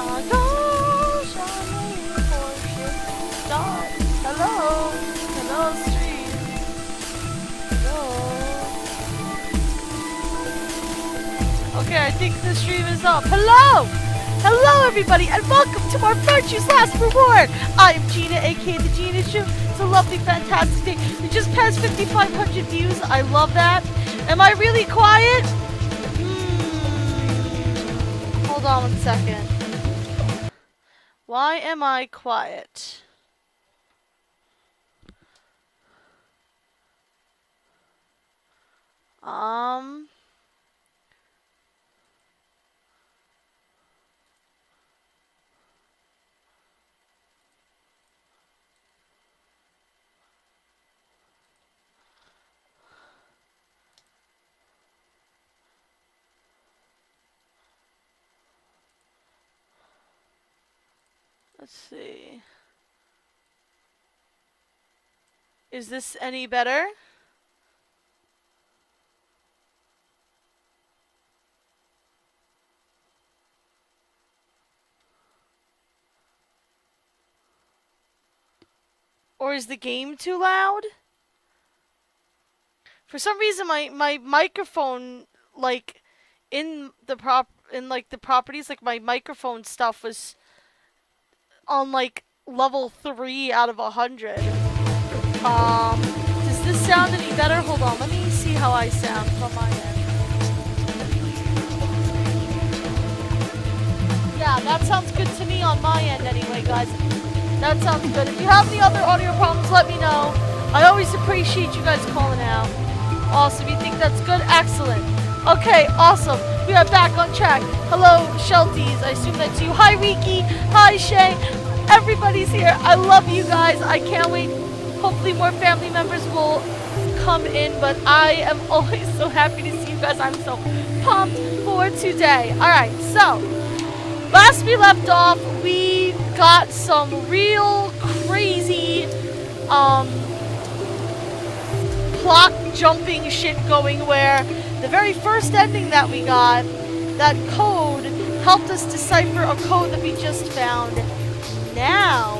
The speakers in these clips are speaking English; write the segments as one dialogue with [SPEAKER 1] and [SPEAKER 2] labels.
[SPEAKER 1] my gosh, I'm waiting for shit to start. Hello, hello stream. Hello. Okay, I think the stream is up. Hello! Hello everybody, and welcome to our Virtue's Last Reward! I am Gina, aka the Gina Shoe. It's a lovely, fantastic day. We just passed 5,500 views. I love that. Am I really quiet? Hold on 1 second. Why am I quiet? Let's see. Is this any better? Or is the game too loud? For some reason my microphone, like in the properties, like my microphone stuff was on like level 3 out of 100. Does this sound any better? Hold on, let me see how I sound from my end. Yeah, that sounds good to me on my end anyway, guys. That sounds good. If you have any other audio problems, let me know. I always appreciate you guys calling out. Awesome, you think that's good? Excellent. Okay, awesome. We are back on track. Hello, Shelties. I assume that's you. Hi, Riki. Hi, Shay. Everybody's here. I love you guys. I can't wait. Hopefully more family members will come in, but I am always so happy to see you guys. I'm so pumped for today. Alright, so last we left off, we got some real crazy plot jumping shit going, where the very first ending that we got, that code helped us decipher a code that we just found. Now,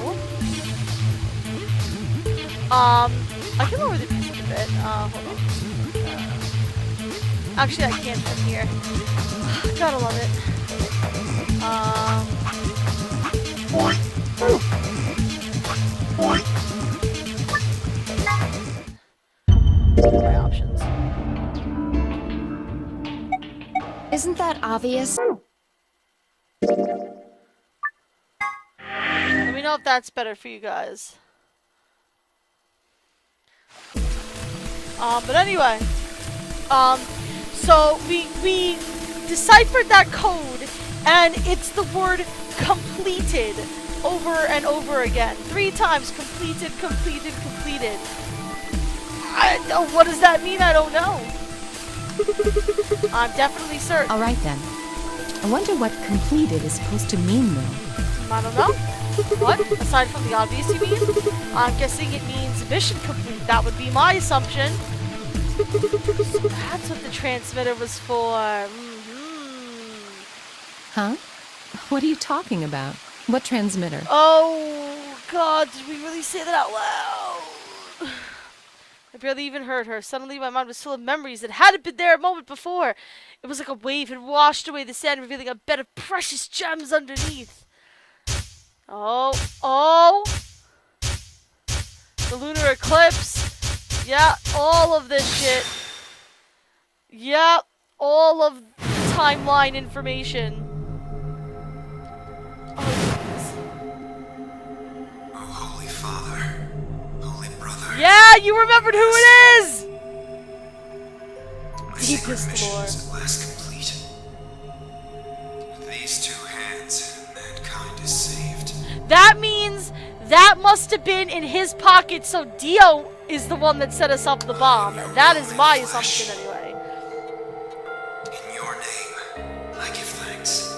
[SPEAKER 1] I can lower the music a bit. Hold on. Actually, I can't from here. Gotta love it. My options.
[SPEAKER 2] Isn't that obvious?
[SPEAKER 1] Let me know if that's better for you guys. But anyway, so we deciphered that code, and it's the word completed over and over again. 3 times. Completed, completed, completed. What does that mean? I don't know. I'm definitely certain.
[SPEAKER 2] Alright then. I wonder what completed is supposed to mean though.
[SPEAKER 1] I don't know. What? Aside from the obvious, you mean? I'm guessing it means mission complete. That would be my assumption. So that's what the transmitter was for.
[SPEAKER 2] Huh? What are you talking about? What transmitter?
[SPEAKER 1] Oh, God, did we really say that out loud? I barely even heard her. Suddenly my mind was full of memories that hadn't been there a moment before. It was like a wave had washed away the sand, revealing a bed of precious gems underneath. Oh. The lunar eclipse. Yeah, all of this shit. Yeah, all of the timeline information.
[SPEAKER 3] Oh, Holy Father, Holy Brother.
[SPEAKER 1] Yeah, you remembered who it is!
[SPEAKER 3] My secret
[SPEAKER 1] Deepest
[SPEAKER 3] mission
[SPEAKER 1] lore.
[SPEAKER 3] is at last complete. With these 2 hands, mankind is saved.
[SPEAKER 1] That means that must have been in his pocket, so Dio is the one that set us up the bomb. That is my assumption anyway.
[SPEAKER 3] In your name, I give thanks.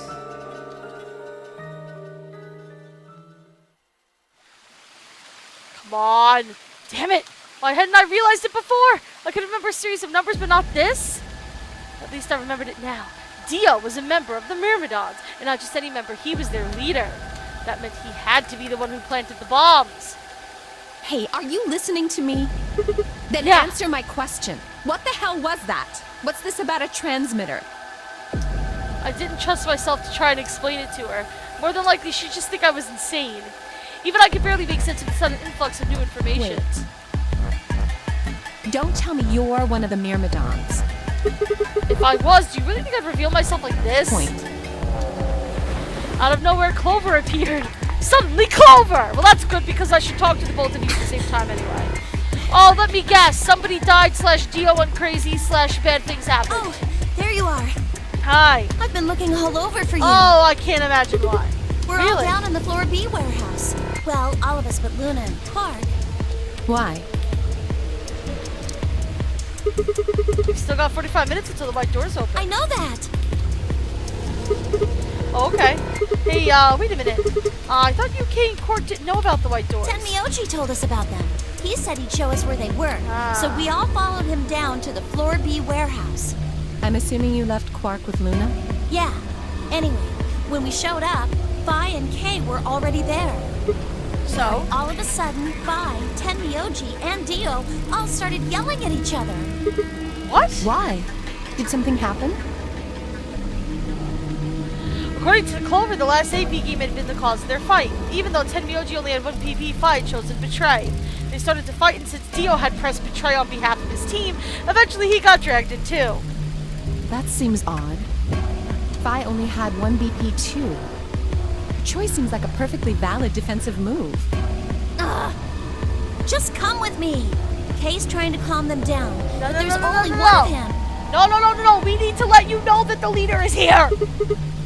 [SPEAKER 1] Come on. Damn it. Why hadn't I realized it before? I could remember a series of numbers, but not this. At least I remembered it now. Dio was a member of the Myrmidons, and not just any member, he was their leader. That meant he had to be the one who planted the bombs.
[SPEAKER 2] Hey, are you listening to me? Then
[SPEAKER 1] Yeah.
[SPEAKER 2] answer my question. What the hell was that? What's this about a transmitter?
[SPEAKER 1] I didn't trust myself to try and explain it to her. More than likely, she'd just think I was insane. Even I could barely make sense of the sudden influx of new information.
[SPEAKER 2] Wait. Don't tell me you're one of the Myrmidons.
[SPEAKER 1] If I was, do you really think I'd reveal myself like this?
[SPEAKER 2] Point.
[SPEAKER 1] Out of nowhere, Clover appeared. Suddenly, Clover! Well, that's good because I should talk to the both of you at the same time anyway. Oh, let me guess. Somebody died / Dio went crazy / bad things happened.
[SPEAKER 4] Oh, there you are.
[SPEAKER 1] Hi.
[SPEAKER 4] I've been looking all over for you.
[SPEAKER 1] Oh, I can't imagine why.
[SPEAKER 4] We're all
[SPEAKER 1] Really?
[SPEAKER 4] down in the floor B warehouse. Well, all of us but Luna and Clark.
[SPEAKER 2] Why?
[SPEAKER 1] We've still got 45 minutes until the white door's open.
[SPEAKER 4] I know that.
[SPEAKER 1] Oh, okay. Hey, wait a minute. I thought you and Court didn't know about the white doors.
[SPEAKER 4] Tenmyoji told us about them. He said he'd show us where they were.
[SPEAKER 1] Ah.
[SPEAKER 4] So we all followed him down to the floor B warehouse.
[SPEAKER 2] I'm assuming you left Quark with Luna?
[SPEAKER 4] Yeah. Anyway, when we showed up, Vi and Kay were already there.
[SPEAKER 1] So?
[SPEAKER 4] All of a sudden, Vi, Tenmyoji, and Dio all started yelling at each other.
[SPEAKER 1] What?
[SPEAKER 2] Why? Did something happen?
[SPEAKER 1] According to Clover, the last AP game had been the cause of their fight. Even though Tenmyoji only had one PP fight, chosen Betray. They started to fight, and since Dio had pressed Betray on behalf of his team, eventually he got dragged in too.
[SPEAKER 2] That seems odd. Vi only had one BP too. Her choice seems like a perfectly valid defensive move.
[SPEAKER 4] Ugh. Just come with me. Kay's trying to calm them down.
[SPEAKER 1] No,
[SPEAKER 4] But
[SPEAKER 1] no,
[SPEAKER 4] there's
[SPEAKER 1] no, no,
[SPEAKER 4] only
[SPEAKER 1] no,
[SPEAKER 4] one
[SPEAKER 1] no.
[SPEAKER 4] of him.
[SPEAKER 1] No. We need to let you know that the leader is here.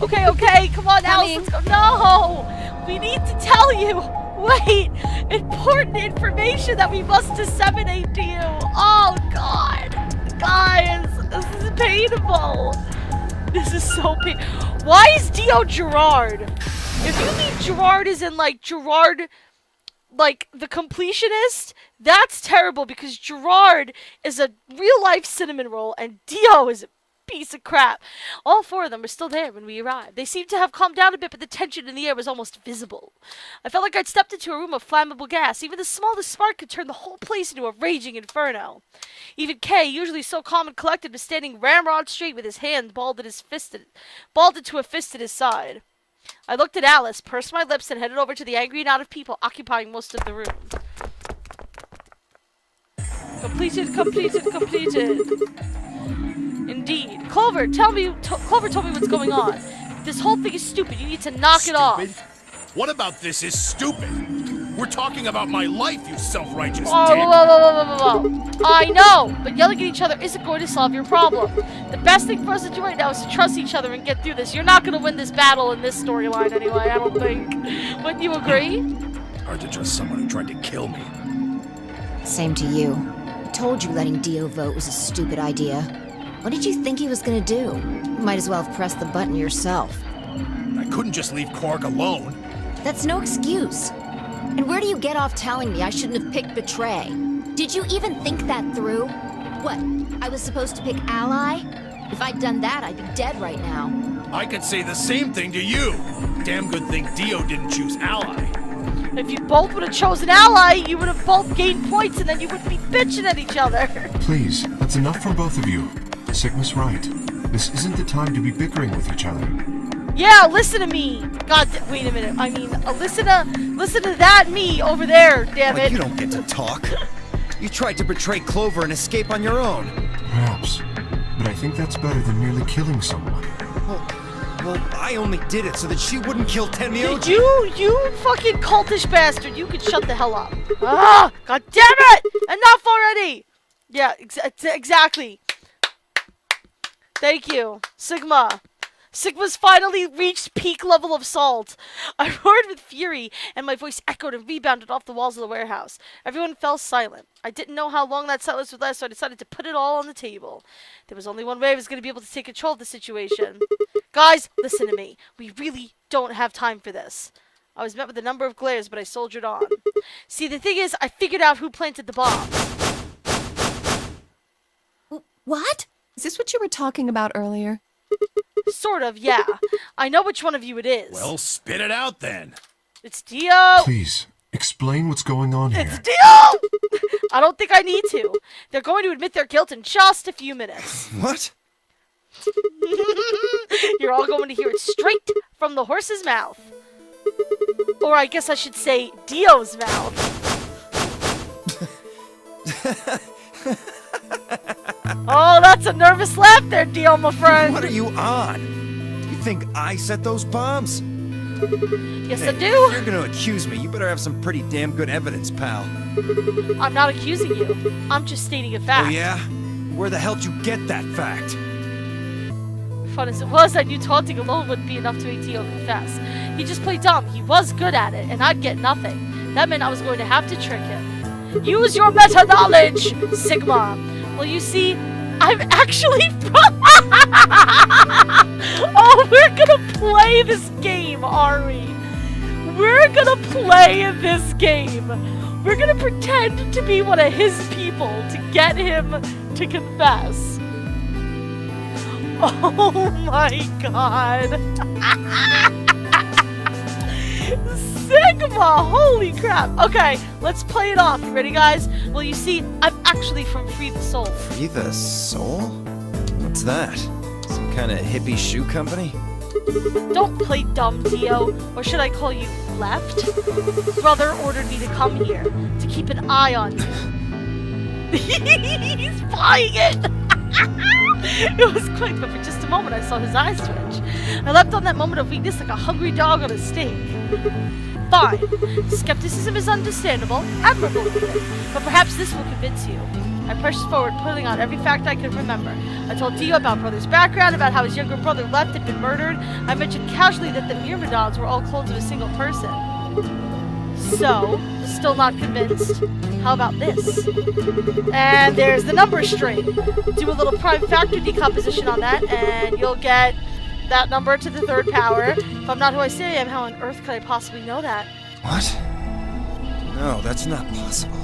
[SPEAKER 1] Okay. Come on, Alice.
[SPEAKER 2] Coming.
[SPEAKER 1] Let's go. No. We need to tell you. Wait. Important information that we must disseminate to you. Oh, God. Guys, this is painful. This is so painful. Why is Dio Gerard? If you mean Gerard is in, like, Gerard, like, the completionist, that's terrible because Gerard is a real-life cinnamon roll and Dio is a piece of crap. All four of them were still there when we arrived. They seemed to have calmed down a bit, but the tension in the air was almost visible. I felt like I'd stepped into a room of flammable gas. Even the smallest spark could turn the whole place into a raging inferno. Even Kay, usually so calm and collected, was standing ramrod straight with his hand balled into a fist at his side. I looked at Alice, pursed my lips, and headed over to the angry knot of people occupying most of the room. Completed. Indeed. Clover told me what's going on. This whole thing is stupid. You need to knock it off.
[SPEAKER 5] What about this is stupid? We're talking about my life, you self-righteous dick.
[SPEAKER 1] Whoa. I know, but yelling at each other isn't going to solve your problem. The best thing for us to do right now is to trust each other and get through this. You're not going to win this battle in this storyline anyway, I don't think. Wouldn't you agree?
[SPEAKER 5] Hard to trust someone who tried to kill me.
[SPEAKER 6] Same to you. I told you letting Dio vote was a stupid idea. What did you think he was gonna do? You might as well have pressed the button yourself.
[SPEAKER 5] I couldn't just leave Quark alone.
[SPEAKER 6] That's no excuse. And where do you get off telling me I shouldn't have picked Betray? Did you even think that through? What, I was supposed to pick Ally? If I'd done that, I'd be dead right now.
[SPEAKER 5] I could say the same thing to you. Damn good thing Dio didn't choose Ally.
[SPEAKER 1] If you both would have chosen Ally, you would have both gained points and then you wouldn't be bitching at each other.
[SPEAKER 7] Please, that's enough from both of you. Sigma's right. This isn't the time to be bickering with each other.
[SPEAKER 1] Yeah, listen to me. God, wait a minute. I mean, listen to that me over there, damn
[SPEAKER 8] Like
[SPEAKER 1] it.
[SPEAKER 8] you don't get to talk. You tried to betray Clover and escape on your own.
[SPEAKER 7] Perhaps. But I think that's better than merely killing someone.
[SPEAKER 8] Well, I only did it so that she wouldn't kill Tenmyoji.
[SPEAKER 1] You fucking cultish bastard. You can shut the hell up. Ah, God damn it. Enough already. Yeah, exactly. Thank you. Sigma's finally reached peak level of salt. I roared with fury, and my voice echoed and rebounded off the walls of the warehouse. Everyone fell silent. I didn't know how long that silence would last, so I decided to put it all on the table. There was only one way I was going to be able to take control of the situation. Guys, listen to me. We really don't have time for this. I was met with a number of glares, but I soldiered on. See, the thing is, I figured out who planted the bombs.
[SPEAKER 4] What?
[SPEAKER 2] Is this what you were talking about earlier?
[SPEAKER 1] Sort of, yeah. I know which one of you it is.
[SPEAKER 5] Well, spit it out then.
[SPEAKER 1] It's Dio!
[SPEAKER 7] Please, explain what's going on
[SPEAKER 1] It's
[SPEAKER 7] here.
[SPEAKER 1] Dio! I don't think I need to. They're going to admit their guilt in just a few minutes.
[SPEAKER 8] What?
[SPEAKER 1] You're all going to hear it straight from the horse's mouth. Or I guess I should say Dio's mouth. Oh, that's a nervous laugh there, Dio, my friend.
[SPEAKER 8] What are you on? You think I set those bombs?
[SPEAKER 1] Yes,
[SPEAKER 8] Hey,
[SPEAKER 1] I
[SPEAKER 8] If
[SPEAKER 1] do.
[SPEAKER 8] you're gonna accuse me, you better have some pretty damn good evidence, pal.
[SPEAKER 1] I'm not accusing you. I'm just stating a fact.
[SPEAKER 8] Oh yeah? Where the hell'd you get that fact?
[SPEAKER 1] Fun as it was, I knew taunting alone wouldn't be enough to make Dio confess. He just played dumb. He was good at it, and I'd get nothing. That meant I was going to have to trick him. Use your meta-knowledge, Sigma. Well, you see, I'm actually... Oh, we're gonna play this game, are we? We're gonna play this game. We're gonna pretend to be one of his people to get him to confess. Oh my god. Sigma! Holy crap! Okay, let's play it off. You ready, guys? Well, you see, I'm actually from Free the Soul.
[SPEAKER 8] Free the Soul? What's that? Some kind of hippie shoe company?
[SPEAKER 1] Don't play dumb, Dio. Or should I call you Left? Brother ordered me to come here, to keep an eye on you. He's buying it! It was quick, but for just a moment I saw his eyes twitch. I leapt on that moment of weakness like a hungry dog on a steak. Fine. Skepticism is understandable, admirable even, but perhaps this will convince you. I pushed forward, putting on every fact I could remember. I told Dio about Brother's background, about how his younger brother Left had been murdered. I mentioned casually that the Myrmidons were all clones of a single person. So, still not convinced. How about this? And there's the number string. Do a little prime factor decomposition on that, and you'll get that number to the third power. If I'm not who I say I am, how on earth could I possibly know that?
[SPEAKER 8] What? No, that's not possible.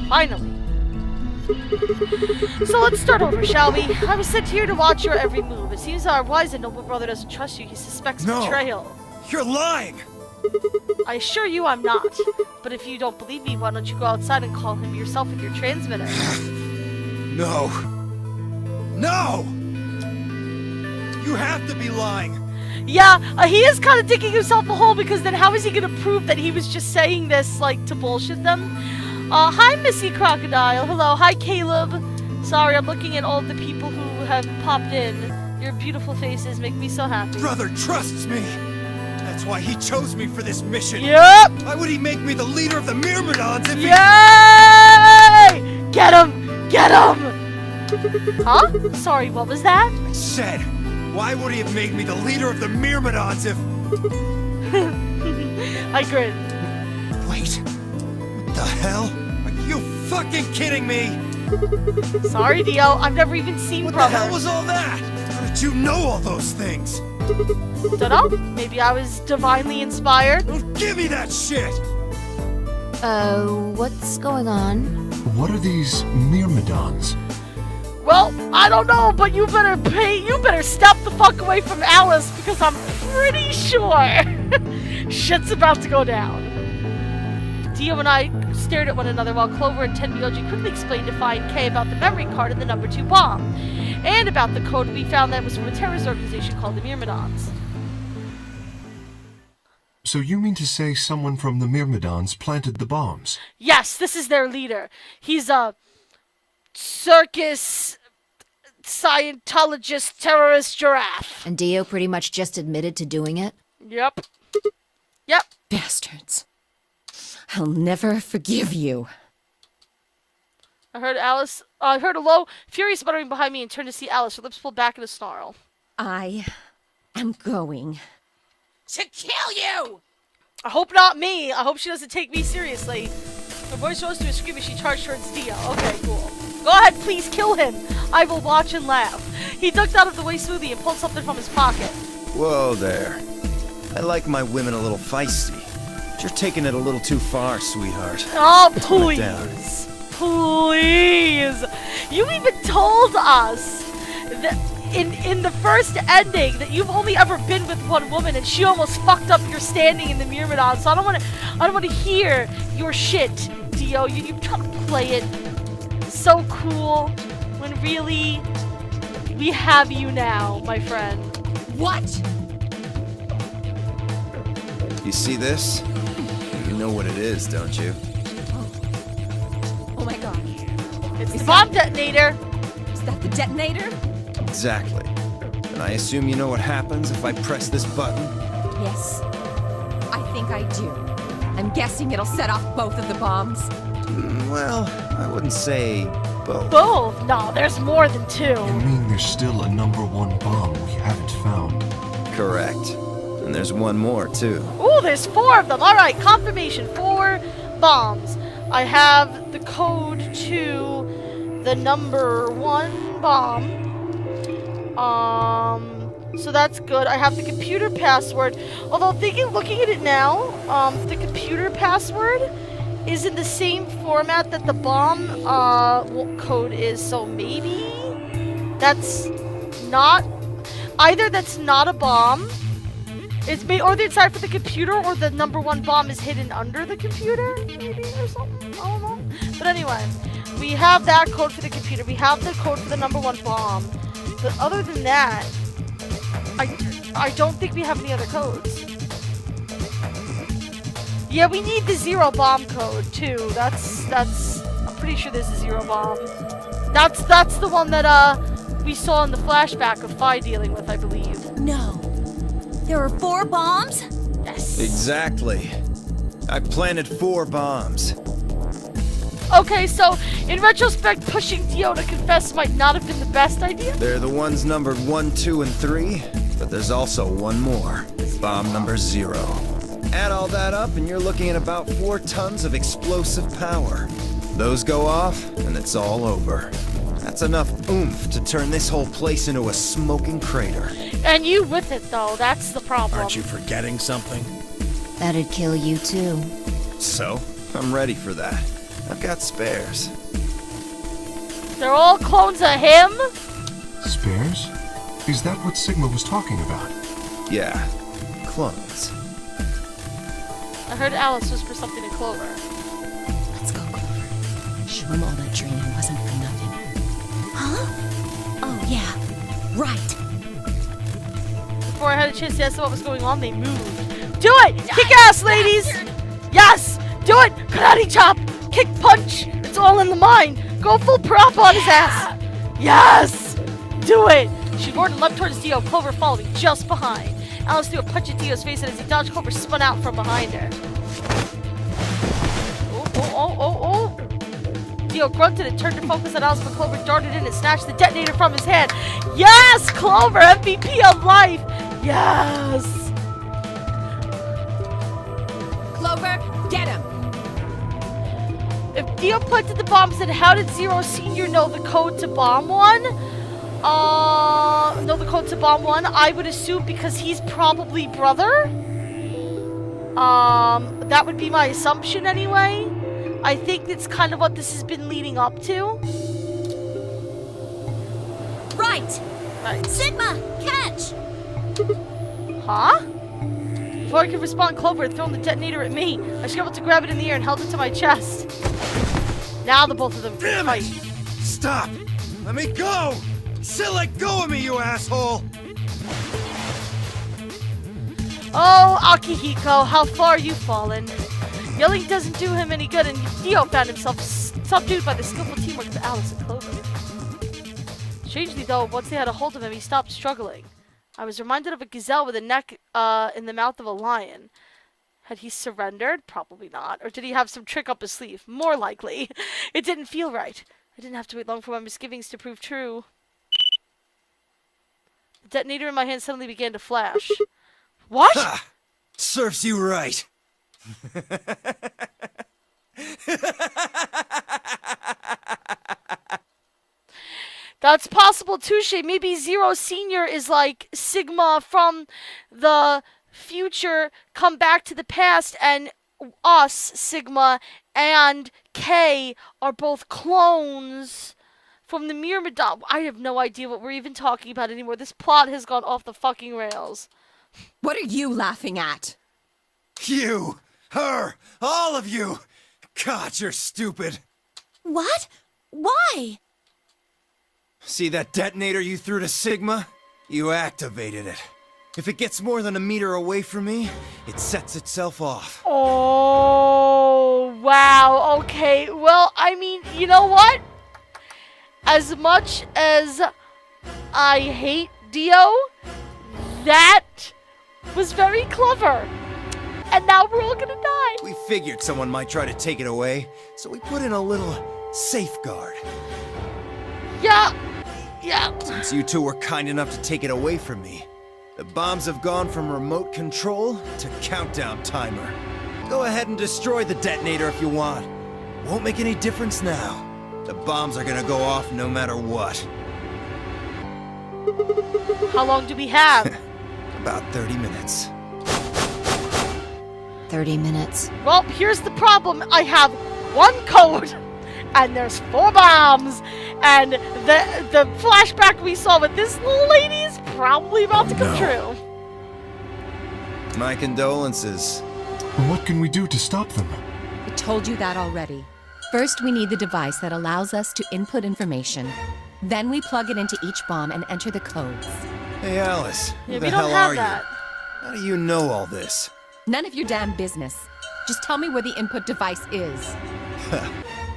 [SPEAKER 1] Finally. So let's start over, shall we? I was sent here to watch your every move. It seems our wise and noble brother doesn't trust you. He suspects betrayal.
[SPEAKER 8] You're lying!
[SPEAKER 1] I assure you I'm not. But if you don't believe me, why don't you go outside and call him yourself with your transmitter?
[SPEAKER 8] No. No! You have to be lying!
[SPEAKER 1] Yeah, he is kind of digging himself a hole, because then how is he going to prove that he was just saying this, like, to bullshit them? Hi, Missy Crocodile. Hello. Hi, Caleb. Sorry, I'm looking at all the people who have popped in. Your beautiful faces make me so happy.
[SPEAKER 8] Brother trusts me! That's why he chose me for this mission!
[SPEAKER 1] Yep!
[SPEAKER 8] Why would he make me the leader of the Myrmidons if
[SPEAKER 1] Yay! Get him! Get him! Huh? Sorry, what was that?
[SPEAKER 8] I said, why would he have made me the leader of the Myrmidons if...
[SPEAKER 1] I grin.
[SPEAKER 8] Wait, what the hell? Are you fucking kidding me?
[SPEAKER 1] Sorry, Dio. I've never even seen
[SPEAKER 8] What
[SPEAKER 1] Brother.
[SPEAKER 8] the hell was all that? How did you know all those things?
[SPEAKER 1] Dunno. Maybe I was divinely inspired.
[SPEAKER 8] Don't give me that shit!
[SPEAKER 6] What's going on?
[SPEAKER 7] What are these Myrmidons?
[SPEAKER 1] Well, I don't know, but you better step the fuck away from Alice, because I'm pretty sure shit's about to go down. Dio and I stared at one another while Clover and Tenmyoji quickly explained to Phi and K about the memory card and the number 2 bomb, and about the code we found that was from a terrorist organization called the Myrmidons.
[SPEAKER 7] So you mean to say someone from the Myrmidons planted the bombs?
[SPEAKER 1] Yes, this is their leader. He's a circus Scientologist terrorist giraffe.
[SPEAKER 6] And Dio pretty much just admitted to doing it?
[SPEAKER 1] Yep. Yep.
[SPEAKER 2] Bastards. I'll never forgive you.
[SPEAKER 1] I heard a low, furious muttering behind me and turned to see Alice, her lips pulled back in a snarl.
[SPEAKER 2] I am going to kill you!
[SPEAKER 1] I hope not me. I hope she doesn't take me seriously. Her voice rose to a scream as she charged towards Dio. Okay, cool. Go ahead, please kill him. I will watch and laugh. He ducked out of the way smoothly and pulled something from his pocket.
[SPEAKER 8] Whoa there. I like my women a little feisty. But you're taking it a little too far, sweetheart.
[SPEAKER 1] Oh,
[SPEAKER 8] Tone it down.
[SPEAKER 1] please. Please. You even told us that... in the first ending that you've only ever been with one woman and she almost fucked up your standing in the Myrmidon. So I don't want to hear your shit, Dio. You try to play it so cool when really we have you now, my friend.
[SPEAKER 2] What?
[SPEAKER 8] You see this? You know what it is, don't you?
[SPEAKER 2] Oh my god.
[SPEAKER 1] It's the bomb detonator.
[SPEAKER 2] Is that the detonator?
[SPEAKER 8] Exactly. And I assume you know what happens if I press this button?
[SPEAKER 2] Yes. I think I do. I'm guessing it'll set off both of the bombs.
[SPEAKER 8] Well, I wouldn't say both.
[SPEAKER 1] Both? No, there's more than two.
[SPEAKER 7] You mean there's still a number 1 bomb we haven't found?
[SPEAKER 8] Correct. And there's one more, too.
[SPEAKER 1] Ooh, there's 4 of them. All right, confirmation. 4 bombs. I have the code to the number 1 bomb. So that's good. I have the computer password. Although looking at it now, the computer password is in the same format that the bomb code is. So maybe that's not a bomb. It's or the inside for the computer, or the number 1 bomb is hidden under the computer, maybe, or something. I don't know. But anyway, we have that code for the computer. We have the code for the number 1 bomb. But other than that, I don't think we have any other codes. Yeah, we need the 0 bomb code too. That's I'm pretty sure there's a 0 bomb. That's the one that we saw in the flashback of Fi dealing with, I believe.
[SPEAKER 4] No. There are 4 bombs?
[SPEAKER 1] Yes.
[SPEAKER 8] Exactly. I planted 4 bombs.
[SPEAKER 1] Okay, so in retrospect, pushing Dio to confess might not have been the best idea.
[SPEAKER 8] They're the ones numbered 1, 2, and 3, but there's also one more. Bomb number 0. Add all that up and you're looking at about 4 tons of explosive power. Those go off and it's all over. That's enough oomph to turn this whole place into a smoking crater.
[SPEAKER 1] And you with it, though. That's the problem.
[SPEAKER 5] Aren't you forgetting something?
[SPEAKER 6] That'd kill you too.
[SPEAKER 8] So, I'm ready for that. I've got spares.
[SPEAKER 1] They're all clones of him?
[SPEAKER 7] Spares? Is that what Sigma was talking about?
[SPEAKER 8] Yeah, clones.
[SPEAKER 1] I heard Alice whisper something to Clover.
[SPEAKER 2] Let's go, Clover. Show him all that training wasn't for nothing.
[SPEAKER 4] Huh? Oh, yeah. Right.
[SPEAKER 1] Before I had a chance to ask them what was going on, they moved. Do it! Kick ass, ladies! Yes! Do it! Karate chop! Kick punch! It's all in the mind! Go full prop on his ass! Yes! Do it! She roared and leapt towards Dio, Clover following just behind. Alice threw a punch at Dio's face, and as he dodged, Clover spun out from behind her. Oh. Dio grunted and turned to focus on Alice, but Clover darted in and snatched the detonator from his hand. Yes! Clover, MVP of life! Yes!
[SPEAKER 2] Clover, get him!
[SPEAKER 1] If Dio planted the bombs, then how did Zero Senior know the code to bomb one? Know the code to bomb one? I would assume because he's probably brother. That would be my assumption anyway. I think that's kind of what this has been leading up to.
[SPEAKER 4] Right. Sigma, catch!
[SPEAKER 1] Huh? Before I could respond, Clover had thrown the detonator at me. I scrambled to grab it in the air and held it to my chest. Now the both of them can fight.
[SPEAKER 8] Stop! Let me go! Still let go of me, you asshole!
[SPEAKER 1] Oh, Akihiko, how far you've fallen. Yelling doesn't do him any good, and Dio found himself subdued by the skillful teamwork of Alice and Clover. Strangely, though, once they had a hold of him, he stopped struggling. I was reminded of a gazelle with a neck in the mouth of a lion. Had he surrendered? Probably not. Or did he have some trick up his sleeve? More likely. It didn't feel right. I didn't have to wait long for my misgivings to prove true. The detonator in my hand suddenly began to flash. What?
[SPEAKER 8] Ha! Serves you right.
[SPEAKER 1] That's possible too, Shay. Maybe Zero Senior is like Sigma from the future come back to the past, and us, Sigma, and K are both clones from the Mirror Madonna. I have no idea what we're even talking about anymore. This plot has gone off the fucking rails.
[SPEAKER 2] What are you laughing at?
[SPEAKER 8] You, her, all of you. God, you're stupid.
[SPEAKER 4] What? Why?
[SPEAKER 8] See that detonator you threw to Sigma? You activated it. If it gets more than a meter away from me, it sets itself off.
[SPEAKER 1] Oh, wow. Okay. Well, I mean, you know what? As much as I hate Dio, that was very clever. And now we're all gonna die.
[SPEAKER 8] We figured someone might try to take it away, so we put in a little safeguard.
[SPEAKER 1] Yeah.
[SPEAKER 8] Since you two were kind enough to take it away from me, the bombs have gone from remote control to countdown timer. Go ahead and destroy the detonator if you want. Won't make any difference now. The bombs are gonna go off no matter what.
[SPEAKER 1] How long do we have?
[SPEAKER 8] About 30 minutes.
[SPEAKER 6] 30 minutes.
[SPEAKER 1] Well, here's the problem. I have one code, and there's 4 bombs, and the flashback we saw with this little lady is probably about to come true.
[SPEAKER 8] My condolences.
[SPEAKER 7] What can we do to stop them?
[SPEAKER 2] I told you that already. First, we need the device that allows us to input information. Then we plug it into each bomb and enter the codes.
[SPEAKER 8] Hey, Alice.
[SPEAKER 1] Yeah,
[SPEAKER 8] Who
[SPEAKER 1] we
[SPEAKER 8] the
[SPEAKER 1] don't
[SPEAKER 8] hell
[SPEAKER 1] have
[SPEAKER 8] are
[SPEAKER 1] that.
[SPEAKER 8] you? How do you know all this?
[SPEAKER 2] None of your damn business. Just tell me where the input device is.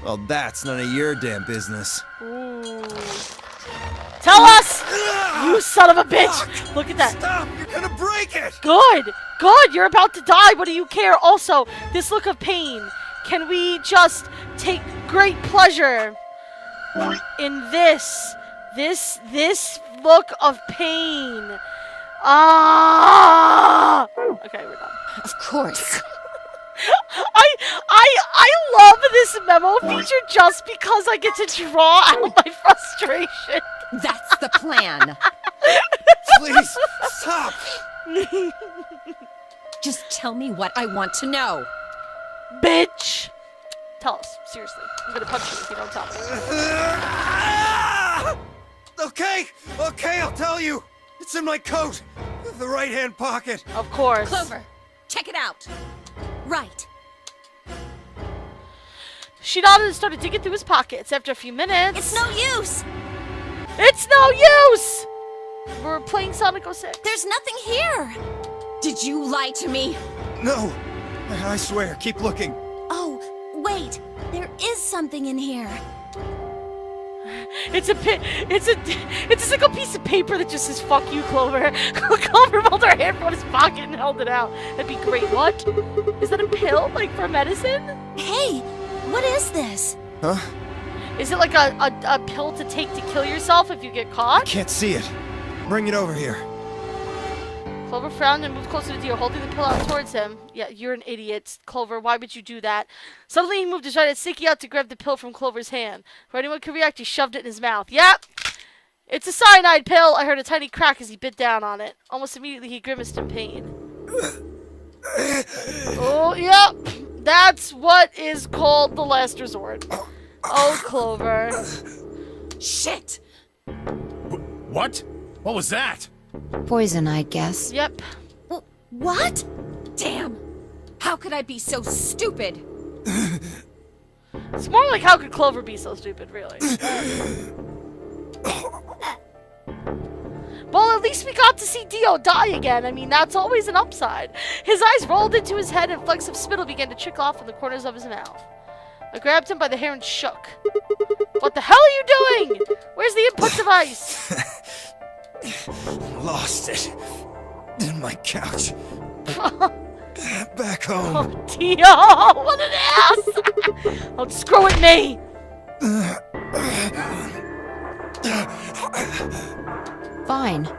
[SPEAKER 8] Well, that's none of your damn business.
[SPEAKER 1] Ooh. Tell us! You son of a bitch! Look at that.
[SPEAKER 8] Stop! You're gonna break it!
[SPEAKER 1] Good! Good! You're about to die! What do you care? Also, this look of pain. Can we just take great pleasure in this look of pain? Ah! Okay, we're done.
[SPEAKER 2] Of course.
[SPEAKER 1] I love this memo feature just because I get to draw out my frustration.
[SPEAKER 2] That's the plan.
[SPEAKER 8] Please, stop!
[SPEAKER 2] Just tell me what I want to know.
[SPEAKER 1] Bitch! Tell us, seriously. I'm gonna punch you if you don't tell me.
[SPEAKER 8] Okay, I'll tell you. It's in my coat, the right-hand pocket.
[SPEAKER 1] Of course.
[SPEAKER 2] Clover, check it out.
[SPEAKER 4] Right.
[SPEAKER 1] She nodded and started digging through his pockets. After a few minutes...
[SPEAKER 4] It's no use.
[SPEAKER 1] It's no use! We're playing Sonic 06.
[SPEAKER 4] There's nothing here.
[SPEAKER 2] Did you lie to me?
[SPEAKER 8] No, I swear, keep looking.
[SPEAKER 4] Oh, wait. There is something in here.
[SPEAKER 1] It's a single piece of paper that just says "fuck you, Clover." Clover pulled her hand from his pocket and held it out. That'd be great. What? Is that a pill, like for medicine?
[SPEAKER 4] Hey, what is this?
[SPEAKER 8] Huh?
[SPEAKER 1] Is it like a pill to take to kill yourself if you get caught?
[SPEAKER 8] Can't see it. Bring it over here.
[SPEAKER 1] Clover frowned and moved closer to Dio, holding the pill out towards him. Yeah, you're an idiot, Clover. Why would you do that? Suddenly, he moved his right hand, sticking out to grab the pill from Clover's hand. Before anyone could react, he shoved it in his mouth. Yep! It's a cyanide pill! I heard a tiny crack as he bit down on it. Almost immediately, he grimaced in pain. Oh, yep! That's what is called the last resort. Oh, Clover.
[SPEAKER 2] Shit!
[SPEAKER 5] What? What was that?
[SPEAKER 6] Poison, I guess.
[SPEAKER 1] Yep.
[SPEAKER 4] What?
[SPEAKER 2] Damn! How could I be so stupid?
[SPEAKER 1] It's more like, how could Clover be so stupid, really? Well, at least we got to see Dio die again. I mean, that's always an upside. His eyes rolled into his head and flecks of spittle began to trickle off from the corners of his mouth. I grabbed him by the hair and shook. What the hell are you doing? Where's the input device?
[SPEAKER 8] Lost it. In my couch. Back home.
[SPEAKER 1] Oh, Dio! What an ass! Don't screw with me!
[SPEAKER 6] Fine.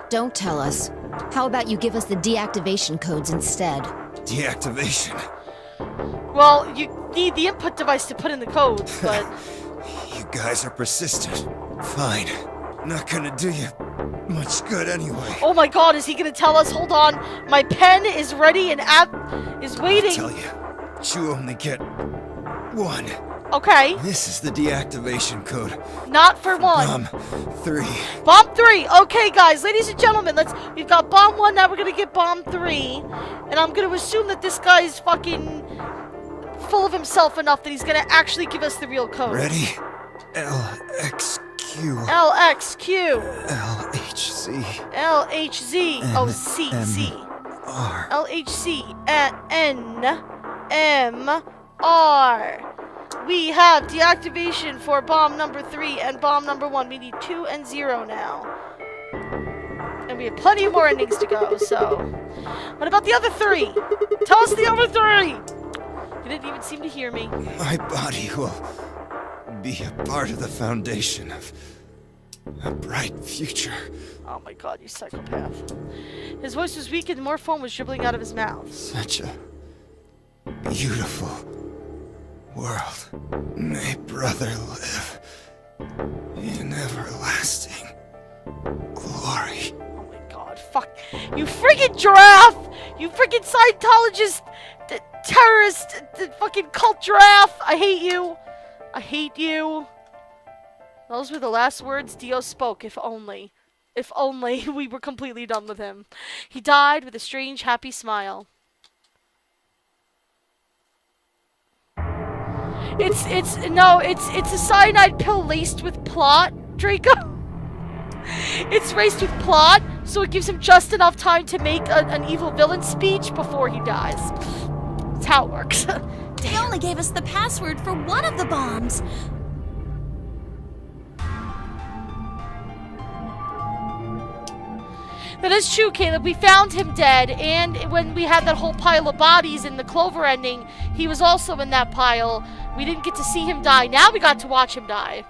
[SPEAKER 6] Don't tell us. How about you give us the deactivation codes instead?
[SPEAKER 8] Deactivation.
[SPEAKER 1] Well, you need the input device to put in the codes, but...
[SPEAKER 8] You guys are persistent. Fine. Not gonna do you much good anyway.
[SPEAKER 1] Oh my god, is he gonna tell us? Hold on. My pen is ready and app is waiting.
[SPEAKER 8] I'll tell you. You only get one
[SPEAKER 1] Okay.
[SPEAKER 8] This is the deactivation code.
[SPEAKER 1] Not for 1.
[SPEAKER 8] Bomb 3.
[SPEAKER 1] Bomb 3. Okay, guys, ladies and gentlemen, we've got bomb 1, now we're gonna get bomb 3. And I'm gonna assume that this guy is fucking full of himself enough that he's gonna actually give us the real code.
[SPEAKER 8] Ready? LXQ.
[SPEAKER 1] LXQ.
[SPEAKER 8] LHC.
[SPEAKER 1] LHZ. Oh, C.
[SPEAKER 8] R.
[SPEAKER 1] LHC. N. M. R. We have deactivation for bomb number 3 and bomb number 1. We need 2 and 0 now. And we have plenty more endings to go, so. What about the other 3? Tell us the other 3! You didn't even seem to hear me.
[SPEAKER 8] My body will be a part of the foundation of a bright future.
[SPEAKER 1] Oh my god, you psychopath. His voice was weak and more foam was dribbling out of his mouth.
[SPEAKER 8] Such a beautiful world. May brother live in everlasting glory.
[SPEAKER 1] Oh my god, fuck. You friggin' giraffe! You friggin' Scientologist, terrorist, fucking cult giraffe! I hate you. I hate you. Those were the last words Dio spoke, if only. If only we were completely done with him. He died with a strange, happy smile. It's a cyanide pill laced with plot, Draco. It's laced with plot, so it gives him just enough time to make an evil villain speech before he dies. That's how it works.
[SPEAKER 4] They only gave us the password for one of the bombs.
[SPEAKER 1] That is true, Caleb. We found him dead, and when we had that whole pile of bodies in the Clover ending, he was also in that pile. We didn't get to see him die. Now we got to watch him die.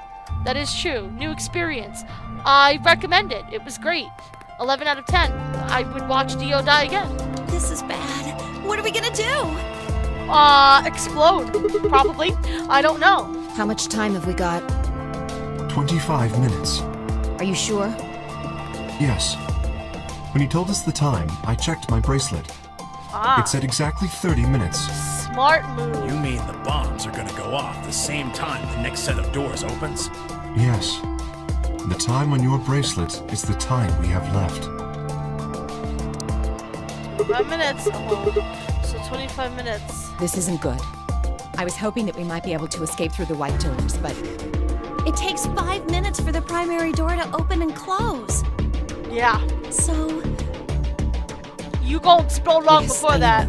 [SPEAKER 1] That is true. New experience. I recommend it. It was great. 11 out of 10. I would watch Dio die again.
[SPEAKER 4] This is bad. What are we gonna do?
[SPEAKER 1] Explode. Probably. I don't know.
[SPEAKER 6] How much time have we got?
[SPEAKER 7] 25 minutes.
[SPEAKER 6] Are you sure?
[SPEAKER 7] Yes. When he told us the time, I checked my bracelet. It said exactly 30 minutes.
[SPEAKER 1] Smart move.
[SPEAKER 5] You mean the bombs are gonna go off the same time the next set of doors opens?
[SPEAKER 7] Yes. The time on your bracelet is the time we have left.
[SPEAKER 1] 5 minutes. Oh, so 25 minutes.
[SPEAKER 2] This isn't good. I was hoping that we might be able to escape through the white doors, but
[SPEAKER 4] It takes 5 minutes for the primary door to open and close.
[SPEAKER 1] Yeah.
[SPEAKER 4] So...
[SPEAKER 1] You gon' explode long
[SPEAKER 2] Yes,
[SPEAKER 1] before
[SPEAKER 2] I
[SPEAKER 1] that.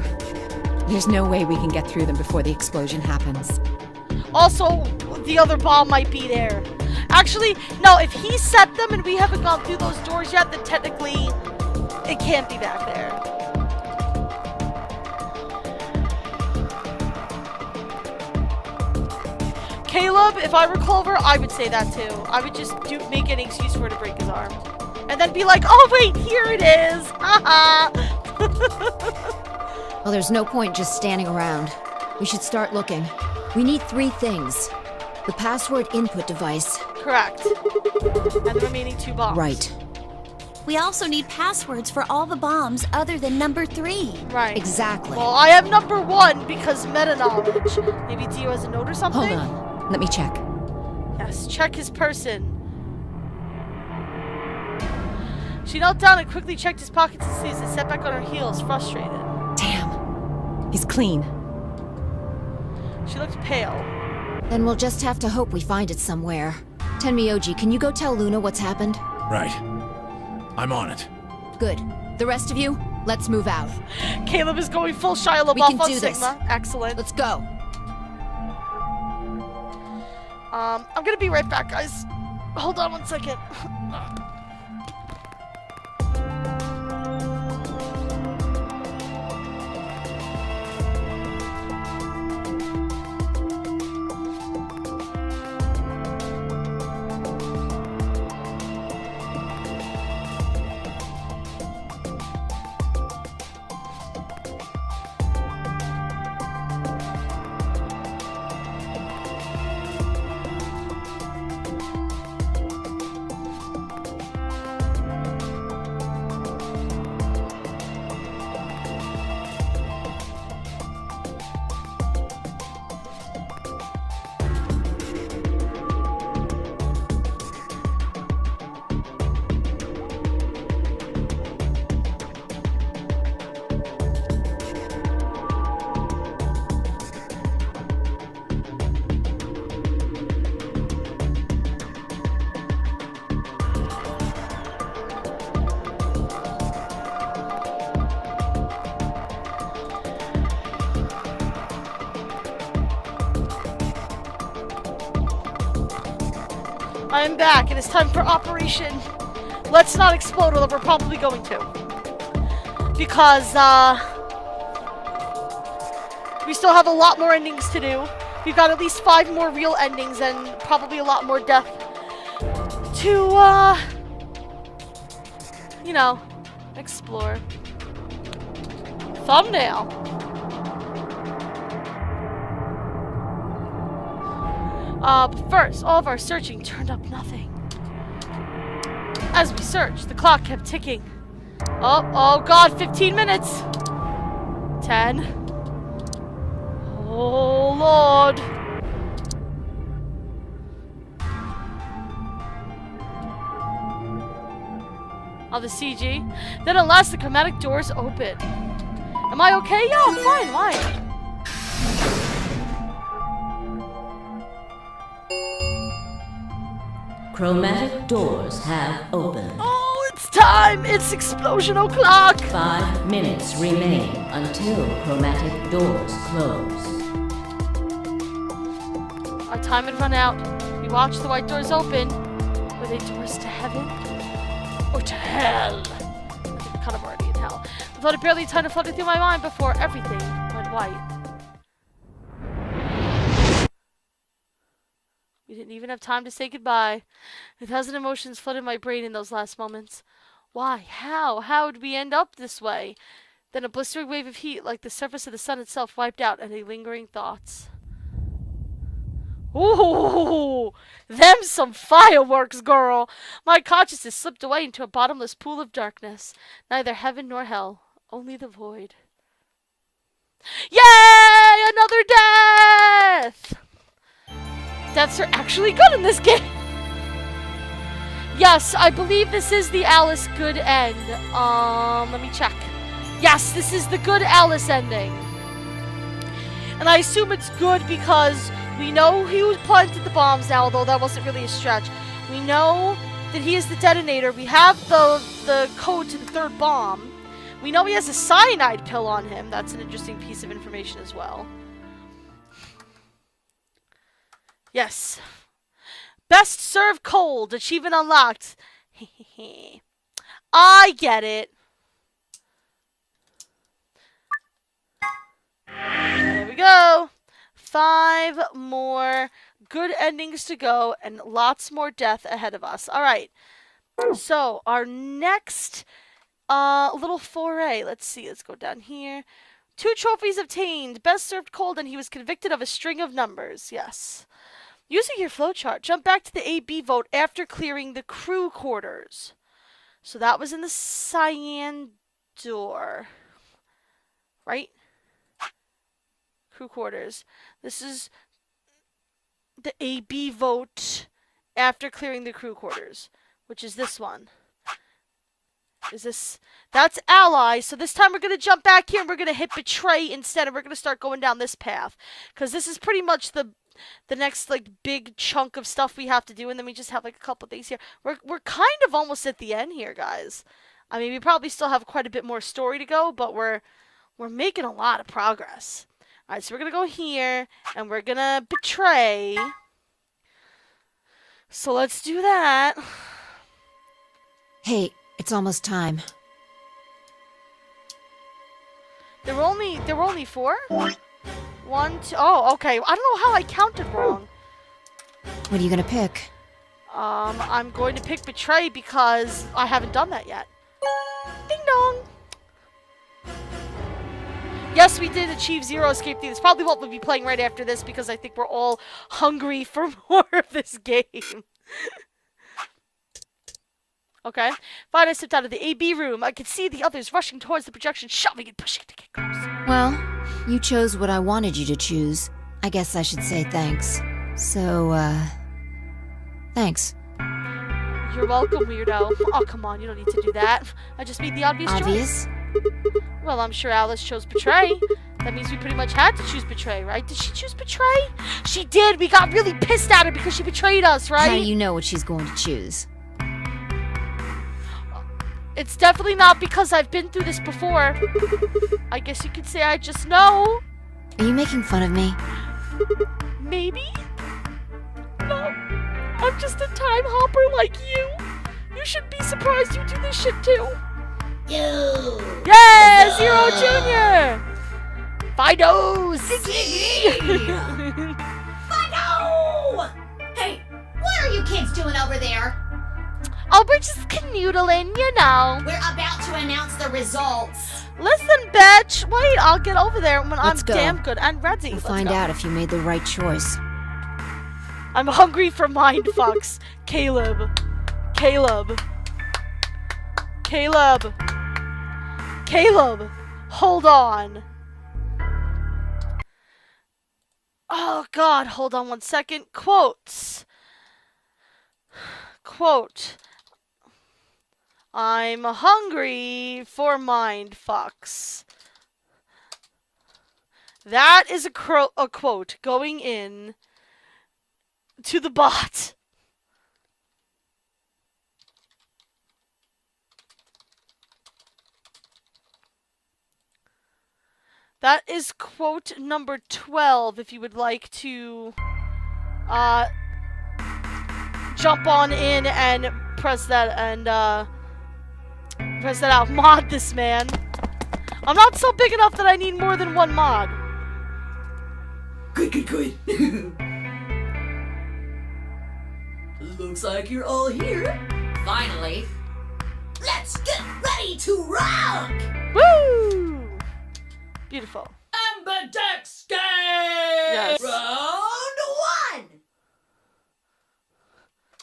[SPEAKER 2] there's no way we can get through them before the explosion happens.
[SPEAKER 1] Also, the other bomb might be there. Actually, no, if he set them and we haven't gone through those doors yet, then technically it can't be back there. Caleb, if I were Clover, I would say that too. I would just make an excuse for her to break his arm. And then be like, oh wait, here it is! Haha!
[SPEAKER 6] Well, there's no point just standing around. We should start looking. We need 3 things. The password input device.
[SPEAKER 1] Correct. And the remaining 2 bombs.
[SPEAKER 6] Right.
[SPEAKER 4] we also need passwords for all the bombs other than number 3.
[SPEAKER 1] Right.
[SPEAKER 6] Exactly.
[SPEAKER 1] Well, I have number 1 because meta knowledge. Maybe Dio has a note or something?
[SPEAKER 2] Hold on. Let me check.
[SPEAKER 1] Yes, check his person. She knelt down and quickly checked his pockets and sleeves and sat back on her heels, frustrated.
[SPEAKER 2] Damn. He's clean.
[SPEAKER 1] She looked pale.
[SPEAKER 6] Then we'll just have to hope we find it somewhere. Tenmyoji, can you go tell Luna what's happened?
[SPEAKER 5] Right. I'm on it.
[SPEAKER 6] Good. The rest of you, let's move out.
[SPEAKER 1] Caleb is going full Shia LaBeouf
[SPEAKER 6] We can
[SPEAKER 1] on
[SPEAKER 6] do this.
[SPEAKER 1] Sigma. Excellent.
[SPEAKER 6] Let's go.
[SPEAKER 1] I'm gonna be right back, guys. Hold on 1 second. I'm back. It is time for Operation Let's Not Explode, although we're probably going to. Because, we still have a lot more endings to do. We've got at least 5 more real endings and probably a lot more death to, you know, explore. Thumbnail. But first, all of our searching turned up nothing. As we searched, the clock kept ticking. Oh god, 15 minutes! 10. Oh lord! Oh, the CG. Then at last the chromatic doors open. Am I okay? Yeah, I'm fine, why?
[SPEAKER 9] Chromatic doors have opened.
[SPEAKER 1] Oh, it's time! It's explosion o'clock!
[SPEAKER 9] 5 minutes remain until chromatic doors close.
[SPEAKER 1] Our time had run out. We watched the white doors open. Were they doors to heaven? Or to hell? I think we're kind of already in hell. I thought it barely had time to flutter through my mind before everything went white. We didn't even have time to say goodbye. 1,000 emotions flooded my brain in those last moments. Why? How? How did we end up this way? Then a blistering wave of heat, like the surface of the sun itself, wiped out any lingering thoughts. Ooh, them's some fireworks, girl! My consciousness slipped away into a bottomless pool of darkness. Neither heaven nor hell, only the void. Yay! Another death! Deaths are actually good in this game! Yes, I believe this is the Alice good end. Let me check. Yes, this is the good Alice ending. And I assume it's good because we know who planted the bombs now, although that wasn't really a stretch. We know that he is the detonator. We have the code to the 3rd bomb. We know he has a cyanide pill on him. That's an interesting piece of information as well. Yes. Best served cold. Achievement unlocked. I get it. There we go. 5 more good endings to go and lots more death ahead of us. Alright. So, our next little foray. Let's see. Let's go down here. 2 trophies obtained. Best served cold, and he was convicted of a string of numbers. Yes. Using your flowchart, jump back to the AB vote after clearing the crew quarters. So that was in the cyan door. Right? Crew quarters. This is the AB vote after clearing the crew quarters, which is this one. Is this... That's ally, so this time we're going to jump back here and we're going to hit betray instead, and we're going to start going down this path. Because this is pretty much the next, like, big chunk of stuff we have to do, and then we just have, like, a couple things here. We're kind of almost at the end here, guys. I mean, we probably still have quite a bit more story to go, but we're making a lot of progress. Alright, so we're going to go here, and we're going to betray. So let's do that.
[SPEAKER 6] Hey, it's almost time.
[SPEAKER 1] There were only 4? 1, 2... Oh, okay. I don't know how I counted wrong.
[SPEAKER 6] What are you gonna pick?
[SPEAKER 1] I'm going to pick betray because I haven't done that yet. Ding dong! Yes, we did achieve 0 escape thieves. Probably what we'll be playing right after this because I think we're all hungry for more of this game. Okay. Fine, I stepped out of the AB room. I could see the others rushing towards the projection, shoving and pushing to get closer.
[SPEAKER 6] Well, you chose what I wanted you to choose. I guess I should say thanks. So, thanks.
[SPEAKER 1] You're welcome, weirdo. Oh, come on, you don't need to do that. I just made the obvious choice. Well, I'm sure Alice chose betray. That means we pretty much had to choose betray, right? Did she choose betray? She did! We got really pissed at her because she betrayed us, right?
[SPEAKER 6] How do you know what she's going to choose?
[SPEAKER 1] It's definitely not because I've been through this before. I guess you could say I just know.
[SPEAKER 6] Are you making fun of me?
[SPEAKER 1] Maybe? No. I'm just a time hopper like you. You should be surprised you do this shit too. Yeah, Zero Jr. Fido!
[SPEAKER 6] Fido! Hey, what are you kids doing over there?
[SPEAKER 1] Oh, we're just canoodling, you know.
[SPEAKER 6] We're about to announce the results.
[SPEAKER 1] Listen, bitch. Wait, I'll get over there when
[SPEAKER 6] Let's
[SPEAKER 1] I'm
[SPEAKER 6] go.
[SPEAKER 1] damn good and ready.
[SPEAKER 6] We'll
[SPEAKER 1] Let's
[SPEAKER 6] find
[SPEAKER 1] go.
[SPEAKER 6] out if you made the right choice.
[SPEAKER 1] I'm hungry for mind fucks. Caleb. Caleb. Caleb. Caleb. Hold on. Oh, God. Hold on one second. Quotes. Quote. I'm hungry for mind fucks. That is a quote going in to the bot. That is quote number 12 if you would like to jump on in and press that and press that out. Mod this man. I'm not so big enough that I need more than one mod.
[SPEAKER 10] Good. Looks like you're all here. Finally.
[SPEAKER 6] Let's get ready to rock!
[SPEAKER 1] Woo! Beautiful.
[SPEAKER 10] Ambidex game!
[SPEAKER 1] Yes.
[SPEAKER 10] Round 1!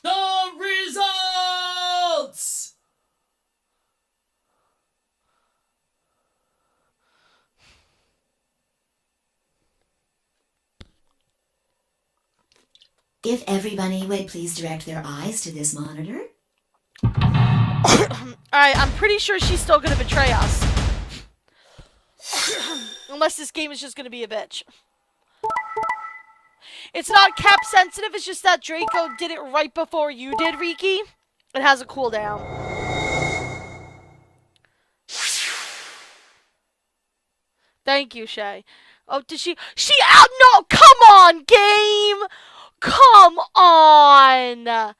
[SPEAKER 10] The results!
[SPEAKER 11] If everybody would please direct their eyes to this monitor.
[SPEAKER 1] Alright, I'm pretty sure she's still gonna betray us. Unless this game is just gonna be a bitch. It's not cap sensitive, it's just that Draco did it right before you did, Riki. It has a cooldown. Thank you, Shay. Oh, did she out? No, come on, game! Come on!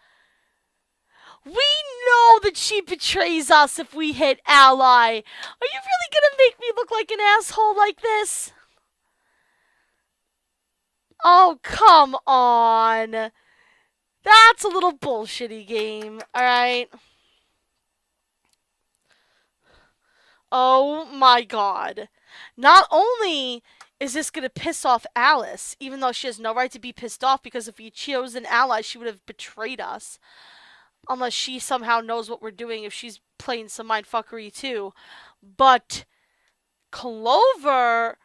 [SPEAKER 1] We know that she betrays us if we hit ally. Are you really gonna make me look like an asshole like this? Oh, come on. That's a little bullshitty game, alright? Oh my god. Not only is this gonna piss off Alice, even though she has no right to be pissed off, because if we chose an ally, she would have betrayed us. Unless she somehow knows what we're doing if she's playing some mindfuckery too. But Clover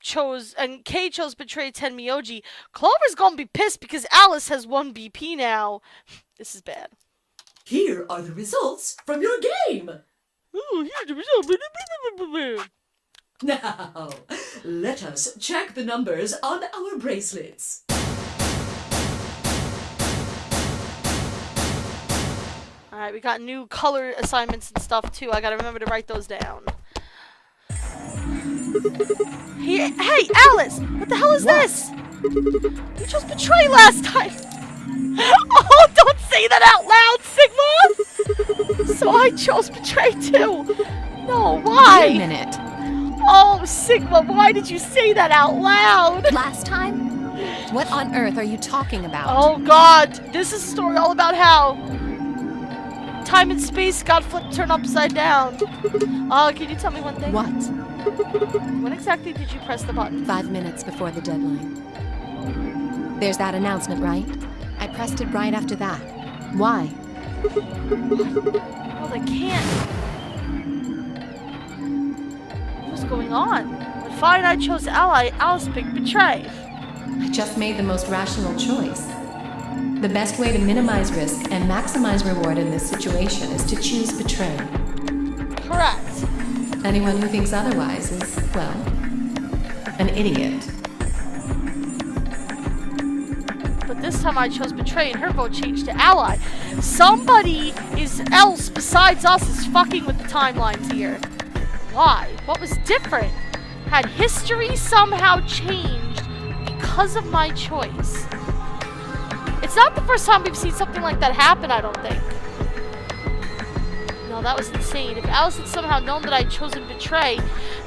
[SPEAKER 1] chose, and Kay chose Betray 10 Miyoji. Clover's gonna be pissed because Alice has 1 BP now. This is bad.
[SPEAKER 10] Here are the results from your game.
[SPEAKER 1] Ooh, here's the result.
[SPEAKER 10] Now, let us check the numbers on our bracelets.
[SPEAKER 1] Alright, we got new color assignments and stuff too. I gotta remember to write those down. Hey, Alice! What the hell is this? You chose Betray last time! Oh, don't say that out loud, Sigma! So I chose Betray too! No, why?
[SPEAKER 2] Wait a minute.
[SPEAKER 1] Oh, Sigma, why did you say that out loud?
[SPEAKER 2] Last time? What on earth are you talking about?
[SPEAKER 1] Oh god, this is a story all about how time and space got turned upside down. Can you tell me one thing?
[SPEAKER 2] What?
[SPEAKER 1] When exactly did you press the button?
[SPEAKER 2] 5 minutes before the deadline. There's that announcement, right? I pressed it right after that. Why?
[SPEAKER 1] Well, they can't. What's going on? But fine, I chose ally. Alice picked Betray.
[SPEAKER 2] I just made the most rational choice. The best way to minimize risk and maximize reward in this situation is to choose Betray.
[SPEAKER 1] Correct.
[SPEAKER 2] Anyone who thinks otherwise is, well, an idiot.
[SPEAKER 1] But this time I chose Betray and her vote changed to ally. Somebody else besides us is fucking with the timelines here. Why? What was different? Had history somehow changed because of my choice? It's not the first time we've seen something like that happen, I don't think. No, that was insane. If Alice had somehow known that I'd chosen betray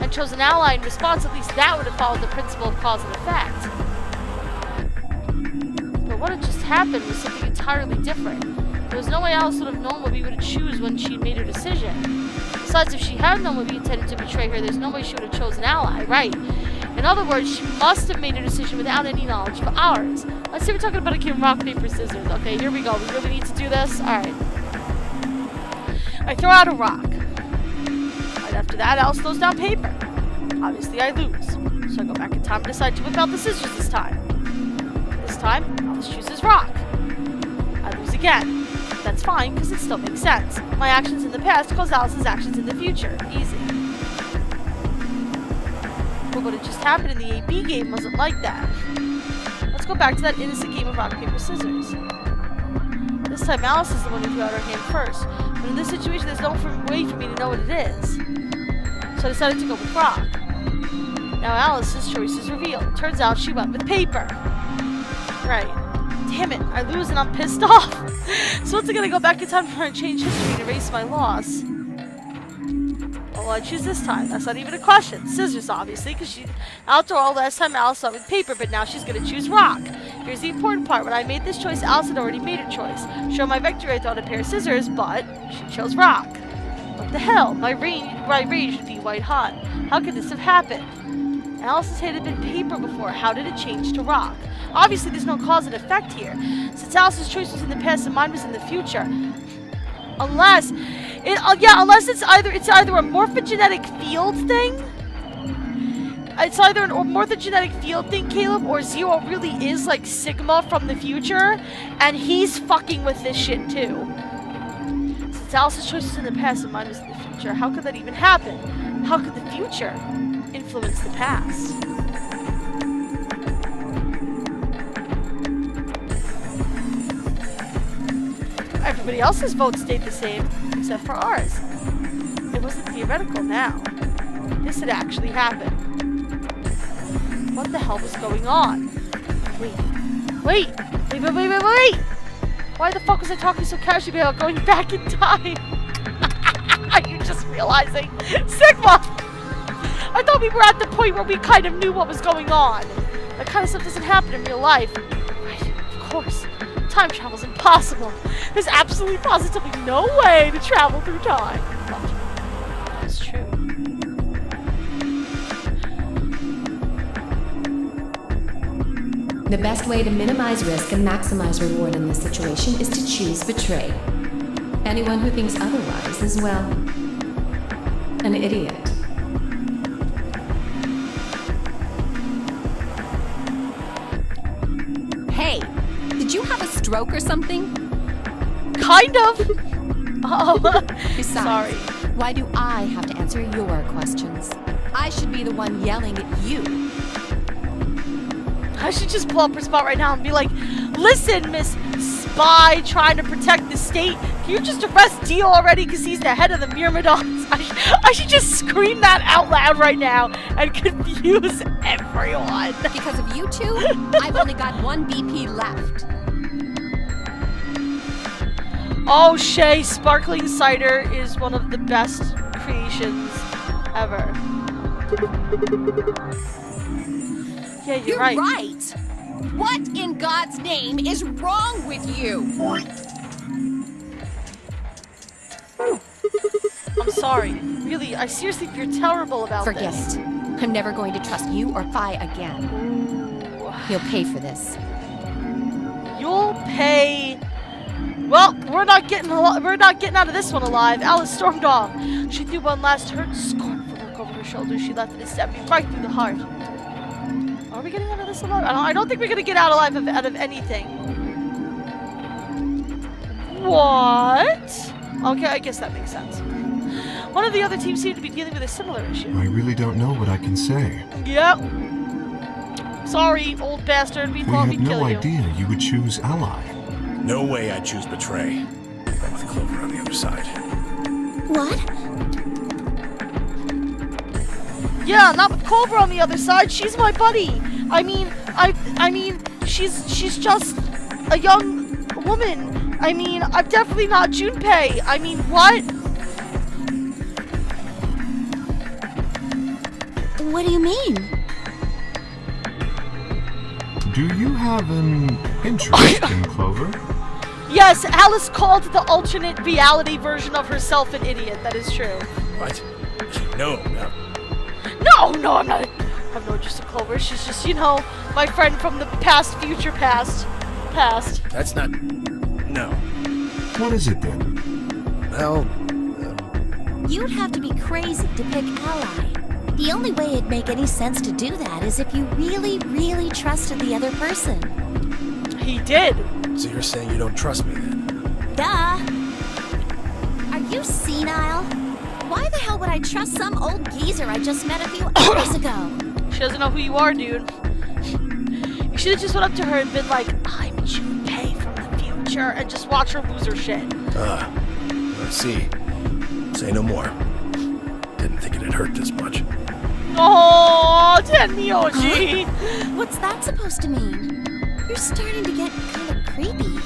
[SPEAKER 1] and chose an ally in response, at least that would have followed the principle of cause and effect. But what had just happened was something entirely different. There was no way Alice would have known what we would choose when she made her decision. Besides, if she had known what we intended to betray her, there's no way she would have chosen an ally, right? In other words, she must have made her decision without any knowledge of ours. Let's say we're talking about a game of rock, paper, scissors. Okay, here we go. We really need to do this? Alright. I throw out a rock. Right after that, Alice throws down paper. Obviously, I lose. So I go back in time and decide to whip out the scissors this time. This time, Alice chooses rock. I lose again. That's fine, because it still makes sense. My actions in the past cause Alice's actions in the future. Easy. But what had just happened in the AB game wasn't like that. Let's go back to that innocent game of rock, paper, scissors. This time Alice is the one who threw out her hand first. But in this situation, there's no way for me to know what it is. So I decided to go with rock. Now Alice's choice is revealed. Turns out she went with paper. Right. Damn it, I lose and I'm pissed off. So what's it gonna go back in time to try and change history and erase my loss? Well, I choose this time. That's not even a question. Scissors, obviously, because after all, last time Alice went with paper, but now she's gonna choose rock. Here's the important part. When I made this choice, Alice had already made her choice. Show my victory, I thought a pair of scissors, but she chose rock. What the hell? My rage would be white hot. How could this have happened? Alice's hand had been paper before. How did it change to rock? Obviously, there's no cause and effect here. Since Alice's choice was in the past and mine was in the future. Unless it's either a morphogenetic field thing. It's either a morphogenetic field thing, Caleb, or Zero really is like Sigma from the future, and he's fucking with this shit too. Since Alice's choice was in the past and mine was in the future, how could that even happen? How could the future influence the past? Everybody else's vote stayed the same, except for ours. It wasn't theoretical now. This had actually happened. What the hell was going on? Wait! Why the fuck was I talking so casually about going back in time? Are you just realizing? Sigma! I thought we were at the point where we kind of knew what was going on. That kind of stuff doesn't happen in real life. Right, of course. Time travel's impossible. There's absolutely positively no way to travel through time. But it's true.
[SPEAKER 2] The best way to minimize risk and maximize reward in this situation is to choose betray. Anyone who thinks otherwise is, well, an idiot. Hey, did you have a stroke or something?
[SPEAKER 1] Kind of. Oh,
[SPEAKER 2] Besides,
[SPEAKER 1] sorry.
[SPEAKER 2] Why do I have to answer your questions? I should be the one yelling at you.
[SPEAKER 1] I should just pull up her spot right now and be like, listen, Miss Spy trying to protect the state, can you just arrest Dio already because he's the head of the Myrmidons? I should just scream that out loud right now and confuse everyone.
[SPEAKER 2] Because of you two, I've only got one BP left.
[SPEAKER 1] Oh, Shay, sparkling cider is one of the best creations ever. Yeah, you're right.
[SPEAKER 2] What in God's name is wrong with you?
[SPEAKER 1] I'm sorry. Really, I seriously feel terrible about this.
[SPEAKER 2] Forget it. I'm never going to trust you or Phi again.
[SPEAKER 1] Ooh.
[SPEAKER 2] You'll pay for this.
[SPEAKER 1] You'll pay. Well, we're not getting out of this one alive. Alice stormed off. She threw one last hurt, scornful look over her shoulder. She left it and stabbed me right through the heart. Are we getting out of this alive? I don't think we're gonna get out alive out of anything. What? Okay, I guess that makes sense. One of the other teams seemed to be dealing with a similar issue.
[SPEAKER 7] I really don't know what I can say.
[SPEAKER 1] Yep. Sorry, old bastard. We thought we'd kill you.
[SPEAKER 7] We had no idea you would choose ally.
[SPEAKER 5] No way I'd choose betray. But with Clover on the other side.
[SPEAKER 4] What?
[SPEAKER 1] Yeah, not with Clover on the other side. She's my buddy. I mean, she's just a young woman. I mean, I'm definitely not Junpei. I mean, what?
[SPEAKER 4] What do you mean?
[SPEAKER 7] Do you have an interest in Clover?
[SPEAKER 1] Yes, Alice called the alternate reality version of herself an idiot. That is true.
[SPEAKER 5] What? No.
[SPEAKER 1] No, I'm not. I have no interest in Clover. She's just, you know, my friend from the past, future past.
[SPEAKER 5] That's not... No.
[SPEAKER 7] What is it then?
[SPEAKER 5] Well...
[SPEAKER 4] You'd have to be crazy to pick Ally. The only way it'd make any sense to do that is if you really, really trusted the other person.
[SPEAKER 1] He did.
[SPEAKER 5] So you're saying you don't trust me then?
[SPEAKER 4] Duh! Are you senile? Why the hell would I trust some old geezer I just met a few hours ago?
[SPEAKER 1] She doesn't know who you are, dude. You should have just went up to her and been like, I'm Junpei from the future, and just watch her lose her shit.
[SPEAKER 5] I see. Say no more. Didn't think it'd hurt this much.
[SPEAKER 1] Oh, Tenmyoji!
[SPEAKER 4] Huh? What's that supposed to mean? You're starting to get kind of creepy.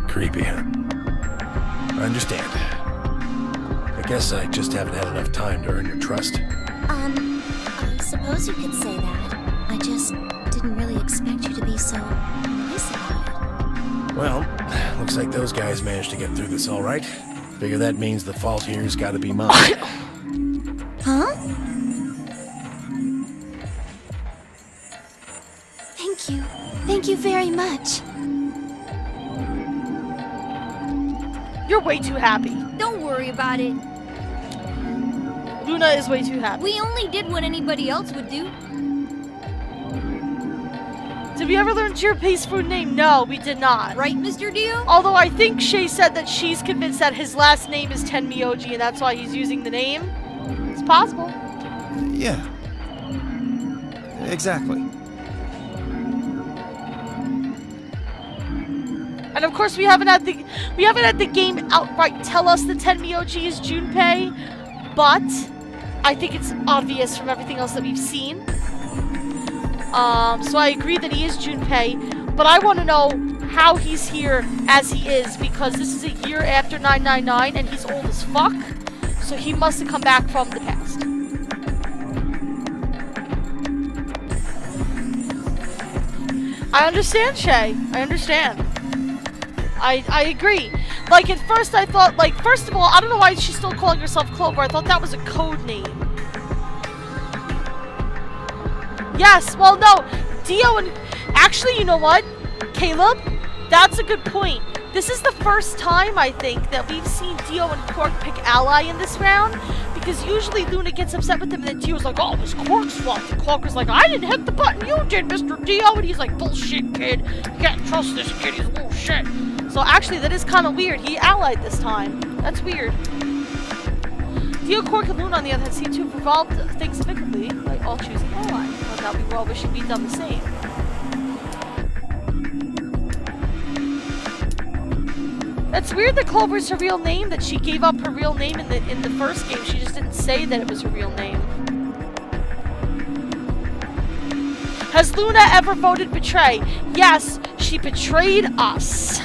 [SPEAKER 5] Creepy, huh? I understand. I guess I just haven't had enough time to earn your trust.
[SPEAKER 4] I suppose you could say that. I just didn't really expect you to be so nice about it.
[SPEAKER 5] Well, looks like those guys managed to get through this all right. Figure that means the fault here's got to be mine.
[SPEAKER 4] Huh? Thank you. Thank you very much.
[SPEAKER 1] You're way too happy.
[SPEAKER 12] Don't worry about it.
[SPEAKER 1] Luna is way too happy.
[SPEAKER 12] We only did what anybody else would do.
[SPEAKER 1] Did we ever learn Junpei's full name? No, we did not.
[SPEAKER 12] Right, Mr. Dio?
[SPEAKER 1] Although I think Shay said that she's convinced that his last name is Tenmyoji and that's why he's using the name. It's possible.
[SPEAKER 8] Yeah. Exactly.
[SPEAKER 1] And of course we haven't had the game outright tell us that Tenmyoji is Junpei, but I think it's obvious from everything else that we've seen. So I agree that he is Junpei, but I want to know how he's here as he is, because this is a year after 999 and he's old as fuck, so he must have come back from the past. I understand, Shay. I understand. I agree. Like, at first I thought, like, first of all, I don't know why she's still calling herself Clover. I thought that was a code name. Yes, well, no. Dio and... Actually, you know what? Caleb, that's a good point. This is the first time, I think, that we've seen Dio and Quark pick Ally in this round. Because usually Luna gets upset with him and then Dio's like, oh, it was Quark's fault. And Quark was like, I didn't hit the button, you did, Mr. Dio. And he's like, bullshit, kid. You can't trust this kid, he's bullshit. So actually, that is kind of weird. He allied this time. That's weird. Dio, Quark, and Luna, on the other hand, seem to have resolved things amicably by all choosing Ally. Well, now we were all wishing we'd done the same. It's weird that Clover's her real name, that she gave up her real name in the first game. She just didn't say that it was her real name. Has Luna ever voted betray? Yes, she betrayed us.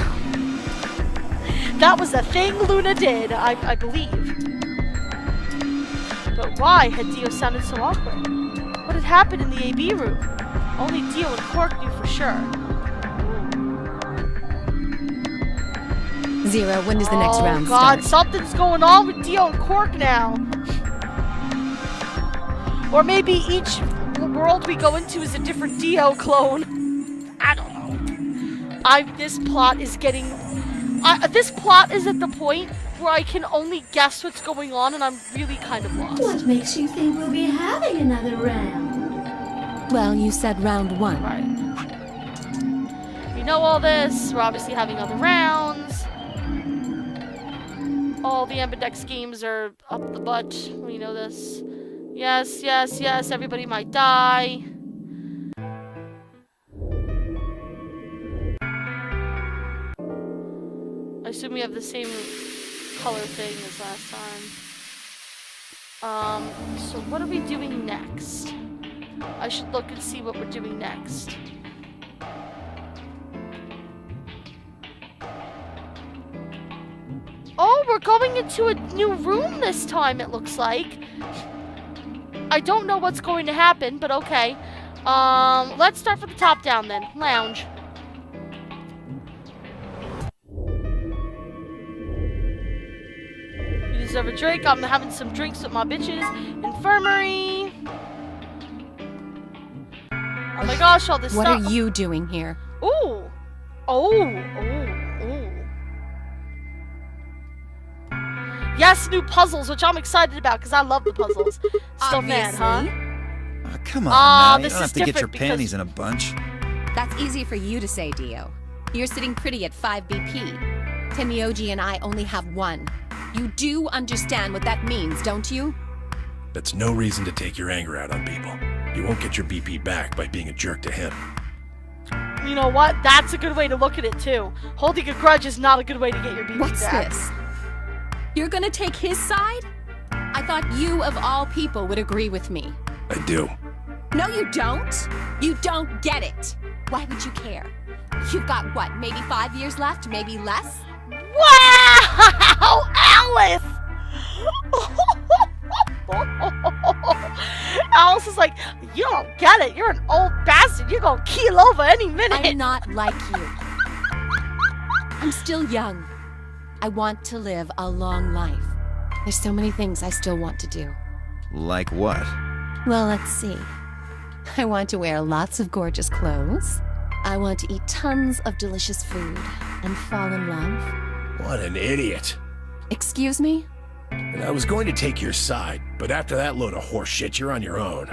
[SPEAKER 1] That was a thing Luna did, I believe. But why had Dio sounded so awkward? What had happened in the AB room? Only Dio and Quark knew for sure.
[SPEAKER 2] Zero, when does the next round
[SPEAKER 1] start? Oh god,
[SPEAKER 2] start?
[SPEAKER 1] something's going on with Dio and Quark now. Or maybe each world we go into is a different Dio clone. I don't know. This plot is getting... this plot is at the point where I can only guess what's going on and I'm really kind of lost.
[SPEAKER 11] What makes you think we'll be having another round?
[SPEAKER 2] Well, you said round one.
[SPEAKER 1] Right. We know all this. We're obviously having other rounds. All the Ambidex games are up the butt. We know this. Yes, yes, yes. Everybody might die. I assume we have the same color thing as last time. So what are we doing next? I should look and see what we're doing next. we're going into a new room this time, it looks like. I don't know what's going to happen, but okay. Let's start from the top down then. Lounge. You deserve a drink. I'm having some drinks with my bitches. Infirmary. Oh my gosh, all this
[SPEAKER 2] what
[SPEAKER 1] stuff.
[SPEAKER 2] What are you doing here?
[SPEAKER 1] Ooh. Oh. Yes, new puzzles, which I'm excited about because I love the puzzles. Still mad, huh?
[SPEAKER 8] Oh, come on, now. You
[SPEAKER 1] this
[SPEAKER 8] don't
[SPEAKER 1] is
[SPEAKER 8] have to get your
[SPEAKER 1] different
[SPEAKER 8] panties in a bunch.
[SPEAKER 2] That's easy for you to say, Dio. You're sitting pretty at 5 BP. Temioji and I only have 1. You do understand what that means, don't you?
[SPEAKER 5] That's no reason to take your anger out on people. You won't get your BP back by being a jerk to him.
[SPEAKER 1] You know what? That's a good way to look at it, too. Holding a grudge is not a good way to get your BP
[SPEAKER 2] What's
[SPEAKER 1] back.
[SPEAKER 2] this? You're gonna take his side? I thought you, of all people, would agree with me.
[SPEAKER 5] I do.
[SPEAKER 2] No, you don't. You don't get it. Why would you care? You've got, what, maybe 5 years left? Maybe less?
[SPEAKER 1] Wow! Alice! Alice is like, you don't get it. You're an old bastard. You're gonna keel over any minute.
[SPEAKER 2] I'm not like you. I'm still young. I want to live a long life. There's so many things I still want to do.
[SPEAKER 8] Like what?
[SPEAKER 2] Well, let's see. I want to wear lots of gorgeous clothes. I want to eat tons of delicious food and fall in love.
[SPEAKER 5] What an idiot.
[SPEAKER 2] Excuse me?
[SPEAKER 5] And I was going to take your side, but after that load of horse shit, you're on your own.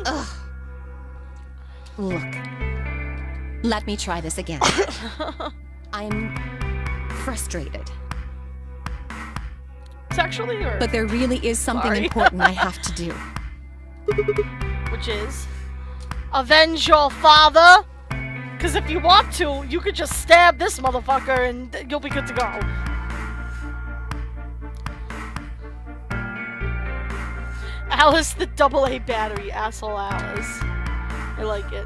[SPEAKER 2] Ugh. Look. Let me try this again. I'm frustrated.
[SPEAKER 1] Sexually or?
[SPEAKER 2] But there really is something important I have to do.
[SPEAKER 1] Which is? Avenge your father? Because if you want to, you could just stab this motherfucker and you'll be good to go. Alice the AA battery, asshole Alice. I like it.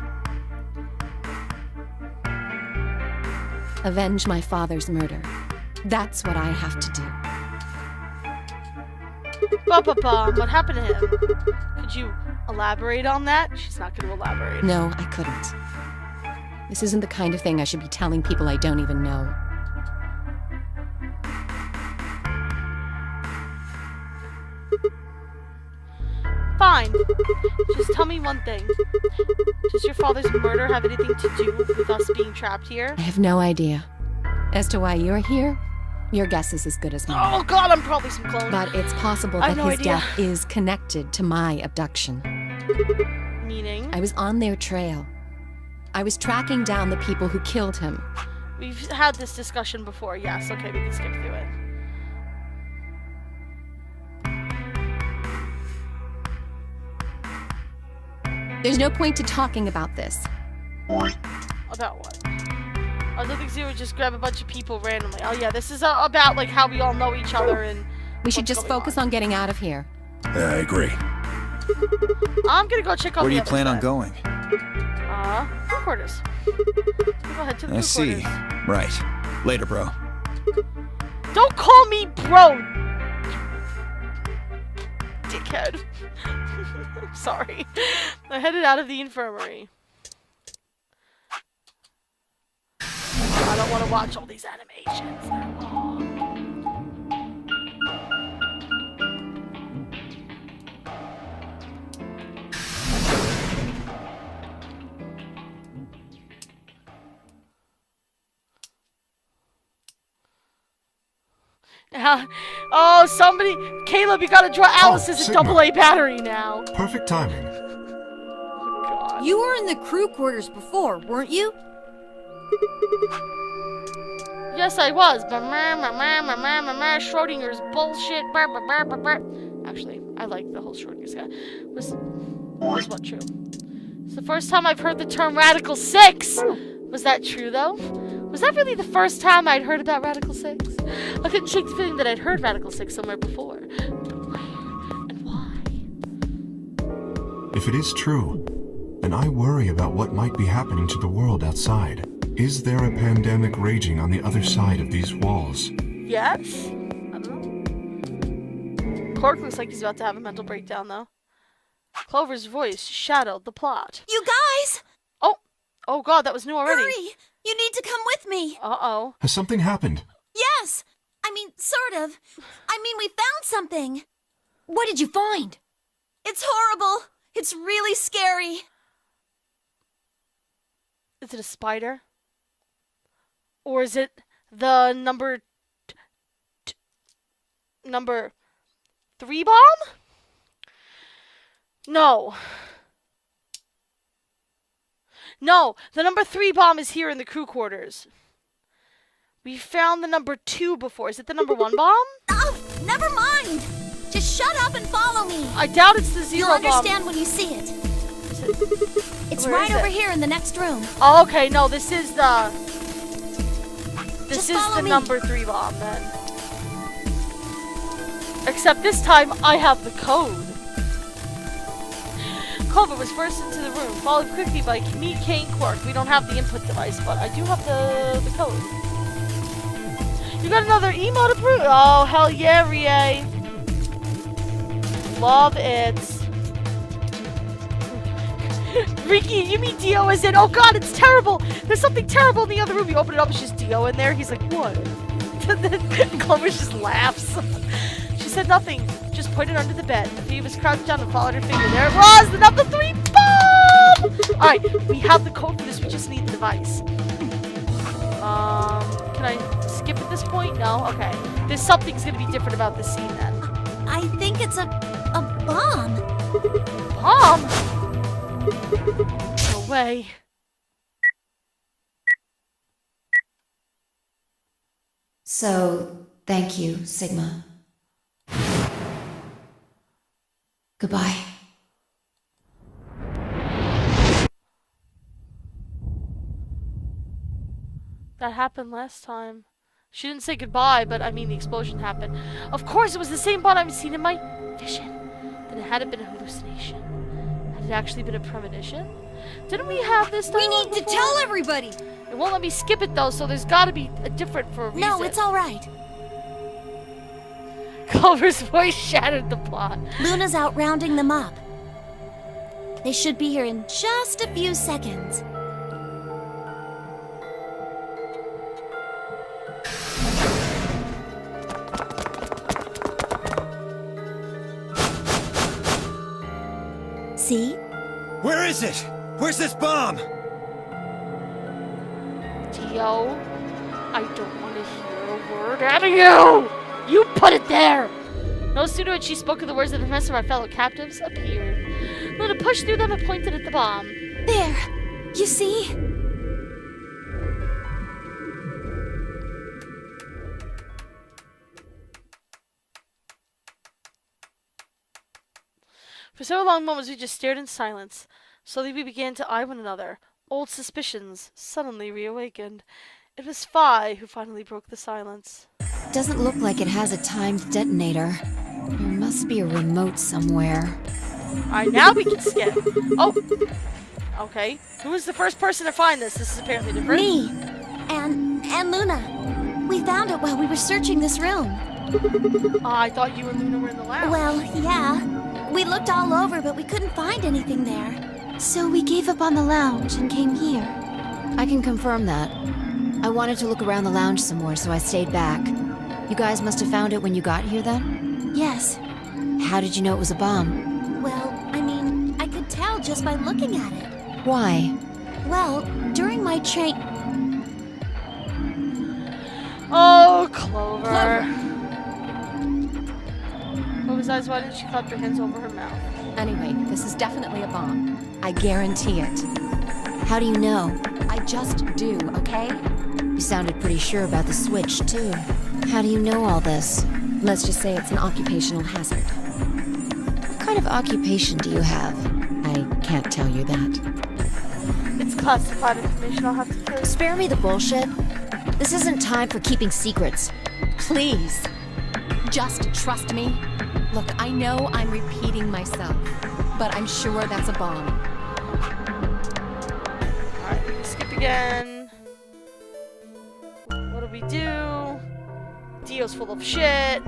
[SPEAKER 2] Avenge my father's murder. That's what I have to do.
[SPEAKER 1] What happened to him? Could you elaborate on that? She's not going to elaborate.
[SPEAKER 2] No, I couldn't. This isn't the kind of thing I should be telling people I don't even know.
[SPEAKER 1] Fine. Just tell me one thing. Does your father's murder have anything to do with us being trapped here?
[SPEAKER 2] I have no idea. As to why you're here, your guess is as good as mine.
[SPEAKER 1] Oh god, I'm probably some clone.
[SPEAKER 2] But it's possible that his death is connected to my abduction.
[SPEAKER 1] Meaning?
[SPEAKER 2] I was on their trail. I was tracking down the people who killed him.
[SPEAKER 1] We've had this discussion before, yes. Okay, we can skip through it.
[SPEAKER 2] There's no point to talking about this.
[SPEAKER 1] About what? Other things you would just grab a bunch of people randomly. Oh yeah, this is about like how we all know each other and
[SPEAKER 2] we should just focus on getting out of here.
[SPEAKER 5] I agree.
[SPEAKER 1] I'm gonna go check out
[SPEAKER 8] Where do
[SPEAKER 1] the
[SPEAKER 8] you
[SPEAKER 1] other
[SPEAKER 8] plan
[SPEAKER 1] side.
[SPEAKER 8] on going?
[SPEAKER 1] Food quarters. Go ahead to the
[SPEAKER 8] I
[SPEAKER 1] food
[SPEAKER 8] see.
[SPEAKER 1] quarters.
[SPEAKER 8] Right. Later, bro.
[SPEAKER 1] Don't call me bro, dickhead. Sorry. I headed out of the infirmary. I don't want to watch all these animations. They're long. Oh, somebody, Caleb, you gotta draw Alice's AA battery now.
[SPEAKER 7] Perfect timing.
[SPEAKER 1] Oh,
[SPEAKER 12] you were in the crew quarters before, weren't you?
[SPEAKER 1] Yes, I was. Schrodinger's bullshit. Actually, I like the whole Schrodinger's guy. Was what true? It's the first time I've heard the term Radical 6. Was that true, though? Was that really the first time I'd heard about Radical 6? I couldn't shake the feeling that I'd heard Radical 6 somewhere before. But where and why?
[SPEAKER 7] If it is true, then I worry about what might be happening to the world outside. Is there a pandemic raging on the other side of these walls?
[SPEAKER 1] Yes? I don't know. Cork looks like he's about to have a mental breakdown, though. Clover's voice shadowed the plot.
[SPEAKER 4] You guys!
[SPEAKER 1] Oh! Oh god, that was new already.
[SPEAKER 4] Hurry! You need to come with me!
[SPEAKER 1] Uh-oh.
[SPEAKER 7] Has something happened?
[SPEAKER 4] Yes! I mean, sort of. I mean, we found something.
[SPEAKER 6] What did you find?
[SPEAKER 4] It's horrible. It's really scary.
[SPEAKER 1] Is it a spider? Or is it the number 3 bomb? No. No, the number 3 bomb is here in the crew quarters. We found the number 2 before. Is it the number 1 bomb?
[SPEAKER 4] Oh, never mind. Just shut up and follow me.
[SPEAKER 1] I doubt it's the 0 bomb.
[SPEAKER 4] You'll understand when you see it. It's right over here in the next room.
[SPEAKER 1] Oh, okay. No, this is the... This is the
[SPEAKER 4] me.
[SPEAKER 1] number 3 bomb, then. Except this time, I have the code. Clover was first into the room, followed quickly by me, Kane, Quark. We don't have the input device, but I do have the code. You got another email to prove? Oh, hell yeah, Rie. Love it. Ricky, you mean Dio is in? Oh god, it's terrible! There's something terrible in the other room. You open it up, it's just Dio in there. He's like, what? And then Clover just laughs. She said nothing, just pointed under the bed. The thief was crouched down and followed her finger. There it was, the number 3 bomb! Alright, we have the code for this, we just need the device. Can I skip at this point? No? Okay. There's something's gonna be different about this scene then.
[SPEAKER 4] I think it's a bomb.
[SPEAKER 1] Bomb? No way.
[SPEAKER 2] So, thank you, Sigma. Goodbye.
[SPEAKER 1] That happened last time. She didn't say goodbye, but I mean the explosion happened. Of course, it was the same bomb I've seen in my vision. Then it hadn't been a hallucination. Had it actually been a premonition? Didn't we have this
[SPEAKER 12] We need to tell everybody!
[SPEAKER 1] It won't let me skip it though, so there's gotta be a different for a reason.
[SPEAKER 4] No, it's alright.
[SPEAKER 1] Clover's voice shattered the plot.
[SPEAKER 4] Luna's out rounding them up. They should be here in just a few seconds. See?
[SPEAKER 8] Where is it? Where's this bomb?
[SPEAKER 1] Dio, I don't want to hear a word out of you! You put it there! No sooner had she spoken the words of the rest of our fellow captives appeared. Luna pushed through them and pointed at the bomb.
[SPEAKER 4] There! You see?
[SPEAKER 1] For several long moments we just stared in silence. Slowly we began to eye one another. Old suspicions suddenly reawakened. It was Phi who finally broke the silence.
[SPEAKER 6] Doesn't look like it has a timed detonator. There must be a remote somewhere.
[SPEAKER 1] Alright, now we can skip. Oh! Okay. Who was the first person to find this? This is apparently different.
[SPEAKER 4] Me. And Luna. We found it while we were searching this room.
[SPEAKER 1] I thought you and Luna were in the lab.
[SPEAKER 4] Well, yeah. We looked all over, but we couldn't find anything there. So we gave up on the lounge and came here.
[SPEAKER 6] I can confirm that. I wanted to look around the lounge some more, so I stayed back. You guys must have found it when you got here, then?
[SPEAKER 4] Yes.
[SPEAKER 6] How did you know it was a bomb?
[SPEAKER 4] Well, I mean, I could tell just by looking at it.
[SPEAKER 6] Why?
[SPEAKER 4] Well, during my train...
[SPEAKER 1] Oh, Clover. What was eyes? Why didn't she clap her hands over her mouth?
[SPEAKER 2] Anyway, this is definitely a bomb. I guarantee it.
[SPEAKER 6] How do you know?
[SPEAKER 2] I just do, okay?
[SPEAKER 6] You sounded pretty sure about the switch, too. How do you know all this?
[SPEAKER 2] Let's just say it's an occupational hazard.
[SPEAKER 6] What kind of occupation do you have?
[SPEAKER 2] I can't tell you that.
[SPEAKER 1] It's classified information, I'll have to kill you.
[SPEAKER 6] Spare me the bullshit. This isn't time for keeping secrets.
[SPEAKER 2] Please. Just trust me. Look, I know I'm repeating myself, but I'm sure that's a bomb.
[SPEAKER 1] Alright, skip again. What do we do? Dio's full of shit.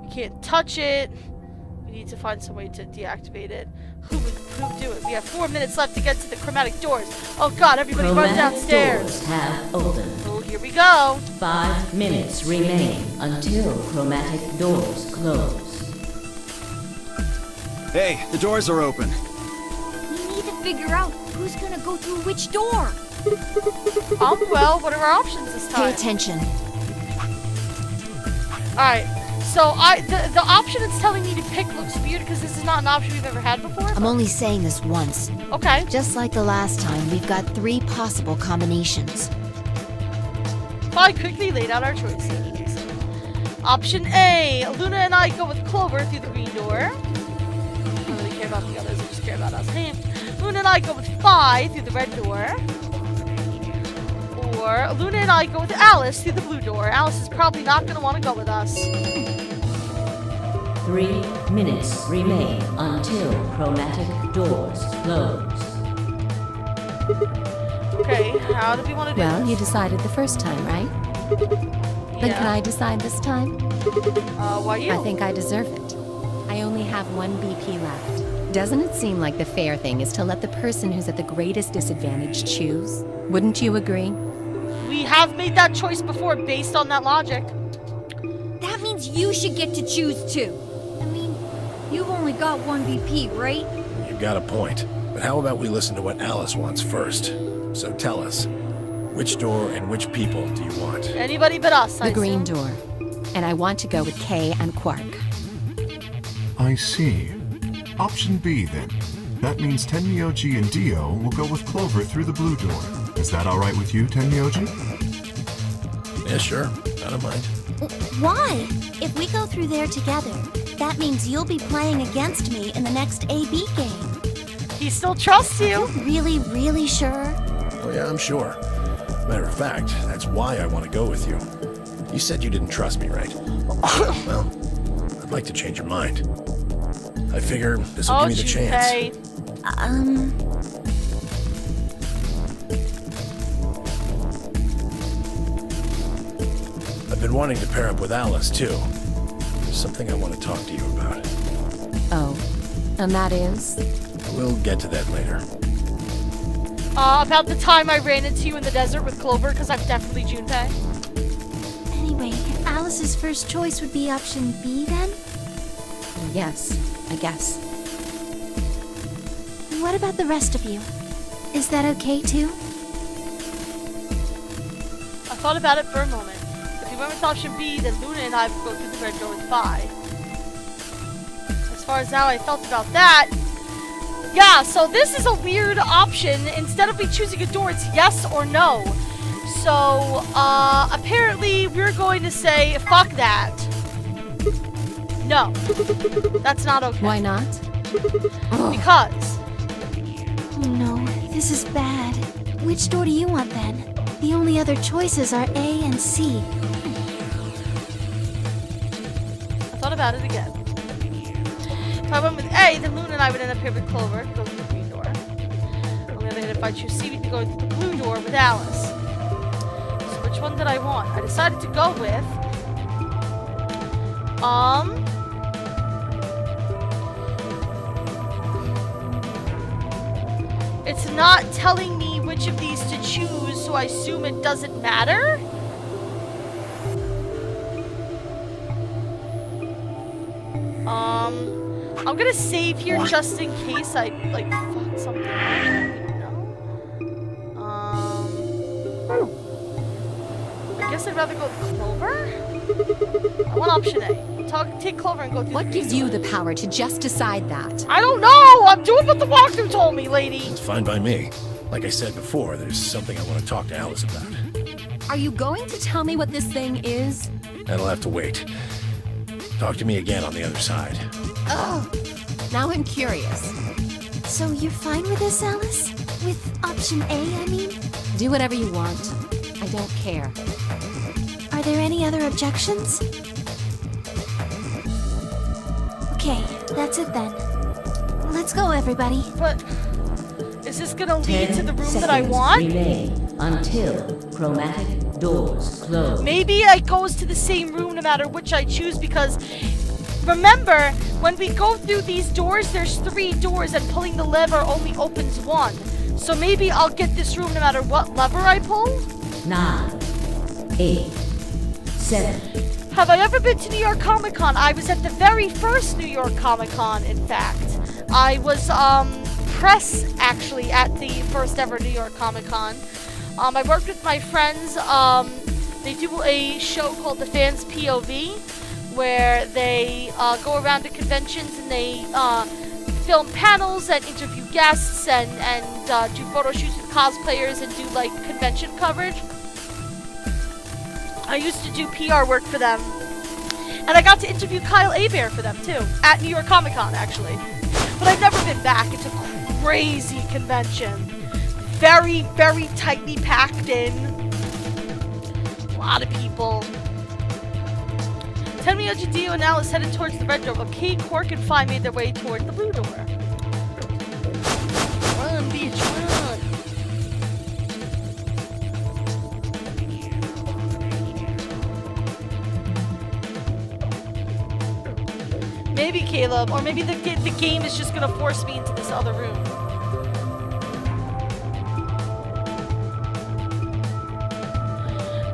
[SPEAKER 1] We can't touch it. We need to find some way to deactivate it. Who would do it? We have 4 minutes left to get to the chromatic doors. Oh god, everybody run downstairs.
[SPEAKER 9] Doors have opened.
[SPEAKER 1] Oh, here we go.
[SPEAKER 9] 5 minutes remain until chromatic doors close.
[SPEAKER 8] Hey, the doors are open.
[SPEAKER 12] We need to figure out who's gonna go through which door.
[SPEAKER 1] Well, what are our options this time?
[SPEAKER 6] Pay attention.
[SPEAKER 1] Alright, so the option it's telling me to pick looks weird because this is not an option we've ever had before.
[SPEAKER 6] I'm only saying this once.
[SPEAKER 1] Okay.
[SPEAKER 6] Just like the last time, we've got 3 possible combinations.
[SPEAKER 1] I quickly laid out our choices. Option A, Luna and I go with Clover through the green door. I don't really care about the others, I just care about us. Luna and I go with Phi through the red door. Or Luna and I go with Alice through the blue door. Alice is probably not going to want to go with us.
[SPEAKER 9] 3 minutes remain until chromatic doors close.
[SPEAKER 1] Okay, how do we want to do
[SPEAKER 2] Well,
[SPEAKER 1] this?
[SPEAKER 2] you decided the first time, right? Then can I decide this time?
[SPEAKER 1] Why you?
[SPEAKER 2] I think I deserve it. I only have 1 BP left. Doesn't it seem like the fair thing is to let the person who's at the greatest disadvantage choose? Wouldn't you agree?
[SPEAKER 1] We have made that choice before based on that logic.
[SPEAKER 12] That means you should get to choose too. I mean, you've only got 1 BP, right?
[SPEAKER 5] You've got a point. But how about we listen to what Alice wants first? So tell us, which door and which people do you want?
[SPEAKER 1] Anybody but us,
[SPEAKER 2] The green door. And I want to go with Kay and Quark.
[SPEAKER 7] I see. Option B, then. That means Tenmyoji and Dio will go with Clover through the blue door. Is that all right with you, Tenmyoji?
[SPEAKER 5] Yeah, sure. I don't mind.
[SPEAKER 4] Why? If we go through there together, that means you'll be playing against me in the next AB game.
[SPEAKER 1] He still trusts you.
[SPEAKER 4] Are you really, really sure?
[SPEAKER 5] Oh yeah, I'm sure. Matter of fact, that's why I want to go with you. You said you didn't trust me, right? Well, I'd like to change your mind. I figure this will give me the chance. I've been wanting to pair up with Alice, too. There's something I want to talk to you about.
[SPEAKER 2] Oh, and that is?
[SPEAKER 5] We'll get to that later.
[SPEAKER 1] About the time I ran into you in the desert with Clover, because I'm definitely Junpei.
[SPEAKER 4] Anyway, Alice's first choice would be option B then?
[SPEAKER 2] Yes, I guess.
[SPEAKER 4] What about the rest of you? Is that okay too?
[SPEAKER 1] I thought about it for a moment. If we went with option B, then Luna and I would go through the red door with Phi. As far as how I felt about that, yeah, so this is a weird option. Instead of me choosing a door, it's yes or no. So, apparently we're going to say, fuck that. No. That's not okay.
[SPEAKER 2] Why not?
[SPEAKER 1] Because.
[SPEAKER 4] Oh no, this is bad. Which door do you want then? The only other choices are A and C.
[SPEAKER 1] I thought about it again. If I went with A, then Luna and I would end up here with Clover, go through the green door. On the other hand, if I choose C, we'd be going through the blue door with Alice. So which one did I want? I decided to go with... It's not telling me which of these to choose, so I assume it doesn't matter? I'm gonna save here just in case I, like, fuck something. I guess I'd rather go with Clover? I want option A. Take Clover and go through
[SPEAKER 2] What gives you the power to just decide that?
[SPEAKER 1] I don't know! I'm doing what the walkthrough told me, lady!
[SPEAKER 5] It's fine by me. Like I said before, there's something I want to talk to Alice about.
[SPEAKER 2] Are you going to tell me what this thing is?
[SPEAKER 5] That'll have to wait. Talk to me again on the other side.
[SPEAKER 2] Ugh. Now I'm curious.
[SPEAKER 4] So you're fine with this, Alice? With option A, I mean?
[SPEAKER 2] Do whatever you want. I don't care.
[SPEAKER 4] Are there any other objections? Okay, that's it then. Let's go, everybody.
[SPEAKER 1] But Is this gonna lead
[SPEAKER 9] 10
[SPEAKER 1] to the room that I
[SPEAKER 9] seconds
[SPEAKER 1] want?
[SPEAKER 9] remain until chromatic doors close.
[SPEAKER 1] Maybe it goes to the same room no matter which I choose, because remember, when we go through these doors, there's 3 doors and pulling the lever only opens 1. So maybe I'll get this room no matter what lever I pull?
[SPEAKER 9] 9, 8, 7.
[SPEAKER 1] Have I ever been to New York Comic Con? I was at the very first New York Comic Con, in fact. I was, press, actually, at the first ever New York Comic Con. I worked with my friends. They do a show called The Fans POV, where they go around to conventions and they film panels and interview guests and do photo shoots with cosplayers and do like convention coverage. I used to do PR work for them, and I got to interview Kyle Hebert for them too at New York Comic Con actually. But I've never been back. It's a crazy convention, very, very tightly packed in. A lot of people. Tenmi Ojidio and Alice headed towards the red door, while Kate, Quark, and Phi made their way toward the blue door. Run, bitch, run! Maybe Caleb, or maybe the game is just gonna force me into this other room.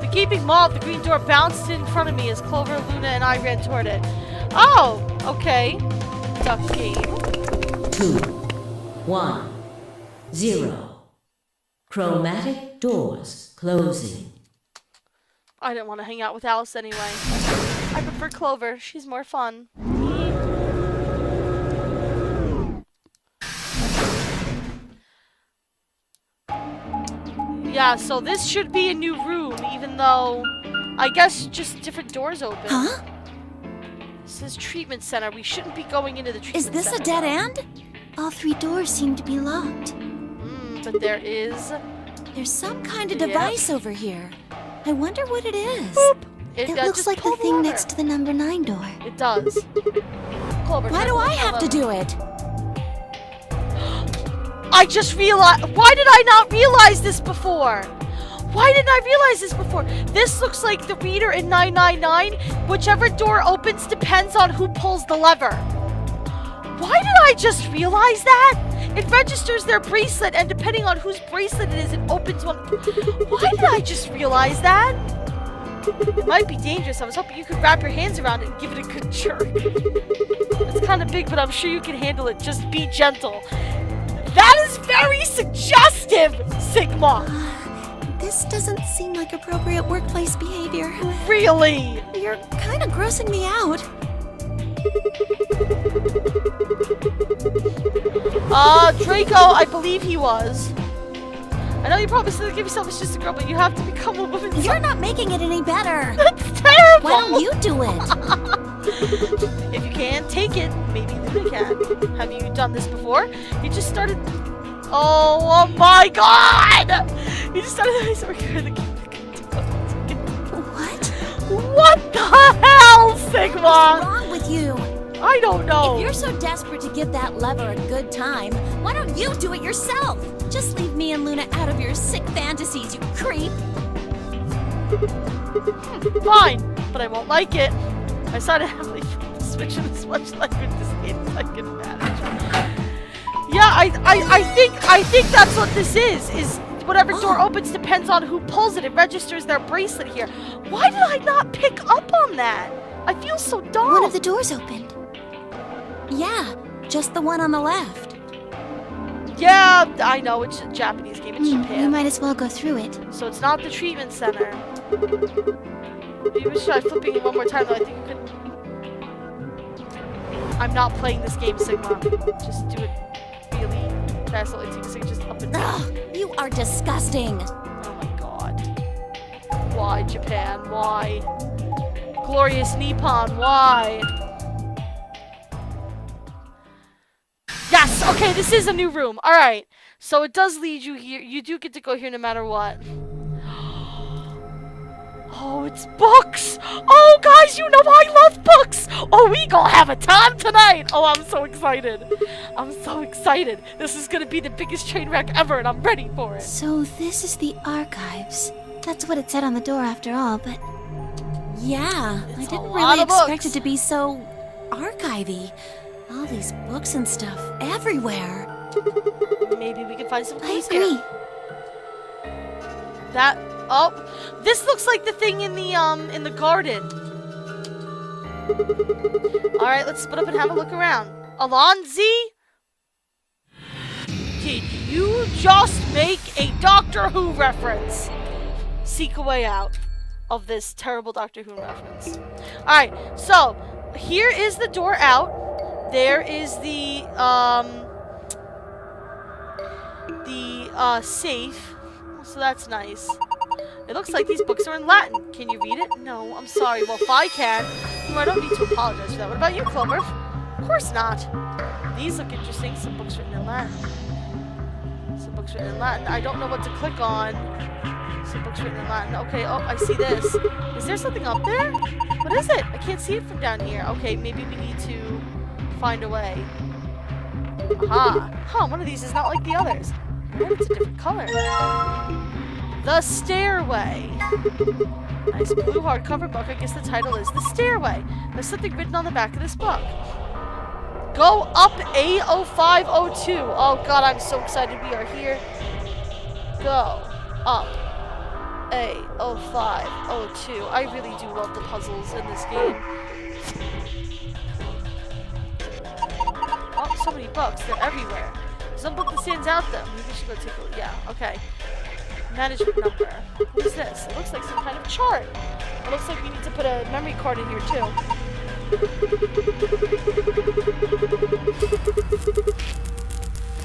[SPEAKER 1] The gaping maw of the green door bounced in front of me as Clover, Luna, and I ran toward it. Oh, okay. Duck game.
[SPEAKER 9] 2, 1, 0. Chromatic doors closing.
[SPEAKER 1] I didn't want to hang out with Alice anyway. I prefer Clover. She's more fun. Yeah, so this should be a new room, even though I guess just different doors open.
[SPEAKER 4] Huh?
[SPEAKER 1] This is treatment center. We shouldn't be going into the treatment center.
[SPEAKER 4] Is this a dead end? All 3 doors seem to be locked.
[SPEAKER 1] But there is...
[SPEAKER 4] There's some kind of device over here. I wonder what it is.
[SPEAKER 1] Boop.
[SPEAKER 4] It looks like the thing next to the number 9 door.
[SPEAKER 1] It does. Clover,
[SPEAKER 4] why do I have to do it?
[SPEAKER 1] I just realized. Why did I not realize this before? Why didn't I realize this before? This looks like the reader in 999. Whichever door opens depends on who pulls the lever. Why did I just realize that? It registers their bracelet, and depending on whose bracelet it is, it opens one. Why did I just realize that? It might be dangerous. I was hoping you could wrap your hands around it and give it a good jerk. It's kind of big, but I'm sure you can handle it. Just be gentle. That is very suggestive, Sigma.
[SPEAKER 4] This doesn't seem like appropriate workplace behavior.
[SPEAKER 1] Really?
[SPEAKER 4] You're kind of grossing me out.
[SPEAKER 1] Draco, I believe he was. I know you probably still give yourself as just a girl, but you have to become a woman.
[SPEAKER 4] You're not making it any better.
[SPEAKER 1] That's terrible.
[SPEAKER 4] Why don't you do it?
[SPEAKER 1] If you can, take it. Maybe Luna can. Have you done this before? You just started... Oh my god! You just started...
[SPEAKER 4] What?
[SPEAKER 1] What the hell, Sigma?
[SPEAKER 4] What's wrong with you?
[SPEAKER 1] I don't know.
[SPEAKER 4] If you're so desperate to give that lever a good time, why don't you do it yourself? Just leave me and Luna out of your sick fantasies, you creep.
[SPEAKER 1] Fine, but I won't like it. I started heavily switching as much like with this game as I can manage. Yeah, I think that's what this is whatever door opens depends on who pulls it. It registers their bracelet here. Why did I not pick up on that? I feel so dumb.
[SPEAKER 4] One of the doors opened. Yeah, just the one on the left.
[SPEAKER 1] Yeah, I know, it's a Japanese game, it's Japan.
[SPEAKER 4] You might as well go through it.
[SPEAKER 1] So it's not the treatment center. Maybe we should try flipping it one more time, though. I think you could... I'm not playing this game, Sigma. Just do it really fast. So it takes just up and down.
[SPEAKER 4] Ugh, you are disgusting.
[SPEAKER 1] Oh my god. Why, Japan? Why? Glorious Nippon, why? Yes! Okay, this is a new room. Alright. So it does lead you here. You do get to go here no matter what. Oh, it's books! Oh, guys, you know I love books! Oh, we gonna have a time tonight! Oh, I'm so excited. I'm so excited. This is gonna be the biggest train wreck ever, and I'm ready for it.
[SPEAKER 4] So this is the archives. That's what it said on the door after all, but... Yeah, I didn't really expect it to be so... archivy. All these books and stuff everywhere.
[SPEAKER 1] Maybe we can find some clues
[SPEAKER 4] I agree.
[SPEAKER 1] here. That... Oh, this looks like the thing in the garden. Alright, let's split up and have a look around. Alonzi? Did you just make a Doctor Who reference? Seek a way out of this terrible Doctor Who reference. Alright, so, here is the door out. There is the safe. So that's nice. It looks like these books are in Latin. Can you read it? No, I'm sorry. Well, if I can, I don't need to apologize for that. What about you, Clover? Of course not. These look interesting. Some books written in Latin. Some books written in Latin. I don't know what to click on. Some books written in Latin. Okay, oh, I see this. Is there something up there? What is it? I can't see it from down here. Okay, maybe we need to find a way. Aha. Huh, one of these is not like the others. Oh, it's a different color. The Stairway. Nice blue hardcover book. I guess the title is The Stairway. There's something written on the back of this book. Go up A0502. Oh god, I'm so excited we are here. Go up A0502. I really do love the puzzles in this game. Oh, so many books. They're everywhere. Some book that stands out though. Maybe we should go take a look. Yeah, okay. Management number. What is this? It looks like some kind of chart. It looks like we need to put a memory card in here too.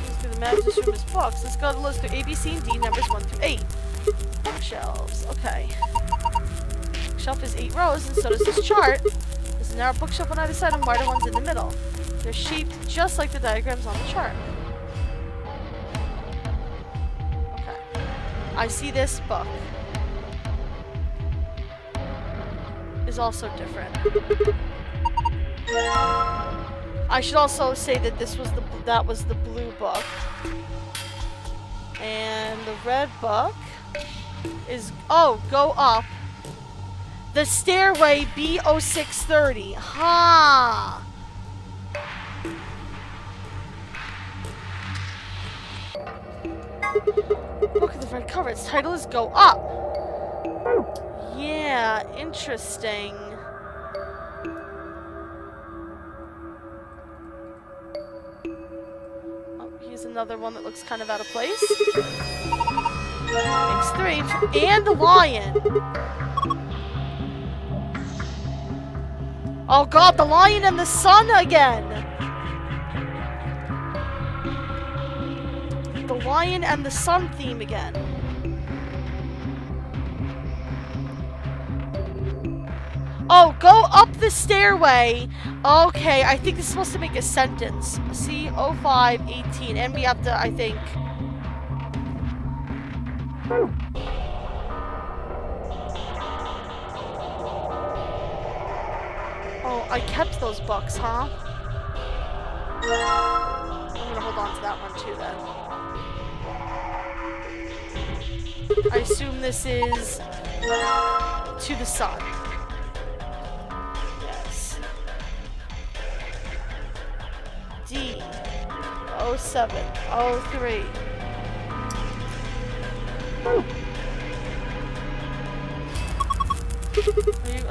[SPEAKER 1] Let's do the manager's room as books. Let's go to list through A, B, C, and D, numbers 1 through 8. Bookshelves. Okay. Bookshelf is 8 rows, and so does this chart. There's a narrow bookshelf on either side and wider ones in the middle. They're shaped just like the diagrams on the chart. I see this book is also different. I should also say that that was the blue book, and the red book is go up the stairway B0630. Ha. Look at the red cover. Its title is Go Up. Yeah, interesting. Oh, here's another one that looks kind of out of place. X3 and the lion. Oh god, the lion and the sun again. The lion and the sun theme again. Oh, go up the stairway. Okay, I think this is supposed to make a sentence. C0518, and we have to, I think. Oh, I kept those books, huh? I'm gonna hold on to that one too then. I assume this is to the sun. Yes. D0703.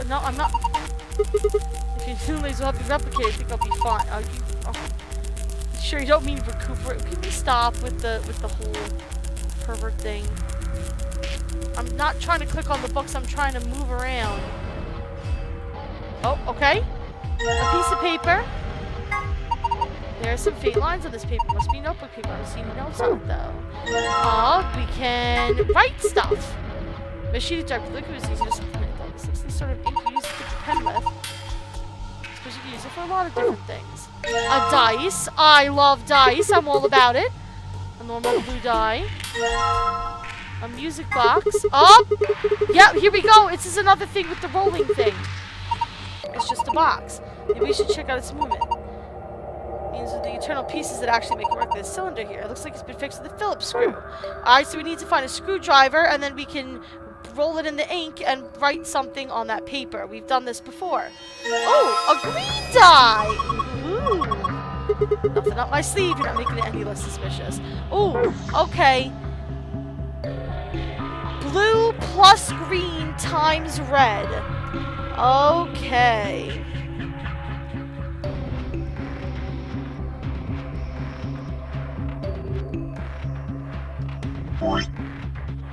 [SPEAKER 1] No, I'm not. If you assume these will help you replicate, I think I'll be fine. Sure, you don't mean recuperate. Can we stop with the whole pervert thing? I'm not trying to click on the books, I'm trying to move around. Oh, okay. A piece of paper. There are some faint lines on this paper. Must be notebook paper. I don't see any notes on it though. We can write stuff. The sheet of dark liquid is easy to supplement though. This looks like sort of ink you use to get your pen with. Suppose you can use it for a lot of different things. A dice. I love dice. I'm all about it. A normal blue die. A music box. Oh! Yeah, here we go. This is another thing with the rolling thing. It's just a box. Maybe we should check out its movement. These are the internal pieces that actually make it work. This cylinder here. It looks like it's been fixed with a Phillips screw. Alright, so we need to find a screwdriver, and then we can roll it in the ink and write something on that paper. We've done this before. Oh, a green dye! Ooh. Nothing up my sleeve. You're not making it any less suspicious. Ooh, okay. Blue plus green times red. Okay.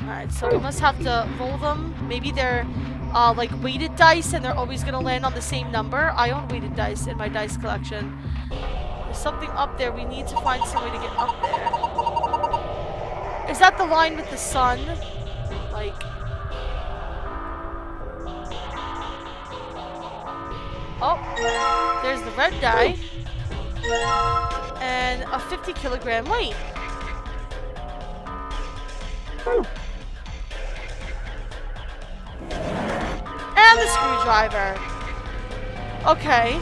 [SPEAKER 1] Alright, so we must have to roll them. Maybe they're like weighted dice and they're always going to land on the same number. I own weighted dice in my dice collection. There's something up there. We need to find some way to get up there. Is that the line with the sun? Like... Oh, there's the red die. And a 50 kilogram weight. And the screwdriver. Okay,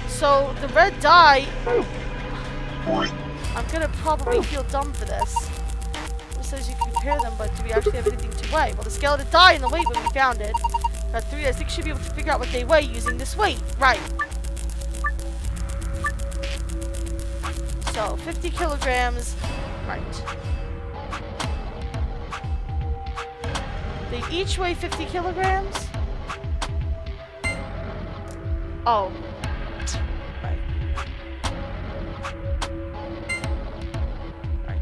[SPEAKER 1] so the red die. I'm gonna probably feel dumb for this. It says you can compare them, but do we actually have anything to weigh? Well, the scale did die in the weight when we found it. Got 3. I think you should be able to figure out what they weigh using this weight. Right. So 50 kilograms. Right. They each weigh 50 kilograms? Oh. Right. Right.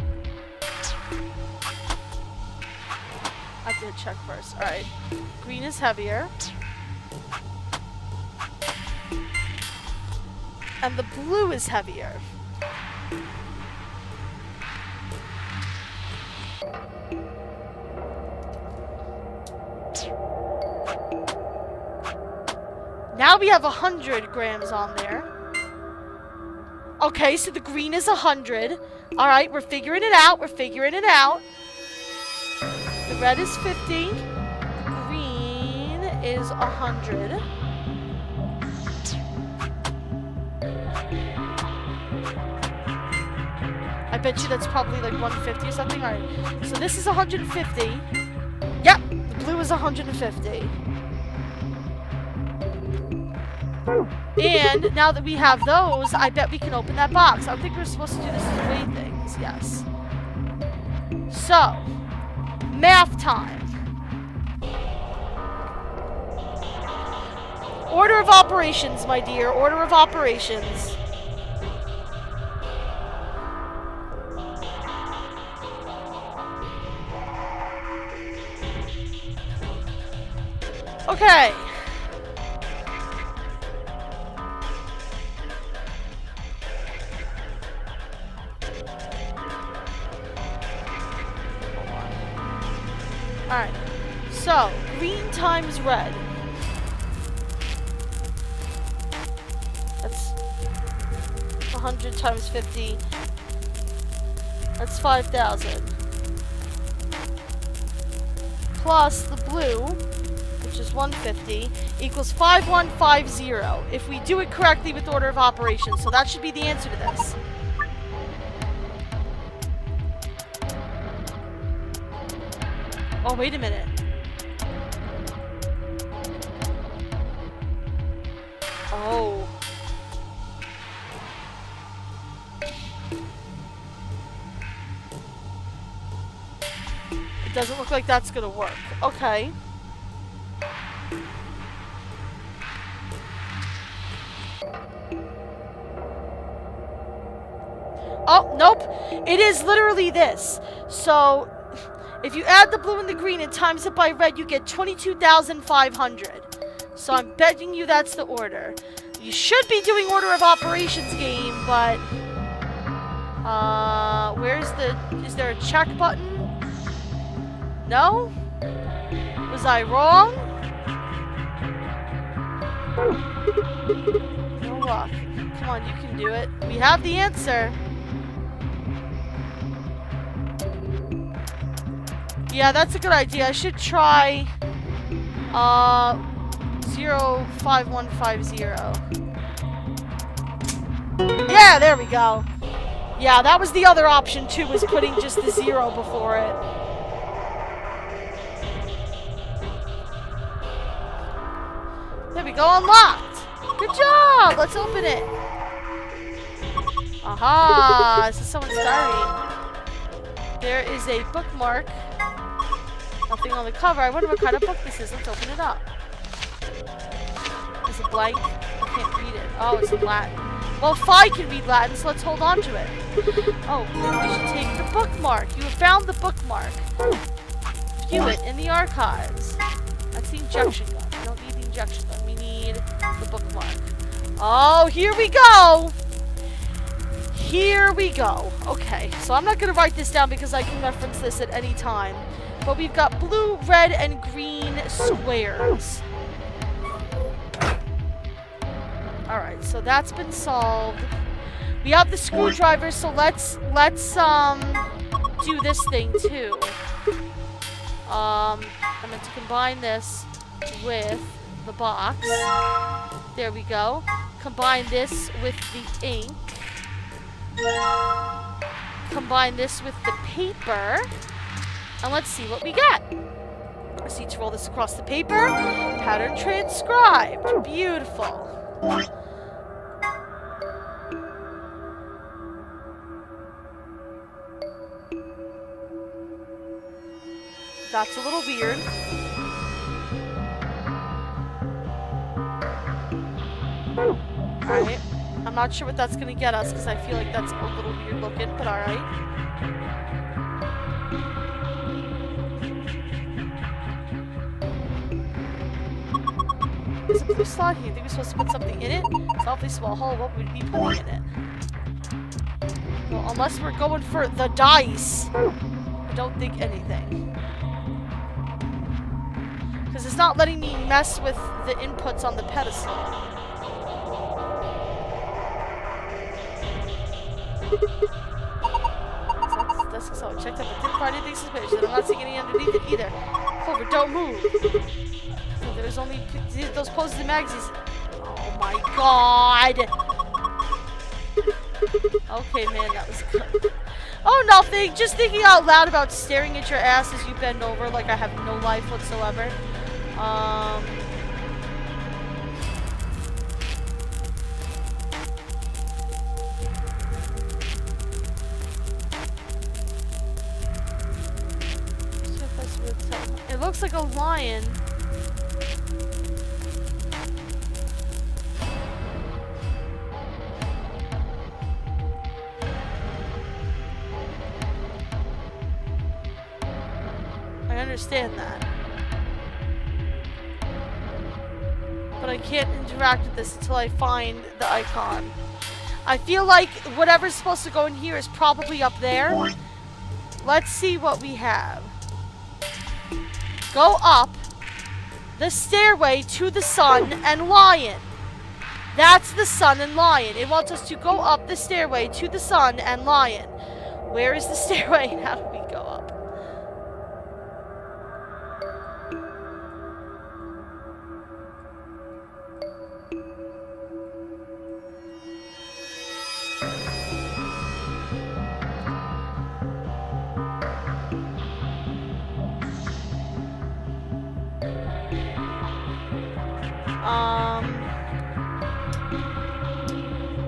[SPEAKER 1] I did check first. Alright. Green is heavier. And the blue is heavier. Now we have 100 grams on there. Okay, so the green is 100. Alright, we're figuring it out. We're figuring it out. The red is 50. Green is 100. I bet you that's probably like 150 or something. Alright, so this is 150. Yep, the blue is 150. And now that we have those, I bet we can open that box. I don't think we're supposed to do this to weigh things. Yes. So, math time. Order of operations, my dear. Order of operations. Okay. Alright, so green times red. That's 100 times 50. That's 5,000. Plus the blue, which is 150, equals 5150. If we do it correctly with order of operations, so that should be the answer to this. Oh, wait a minute. Oh. It doesn't look like that's gonna work. Okay. Oh, nope. It is literally this. So... if you add the blue and the green and times it by red, you get 22,500. So I'm betting you that's the order. You should be doing order of operations game, but... where's the... is there a check button? No? Was I wrong? No luck. Come on, you can do it. We have the answer. Yeah, that's a good idea. I should try 05150. Yeah, there we go. Yeah, that was the other option too, was putting just the 0 before it. There we go, unlocked. Good job. Let's open it. Aha, this is someone's diary. There is a bookmark. Nothing on the cover. I wonder what kind of book this is. Let's open it up. Is it blank? I can't read it. Oh, it's in Latin. Well, Phi can read Latin, so let's hold on to it. Oh, maybe we should take the bookmark. You have found the bookmark. View it in the archives. That's the injection gun. We don't need the injection gun. We need the bookmark. Oh, here we go. Here we go. Okay, so I'm not going to write this down because I can reference this at any time. But we've got blue, red, and green squares. Alright, so that's been solved. We have the screwdriver, so let's do this thing too. I'm going to combine this with the box. There we go. Combine this with the ink. Combine this with the paper. And let's see what we get. Let's need to roll this across the paper. Pattern transcribed. Beautiful. That's a little weird. Alright. I'm not sure what that's going to get us because I feel like that's a little weird looking, but alright. There's a blue slot here. You think we're supposed to put something in it? It's an awfully small hole. What would we be putting in it? Well, unless we're going for the dice, I don't think anything. Because it's not letting me mess with the inputs on the pedestal. That's so I checked out, but didn't find anything suspicious. And I'm not seeing any underneath it either. Clover, don't move. So there's only those posters and magazines. Oh my god. Okay, man, that was good. Oh, nothing. Just thinking out loud about staring at your ass as you bend over like I have no life whatsoever. It looks like a lion. I understand that. But I can't interact with this until I find the icon. I feel like whatever's supposed to go in here is probably up there. Let's see what we have. Go up the stairway to the sun and lion. That's the sun and lion. It wants us to go up the stairway to the sun and lion. Where is the stairway and how do we go up?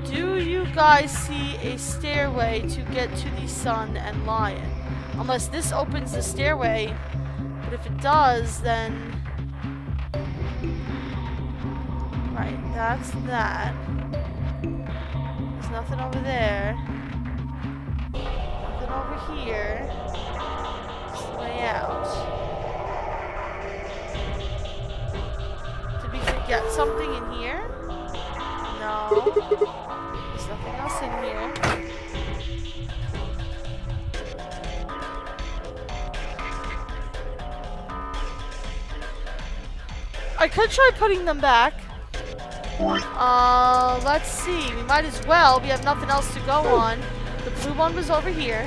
[SPEAKER 1] Do you guys see a stairway to get to the sun and lion? Unless this opens the stairway, but if it does, then... Right, that's that. There's nothing over there. Nothing over here. It's the way out. Did we forget something in here? No. There's nothing else in here. I could try putting them back. Let's see. We might as well. We have nothing else to go on. The blue one was over here.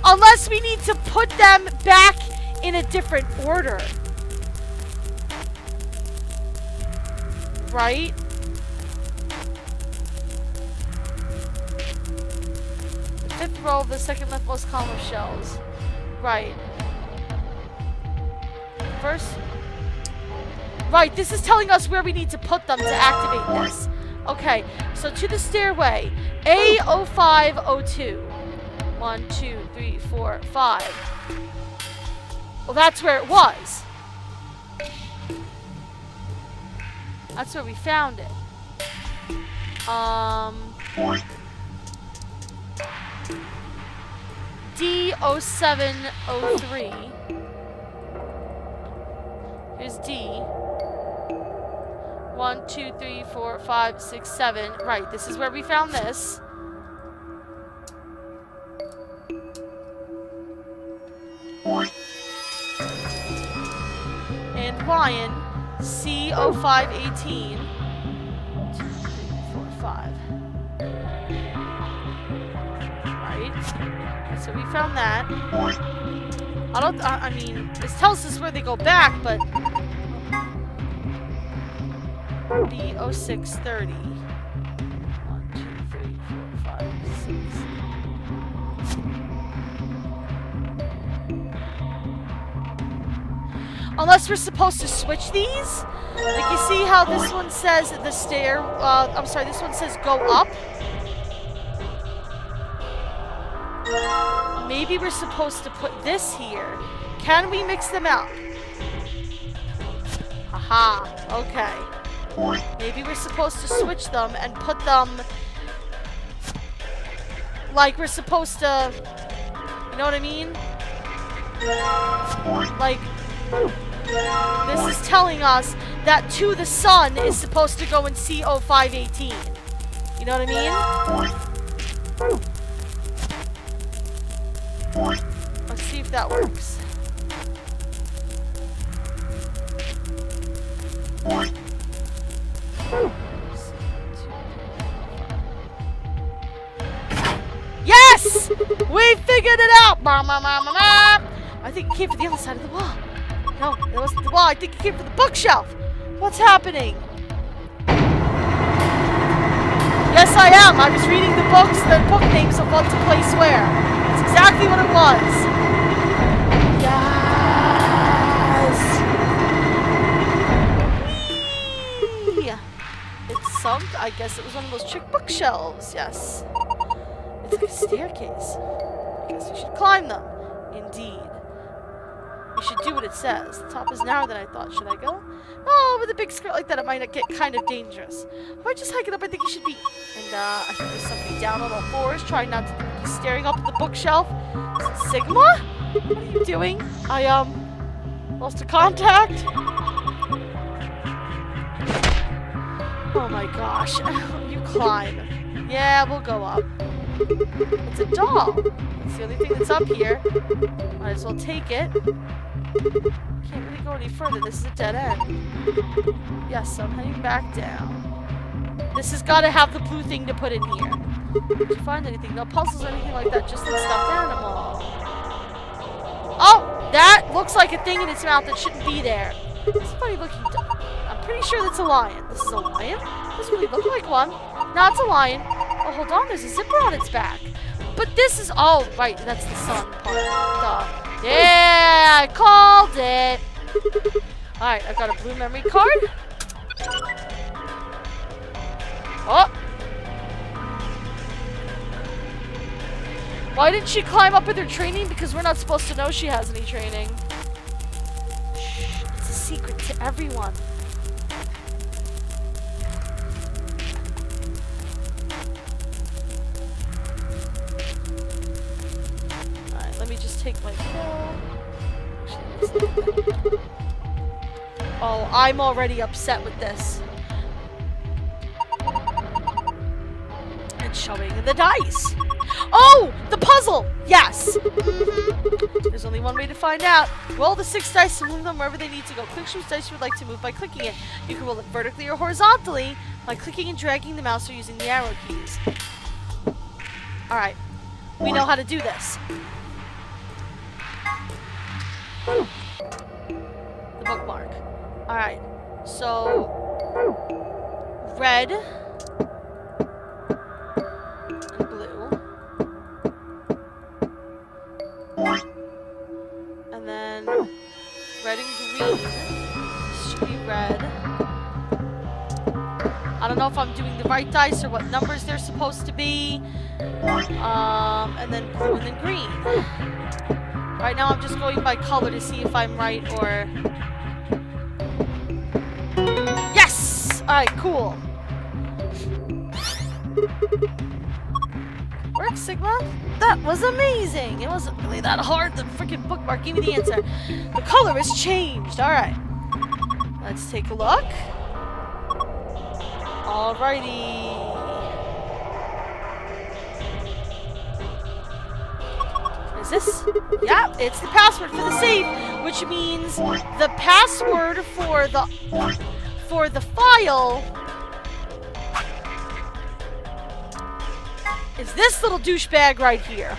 [SPEAKER 1] Unless we need to put them back in a different order. Right? The fifth row of the second leftmost column of shells. Right. First. Right, this is telling us where we need to put them to activate this. Okay, so to the stairway. A0502. 1, 2, 3, 4, 5. Well, that's where it was. That's where we found it. D0703. Here's D. 1, 2, 3, 4, 5, 6, 7. Right, this is where we found this. And Lion, C0518. 2, 3, 4, 5. Right? So we found that. I mean, this tells us where they go back, but B0630. 1, 2, 3, 4, 5, 6. Unless we're supposed to switch these. Like, you see how this one says the stair, I'm sorry, this one says go up. Maybe we're supposed to put this here. Can we mix them up? Haha, okay. Maybe we're supposed to switch them and put them like we're supposed to, you know what I mean? Like, this is telling us that To the Sun is supposed to go in C0518. You know what I mean? Let's see if that works. Yes! We figured it out! I think it came from the other side of the wall. No, it wasn't the wall. I think it came from the bookshelf. What's happening? Yes, I am. I was reading the books, the book names of what to place where. That's exactly what it was. Yes! Whee! It sunk. I guess it was one of those trick bookshelves. Yes. It's like a staircase. I guess we should climb them. Indeed. We should do what it says. The top is narrower than I thought. Should I go? Oh, with a big skirt like that, it might get kind of dangerous. If I just hike it up, I think it should be. And I think there's somebody down on all fours, trying not to be staring up at the bookshelf. Is it Sigma? What are you doing? I lost a contact. Oh my gosh! You climb. Yeah, we'll go up. It's a doll. That's the only thing that's up here. Might as well take it. Can't really go any further. This is a dead end. Yes, I'm heading back down. This has got to have the blue thing to put in here. Did you find anything? No puzzles or anything like that. Just a stuffed animal. Oh! That looks like a thing in its mouth that shouldn't be there. It's a funny looking dog. I'm pretty sure that's a lion. This is a lion? Doesn't really look like one. No, it's a lion. Oh, hold on. There's a zipper on its back. But this is... Oh, right. That's the sun part. Duh. Yeah, I called it. Alright, I've got a blue memory card. Oh. Why didn't she climb up with her training? Because we're not supposed to know she has any training. Shh, it's a secret to everyone. Let me just take my pill. Oh, I'm already upset with this. And showing the dice. Oh, the puzzle! Yes! There's only one way to find out. Roll the 6 dice and move them wherever they need to go. Click which dice you would like to move by clicking it. You can roll it vertically or horizontally by clicking and dragging the mouse or using the arrow keys. Alright. We know how to do this. The bookmark. Alright. So red and blue. And then red and green. This should be red. I don't know if I'm doing the right dice or what numbers they're supposed to be. And then blue and then green. Right now I'm just going by color to see if I'm right or... Yes! Alright, cool. Work, Sigma? That was amazing! It wasn't really that hard. The freaking bookmark gave me the answer. The color has changed. Alright. Let's take a look. Alrighty. Is this? Yeah, it's the password for the safe, which means the password for the file is this little douchebag right here.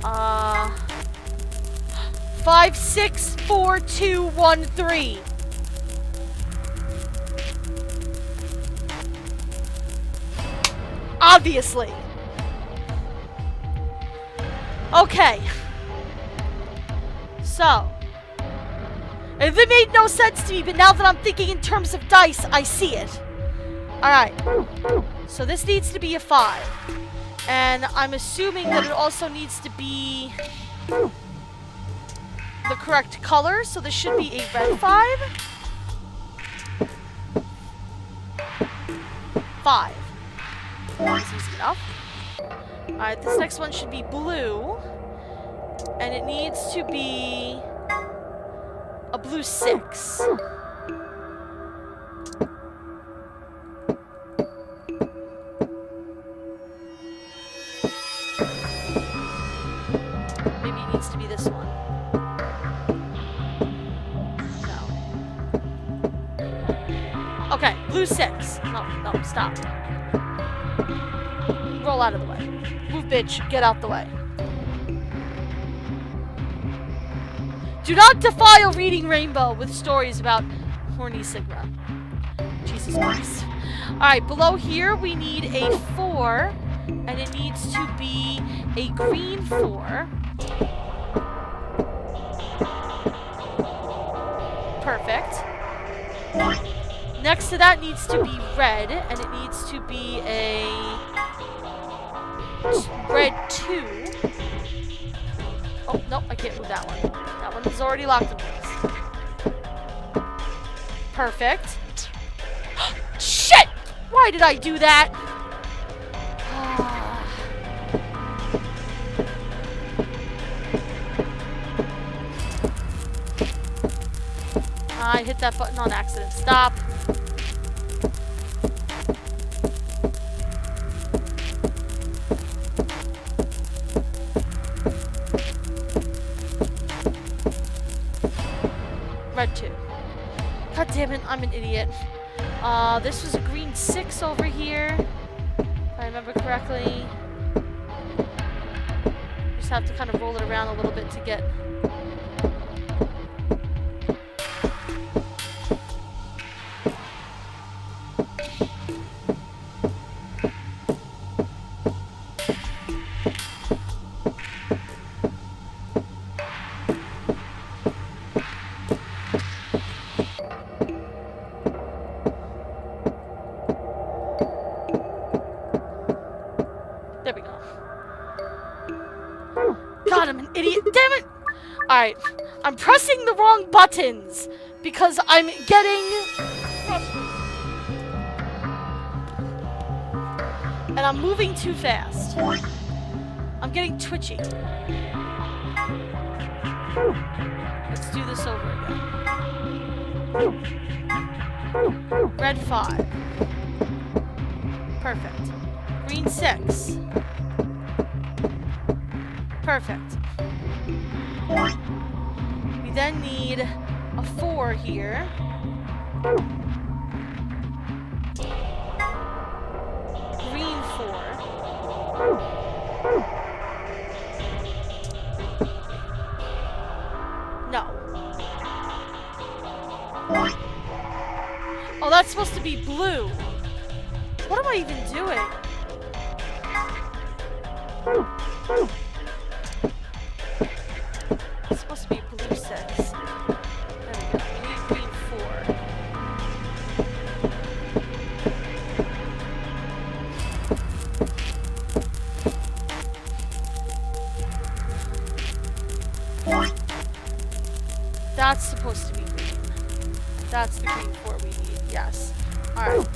[SPEAKER 1] Uh, 564213. Obviously. Okay. So, if it made no sense to me, but now that I'm thinking in terms of dice, I see it. Alright. So this needs to be a 5. And I'm assuming that it also needs to be the correct color, so this should be a red 5. 5. That's easy enough. Alright, this next one should be blue. And it needs to be a blue 6. Maybe it needs to be this one. No. Okay, blue 6. No, stop. Roll out of the way. Move, bitch. Get out the way. Do not defile reading Rainbow with stories about horny Sigma. Jesus Christ. Alright, below here we need a 4. And it needs to be a green 4. Perfect. Next to that needs to be red. And it needs to be a... red 2. Oh, no, I can't move that one. That one is already locked in place. Perfect. Shit! Why did I do that? I hit that button on accident. Stop. Red 2. God damn it, I'm an idiot. This was a green 6 over here. If I remember correctly. Just have to kind of roll it around a little bit to get... There we go. God, I'm an idiot. Damn it! Alright. I'm pressing the wrong buttons because I'm getting... and I'm moving too fast. I'm getting twitchy. Let's do this over again. Red 5. Perfect. Green 6. Perfect. then need a 4 here. Green 4. No. Oh, that's supposed to be blue. What am I even doing? It's supposed to be blue 6. There we go. We need green 4. That's supposed to be green. That's the green 4 we need. Yes. Alright.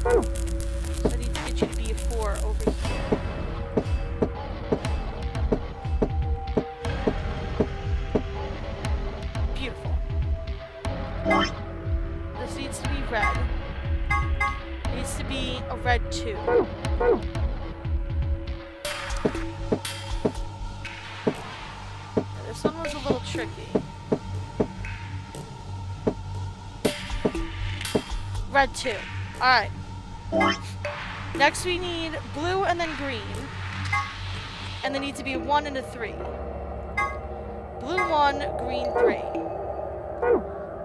[SPEAKER 1] So I need to get you to be a 4 over here. Beautiful. This needs to be red. It needs to be a red 2. This one was a little tricky. Red 2. Alright. Next we need blue and then green. And they need to be a 1 and a 3. Blue 1, green 3.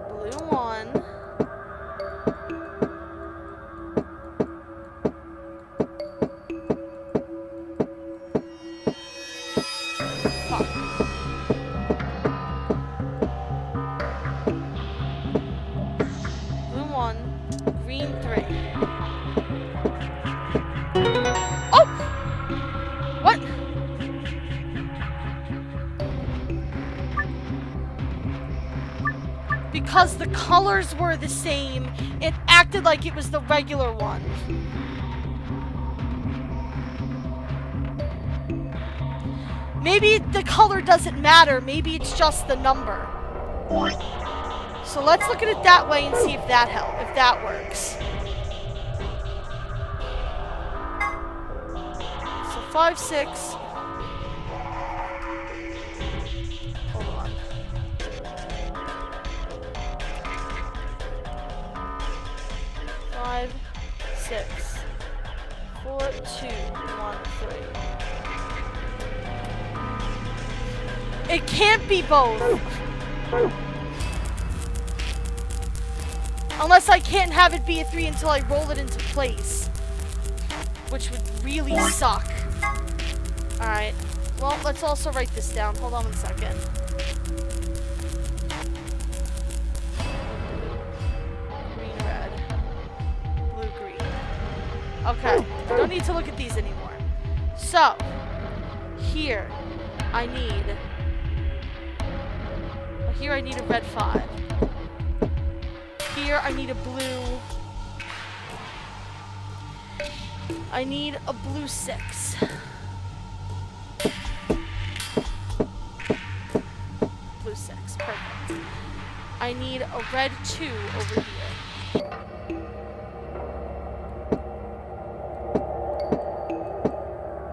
[SPEAKER 1] Blue 1. Fuck. Blue 1, green 3. Oh! What? Because the colors were the same, it acted like it was the regular one. Maybe the color doesn't matter, maybe it's just the number. So let's look at it that way and see if that helps, if that works. So 5, 6. Hold on. 5, 6. 4, 2, 1, 3. It can't be both. Unless I can't have it be a 3 until I roll it into place. Which would really suck. Alright. Well, let's also write this down. Hold on 1 second. Green, red. Blue, green. Okay. I don't need to look at these anymore. So, here, I need... Here I need a red 5. Here I need a blue. I need a blue 6. Blue 6, perfect. I need a red 2 over here.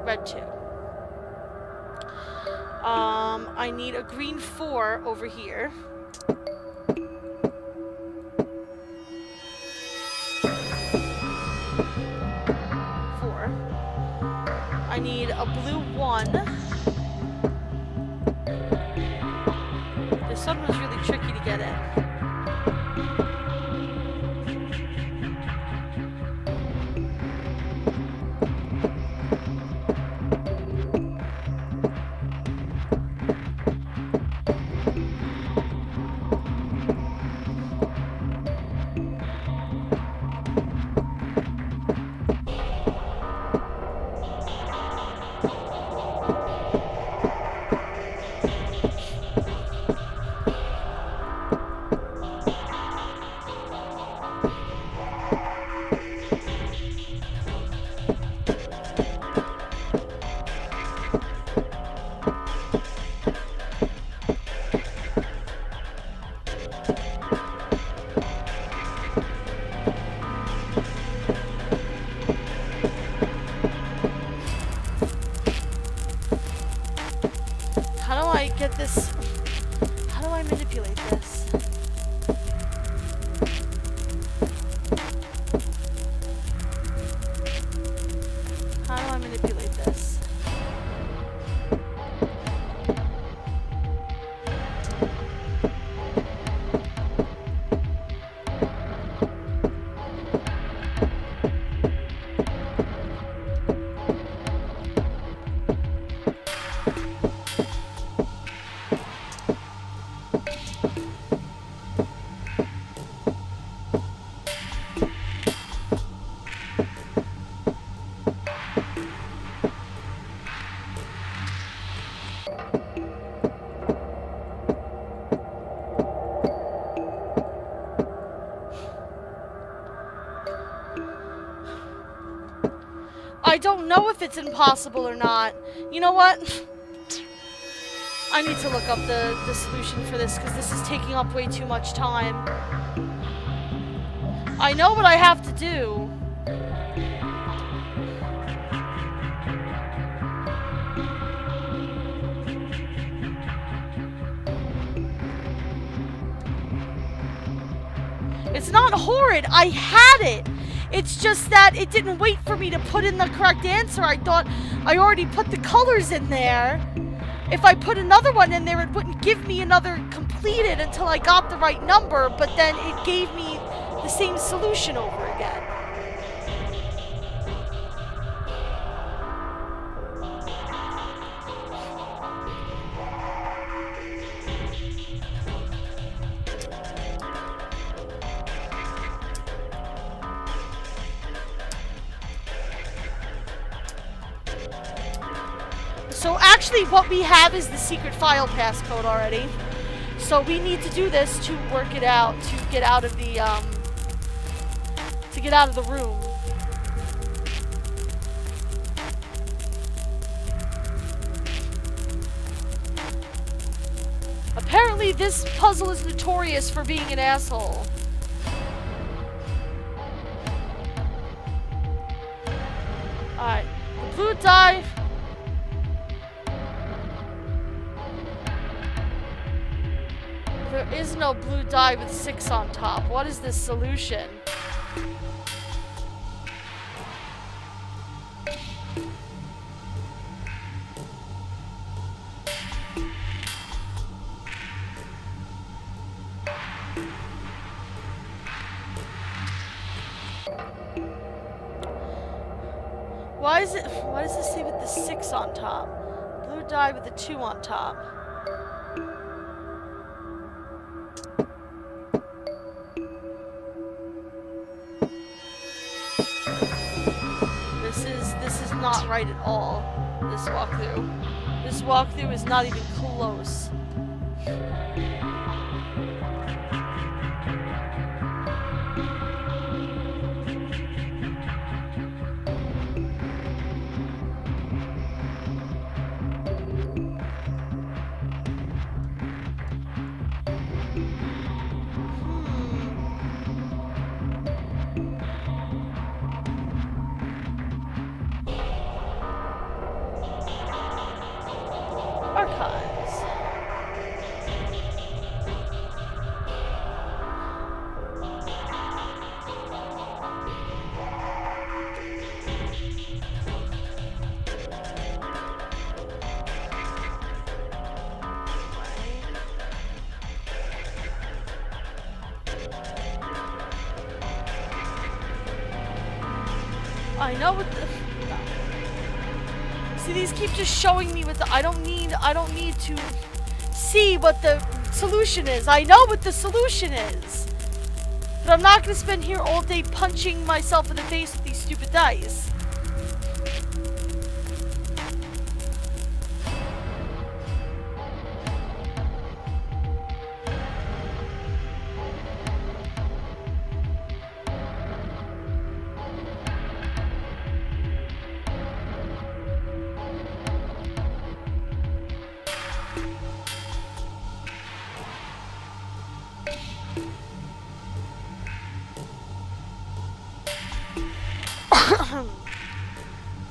[SPEAKER 1] Red 2. I need a green 4 over here. I need a blue 1. This one was really tricky to get in. I manipulate this? How do I manipulate this? I don't know if it's impossible or not. You know what? I need to look up the solution for this because this is taking up way too much time. I know what I have to do. It's not horrid. I had it. It's just that it didn't wait for me to put in the correct answer. I thought I already put the colors in there. If I put another one in there, it wouldn't give me another completed until I got the right number, but then it gave me the same solution over again. So actually what we have is the secret file passcode already. So we need to do this to work it out, to get out of the room. Apparently this puzzle is notorious for being an asshole. Alright, the blue die. There is no blue die with 6 on top. What is this solution? Why does this say with the 6 on top? Blue die with the 2 on top. This is not right at all. This walkthrough. This walkthrough is not even close. Archives. I know what the... See, these keep just showing me what the... I don't need to see what the solution is. I know what the solution is. But I'm not going to spend here all day punching myself in the face with these stupid dice.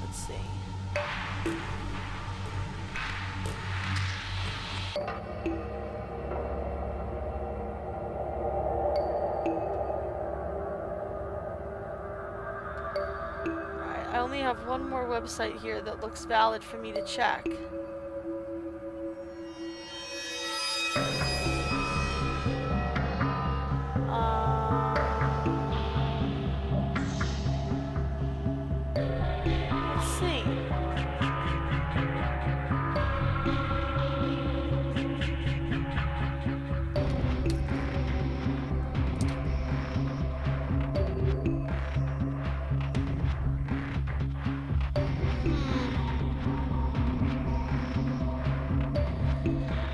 [SPEAKER 1] Let's see. only have one more website here that looks valid for me to check. Let's see.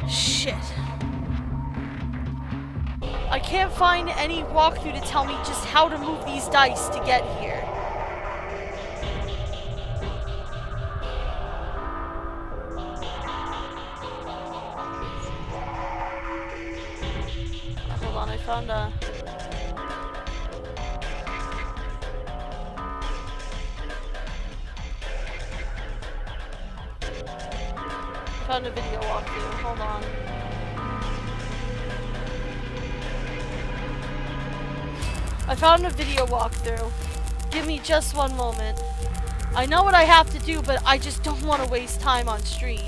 [SPEAKER 1] Shit. I can't find any walkthrough to tell me just how to move these dice to get here. Hold on, I found a... Found a video walkthrough. Hold on. I found a video walkthrough. Give me just one moment. I know what I have to do, but I just don't want to waste time on stream.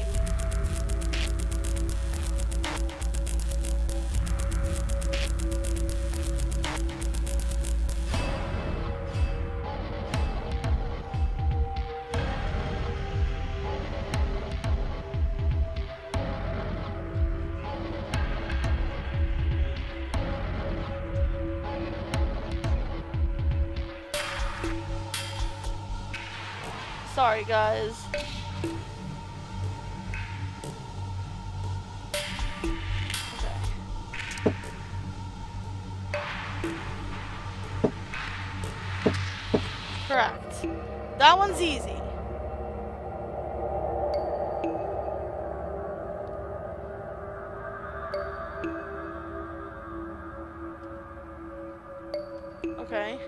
[SPEAKER 1] Sorry, guys. Okay. Correct. That one's easy. Okay.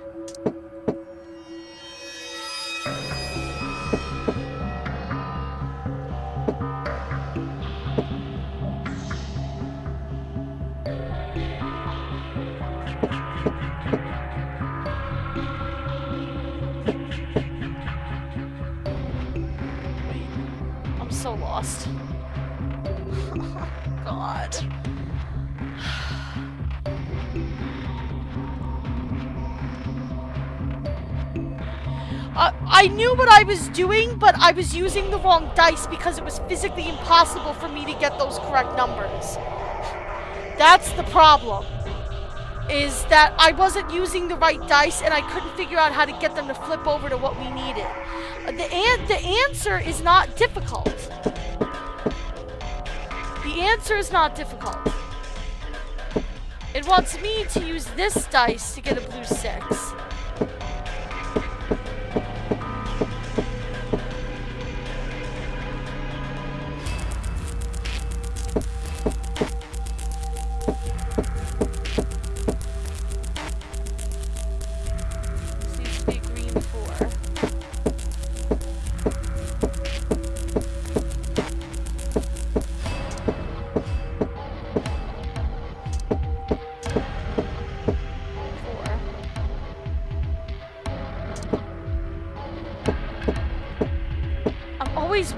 [SPEAKER 1] So lost. God. I knew what I was doing, but I was using the wrong dice because it was physically impossible for me to get those correct numbers. That's the problem. Is that I wasn't using the right dice and I couldn't figure out how to get them to flip over to what we needed. The answer is not difficult. The answer is not difficult. It wants me to use this dice to get a blue 6.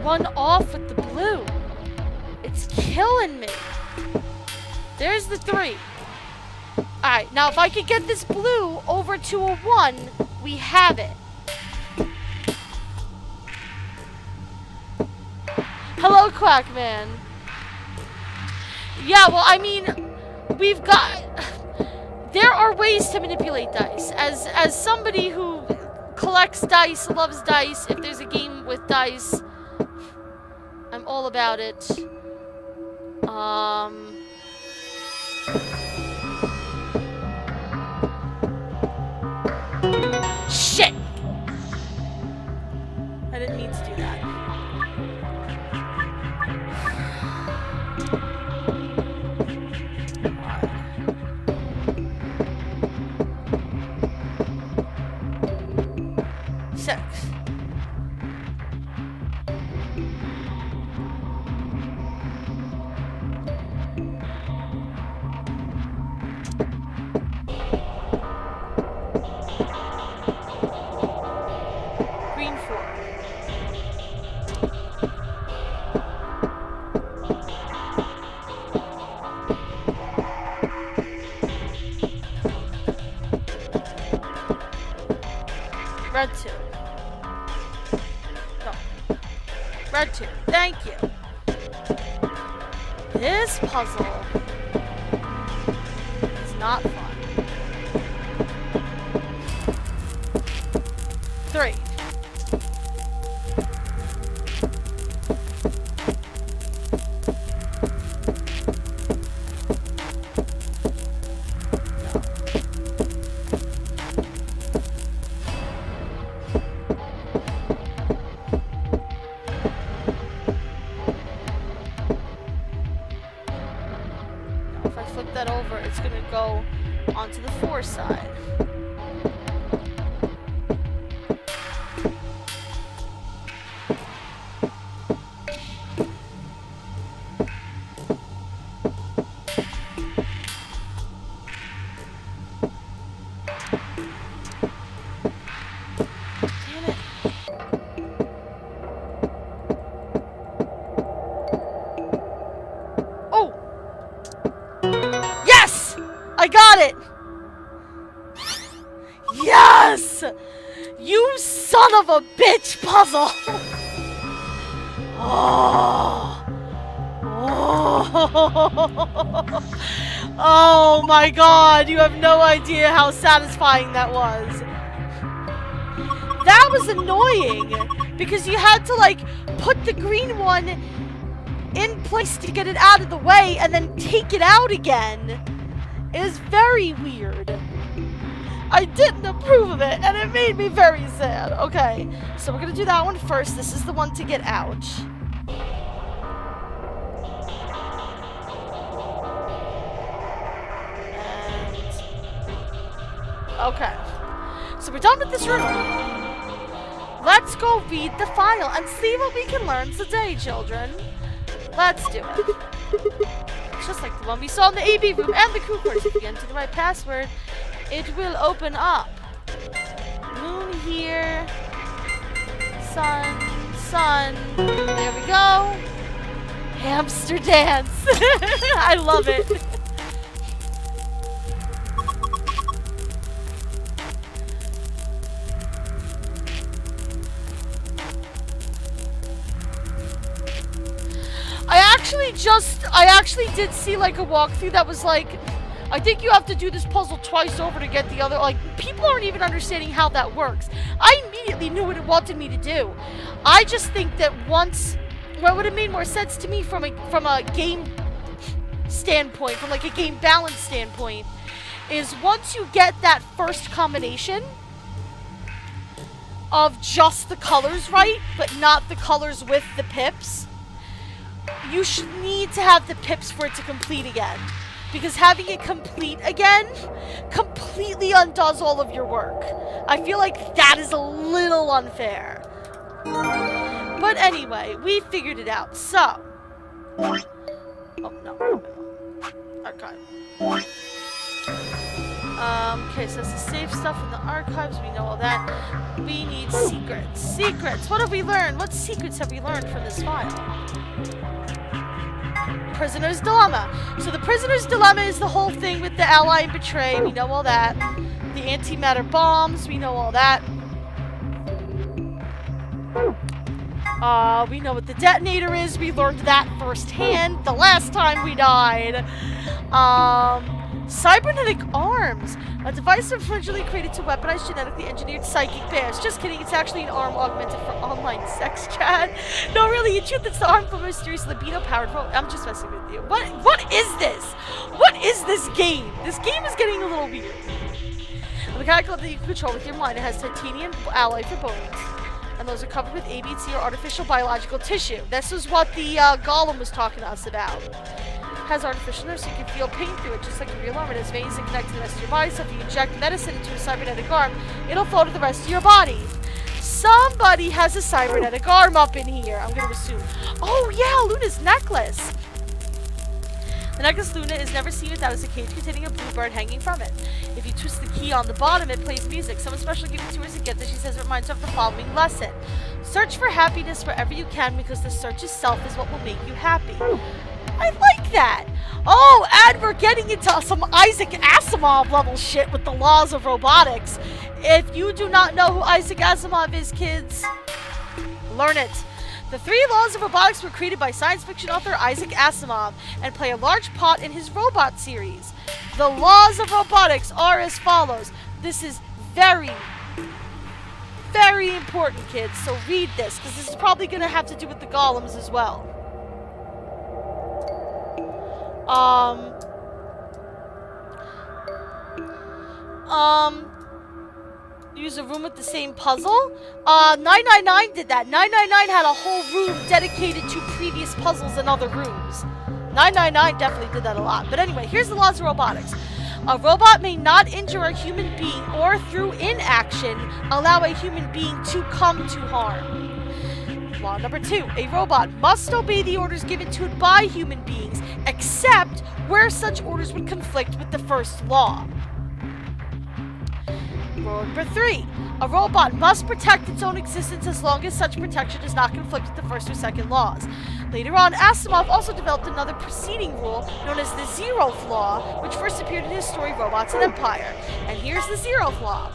[SPEAKER 1] One off with the blue. It's killing me. There's the 3. Alright, now if I could get this blue over to a 1, we have it. Hello, Quackman. Yeah, well, I mean, we've got... There are ways to manipulate dice. As somebody who collects dice, loves dice, if there's a game with dice... I'm all about it. Shit! I didn't mean to do that. 6. Red 2. No. Red 2. Thank you. This puzzle is not fun. 3. If I flip that over, it's going to go onto the 4 side. Damn it. Oh! Yes! I got it! Yes! You son of a bitch puzzle! Oh. Oh. Oh my god, you have no idea how satisfying that was. That was annoying because you had to like put the green one in place to get it out of the way and then take it out again. It is very weird. I didn't approve of it and it made me very sad. Okay, so we're gonna do that one first. This is the one to get out. Okay, so we're done with this room. Let's go read the file and see what we can learn today, children. Let's do it. Just like the one we saw in the AV room and the crew quarters. If you enter the right password, it will open up. Moon here. Sun, sun. There we go. Hamster dance. I love it. I actually did see like a walkthrough that was like, I think you have to do this puzzle twice over to get the other, like, people aren't even understanding how that works. I immediately knew what it wanted me to do. I just think that once, what would have made more sense to me from a game standpoint, from like a game balance standpoint, is once you get that first combination of just the colors right, but not the colors with the pips, you should need to have the pips for it to complete again. Because having it complete again completely undoes all of your work. I feel like that is a little unfair. But anyway, we figured it out. So. Oh, no. Archive. Okay, so that's the safe stuff in the archives. We know all that. We need secrets. Secrets! What have we learned? What secrets have we learned from this file? Prisoner's Dilemma. So the Prisoner's Dilemma is the whole thing with the ally and betray. We know all that. The antimatter bombs. We know all that. We know what the detonator is. We learned that firsthand the last time we died. Cybernetic arms. A device originally created to weaponize genetically engineered psychic bears. Just kidding, it's actually an arm augmented for online sex chat. No, really, in truth, it's the arm for mysterious libido-powered robot. I'm just messing with you. What is this? What is this game? This game is getting a little weird. The mechanical that you can control with your mind. It has titanium alloy for bones. And those are covered with ABT or artificial biological tissue. This is what the Golem was talking to us about. Has artificial nerves so you can feel pain through it, just like a real arm. It has veins that connect to the rest of your body, so if you inject medicine into a cybernetic arm, it'll flow to the rest of your body. Somebody has a cybernetic arm up in here, I'm going to assume. Oh yeah, Luna's necklace. The necklace Luna is never seen without is a cage containing a blue bird hanging from it. If you twist the key on the bottom, it plays music. Someone special gave it to her as a gift that she says it reminds her of the following lesson. Search for happiness wherever you can, because the search itself is what will make you happy. I like that. Oh, and we're getting into some Isaac Asimov level shit with the laws of robotics. If you do not know who Isaac Asimov is, kids, learn it. The 3 laws of robotics were created by science fiction author Isaac Asimov and play a large part in his robot series. The laws of robotics are as follows. This is very, very important, kids, so read this, because this is probably going to have to do with the golems as well. Use a room with the same puzzle? 999 did that. 999 had a whole room dedicated to previous puzzles in other rooms. 999 definitely did that a lot. But anyway, here's the laws of robotics. A robot may not injure a human being or through inaction allow a human being to come to harm. Law number 2. A robot must obey the orders given to it by human beings, except where such orders would conflict with the first law. Rule number 3. A robot must protect its own existence as long as such protection does not conflict with the first or second laws. Later on, Asimov also developed another preceding rule known as the 0th Law, which first appeared in his story Robots and Empire. And here's the 0th Law.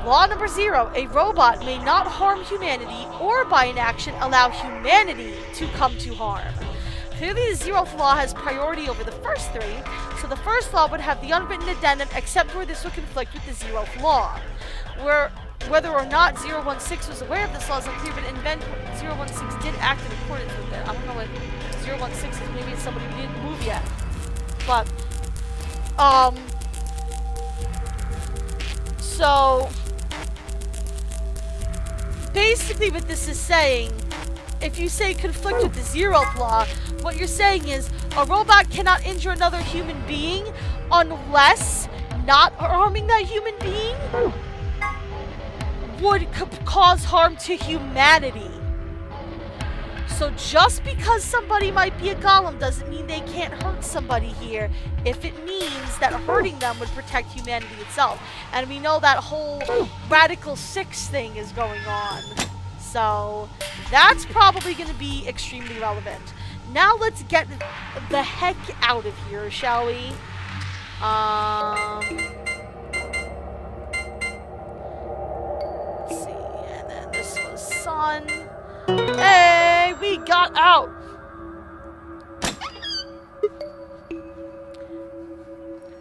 [SPEAKER 1] Law number 0. A robot may not harm humanity or by inaction allow humanity to come to harm. Clearly, the 0th Law has priority over the first 3, so the first law would have the unwritten addendum except where this would conflict with the 0th Law. Whether or not 016 was aware of this law is unclear, but in event 016 did act in accordance with it. I don't know what 016 is. Maybe it's somebody who didn't move yet. But, so, basically what this is saying, if you say conflict with the 0th Law, what you're saying is a robot cannot injure another human being unless not harming that human being would cause harm to humanity. So just because somebody might be a golem doesn't mean they can't hurt somebody here if it means that hurting them would protect humanity itself. And we know that whole Radical 6 thing is going on. So that's probably going to be extremely relevant. Now let's get the heck out of here, shall we? Let's see, and then this was sun. Hey, we got out!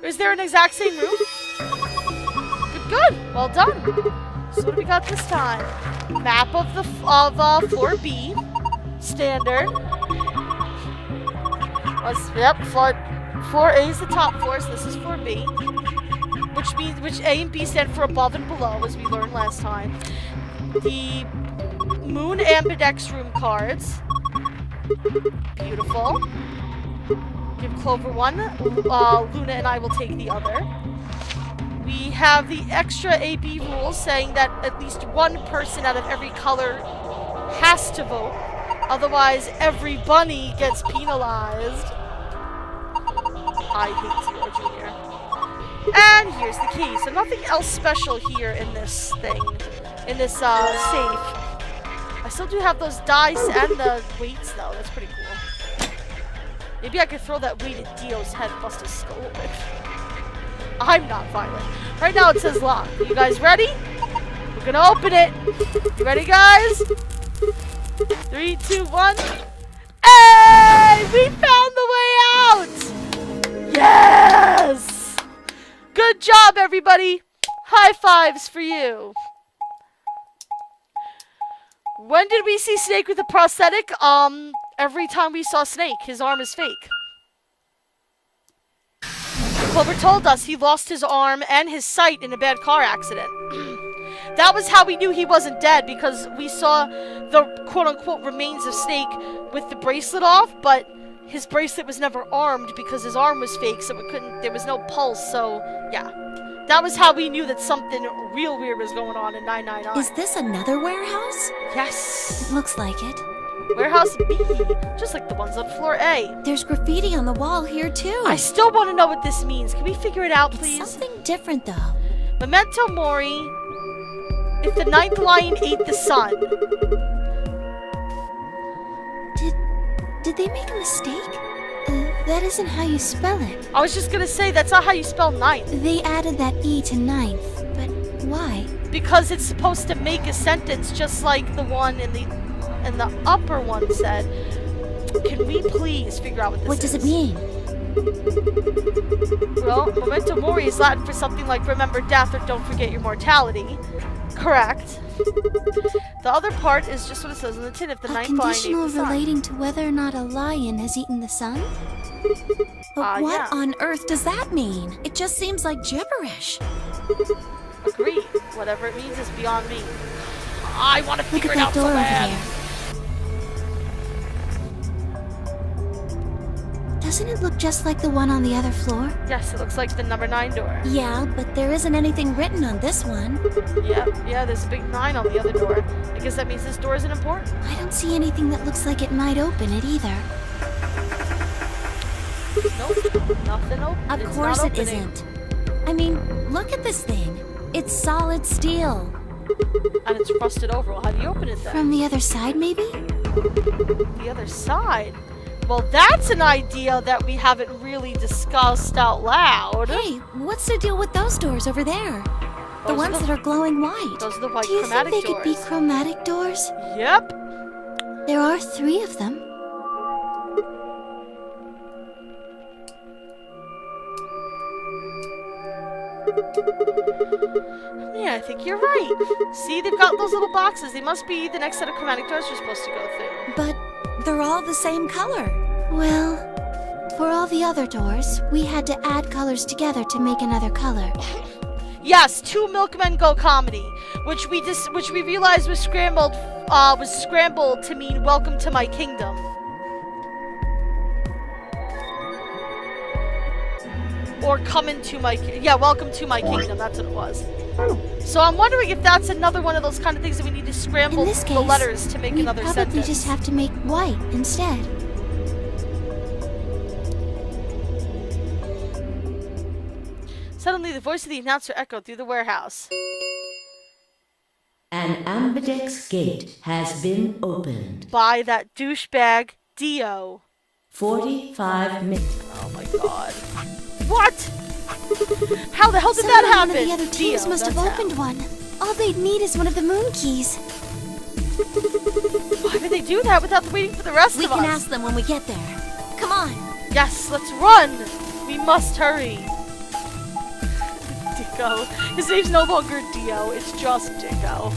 [SPEAKER 1] Is there an exact same room? Good, well done. So what do we got this time? Map of the floor B, standard. Yep, floor A is the top floor, so this is floor B, which A and B stand for above and below, as we learned last time. The Moon Ambidex room cards. Beautiful. Give Clover one. Luna and I will take the other. We have the extra AB rules saying that at least one person out of every color has to vote. Otherwise, every bunny gets penalized. I hate Zero Jr. And here's the key. So nothing else special here in this thing. In this safe. I still do have those dice and the weights, though. That's pretty cool. Maybe I could throw that weight at Dio's head and bust his skull open. I'm not violent. Right now it says lock. You guys ready? We're gonna open it. You ready, guys? 3, 2, 1. Hey! We found the way out! Yes! Good job, everybody! High fives for you. When did we see Snake with a prosthetic? Every time we saw Snake. His arm is fake. Clover told us he lost his arm and his sight in a bad car accident. That was how we knew he wasn't dead, because we saw the quote-unquote remains of Snake with the bracelet off, but his bracelet was never armed because his arm was fake, so there was no pulse, so yeah. That was how we knew that something real weird was going on in 999.
[SPEAKER 4] Is this another warehouse?
[SPEAKER 1] Yes.
[SPEAKER 4] It looks like it.
[SPEAKER 1] Warehouse B, just like the ones on floor A.
[SPEAKER 4] There's graffiti on the wall here, too.
[SPEAKER 1] I still want to know what this means. Can we figure it out, please?
[SPEAKER 4] It's something different, though.
[SPEAKER 1] Memento Mori, if the 9th lion ate the sun.
[SPEAKER 4] Did they make a mistake? That isn't how you spell it.
[SPEAKER 1] I was just gonna say, that's not how you spell 9th.
[SPEAKER 4] They added that E to 9th, but Why?
[SPEAKER 1] Because it's supposed to make a sentence just like the one in the upper one said. Can we please figure out what this is?
[SPEAKER 4] What does it mean?
[SPEAKER 1] Well, memento mori is Latin for something like remember death or don't forget your mortality. Correct. The other part is just what it says on the tin. If the ninth lion ate
[SPEAKER 4] conditional
[SPEAKER 1] the sun.
[SPEAKER 4] relating to whether or not a lion has eaten the sun? But what
[SPEAKER 1] yeah.
[SPEAKER 4] on earth does that mean? It just seems like gibberish.
[SPEAKER 1] Agreed. Whatever it means is beyond me. I want to figure
[SPEAKER 4] Look
[SPEAKER 1] it
[SPEAKER 4] at
[SPEAKER 1] out
[SPEAKER 4] that door
[SPEAKER 1] so
[SPEAKER 4] over
[SPEAKER 1] bad.
[SPEAKER 4] there. Doesn't it look just like the one on the other floor?
[SPEAKER 1] Yes, it looks like the number 9 door.
[SPEAKER 4] Yeah, but there isn't anything written on this one.
[SPEAKER 1] Yeah, there's a big 9 on the other door. I guess that means this door isn't important.
[SPEAKER 4] I don't see anything that looks like it might open it either.
[SPEAKER 1] Nope, nothing open.
[SPEAKER 4] Of
[SPEAKER 1] It's
[SPEAKER 4] course
[SPEAKER 1] not
[SPEAKER 4] it
[SPEAKER 1] opening.
[SPEAKER 4] isn't. I mean, look at this thing. It's solid steel.
[SPEAKER 1] And it's rusted over. Well, how do you open it then?
[SPEAKER 4] From the other side, maybe?
[SPEAKER 1] The other side? Well, that's an idea that we haven't really discussed out loud.
[SPEAKER 4] Hey, what's the deal with those doors over there? The
[SPEAKER 1] Those are
[SPEAKER 4] ones that are glowing white.
[SPEAKER 1] Those are the white
[SPEAKER 4] Do you
[SPEAKER 1] chromatic
[SPEAKER 4] think they
[SPEAKER 1] doors.
[SPEAKER 4] could be chromatic doors?
[SPEAKER 1] Yep.
[SPEAKER 4] There are 3 of them.
[SPEAKER 1] Yeah, I think you're right. See, they've got those little boxes. They must be the next set of chromatic doors you're supposed to go through.
[SPEAKER 4] But they're all the same color. Well, for all the other doors, we had to add colors together to make another color.
[SPEAKER 1] Yes, 2 Milkmen Go Comedy, which we realized was scrambled to mean welcome to my kingdom. Or come into my welcome to my kingdom, that's what it was. So I'm wondering if that's another one of those kind of things that we need to scramble
[SPEAKER 4] In this case,
[SPEAKER 1] the letters to make another
[SPEAKER 4] probably
[SPEAKER 1] sentence.
[SPEAKER 4] just have to make white instead.
[SPEAKER 1] Suddenly the voice of the announcer echoed through the warehouse.
[SPEAKER 9] An ambidex gate has been opened.
[SPEAKER 1] By that douchebag Dio.
[SPEAKER 9] 45 minutes.
[SPEAKER 1] Oh my god. What? How the hell did that
[SPEAKER 4] Someone
[SPEAKER 1] happen?
[SPEAKER 4] One of the other teams
[SPEAKER 1] Dio,
[SPEAKER 4] must have
[SPEAKER 1] that's
[SPEAKER 4] opened one. All they'd need is one of the moon keys.
[SPEAKER 1] Why would they do that without waiting for the rest
[SPEAKER 4] We
[SPEAKER 1] of us?
[SPEAKER 4] can ask them when we get there. Come on.
[SPEAKER 1] Yes, let's run. We must hurry. Dicko. His name's no longer Dio, it's just Dicko.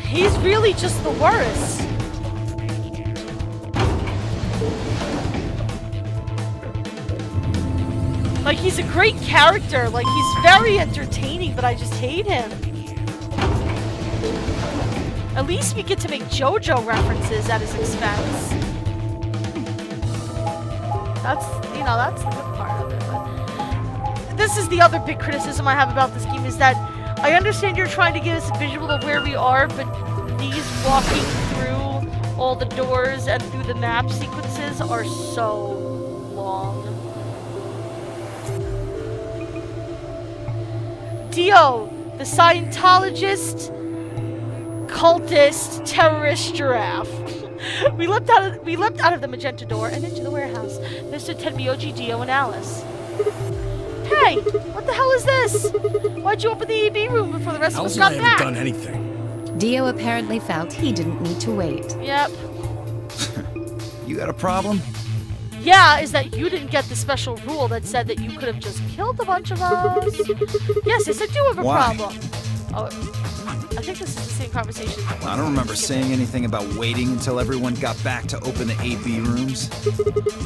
[SPEAKER 1] He's really just the worst. Like, he's a great character. Like, he's very entertaining, but I just hate him. At least we get to make JoJo references at his expense. That's the good part of it. But this is the other big criticism I have about this game, is that I understand you're trying to give us a visual of where we are, but these walking through all the doors and through the map sequences are so long. Dio, the Scientologist, cultist, terrorist giraffe. we leapt out of the magenta door and into the warehouse. There stood Tenmyoji, Dio, and Alice. Hey, what the hell is this? Why'd you open the EB room before the rest of us got
[SPEAKER 5] I
[SPEAKER 1] back?
[SPEAKER 5] haven't done anything.
[SPEAKER 2] Dio apparently felt he didn't need to wait.
[SPEAKER 1] Yep.
[SPEAKER 8] You got a problem?
[SPEAKER 1] Yeah, is that you didn't get the special rule that said that you could have just killed a bunch of us. Yes, I do have a
[SPEAKER 8] Why?
[SPEAKER 1] problem. Oh, I think this is the same conversation.
[SPEAKER 8] I don't remember saying anything about waiting until everyone got back to open the AB rooms.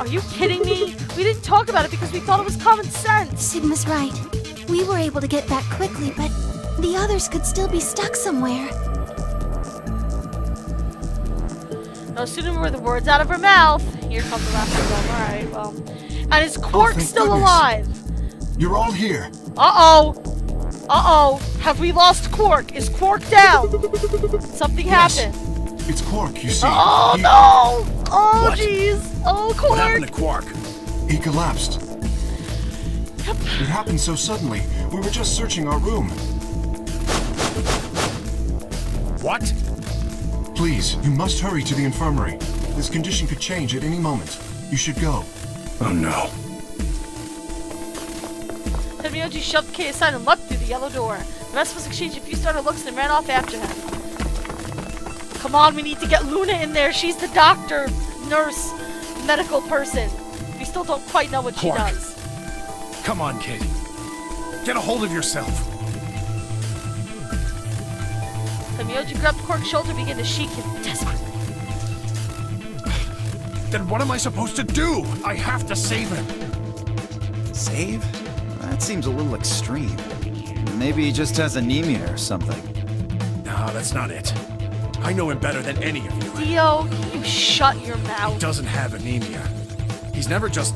[SPEAKER 1] Are you kidding me? We didn't talk about it because we thought it was common sense.
[SPEAKER 4] Sigma's right. We were able to get back quickly, but the others could still be stuck somewhere.
[SPEAKER 1] No sooner were the words out of her mouth. Here comes the last of them. Alright, well. And is Quark
[SPEAKER 7] thank
[SPEAKER 1] still
[SPEAKER 7] goodness.
[SPEAKER 1] alive?
[SPEAKER 7] You're all here.
[SPEAKER 1] Uh-oh. Uh-oh. Have we lost Quark? Is Quark down? Something
[SPEAKER 7] Yes.
[SPEAKER 1] happened.
[SPEAKER 7] It's Quark, you see.
[SPEAKER 1] Oh,
[SPEAKER 7] He-
[SPEAKER 1] no! Oh,
[SPEAKER 5] What?
[SPEAKER 1] jeez. Oh, Quark.
[SPEAKER 5] What happened to Quark?
[SPEAKER 7] He collapsed. It happened so suddenly. We were just searching our room.
[SPEAKER 5] What?
[SPEAKER 7] Please, you must hurry to the infirmary. This condition could change at any moment. You should go.
[SPEAKER 5] Oh no.
[SPEAKER 1] Tenmyoji shoved Kay aside and leapt through the yellow door. The rest of us exchanged a few startled looks and ran off after him. Come on, we need to get Luna in there. She's the doctor, nurse, medical person. We still don't quite know what she does.
[SPEAKER 5] Come on, kid. Get a hold of yourself.
[SPEAKER 1] Tenmyoji grabbed Quark's shoulder and began to shake him desperately.
[SPEAKER 5] Then what am I supposed to do? I have to save him.
[SPEAKER 8] Save? That seems a little extreme. Maybe he just has anemia or something.
[SPEAKER 5] No, that's not it. I know him better than any of you.
[SPEAKER 1] Dio, you shut your mouth.
[SPEAKER 5] He doesn't have anemia. He's never just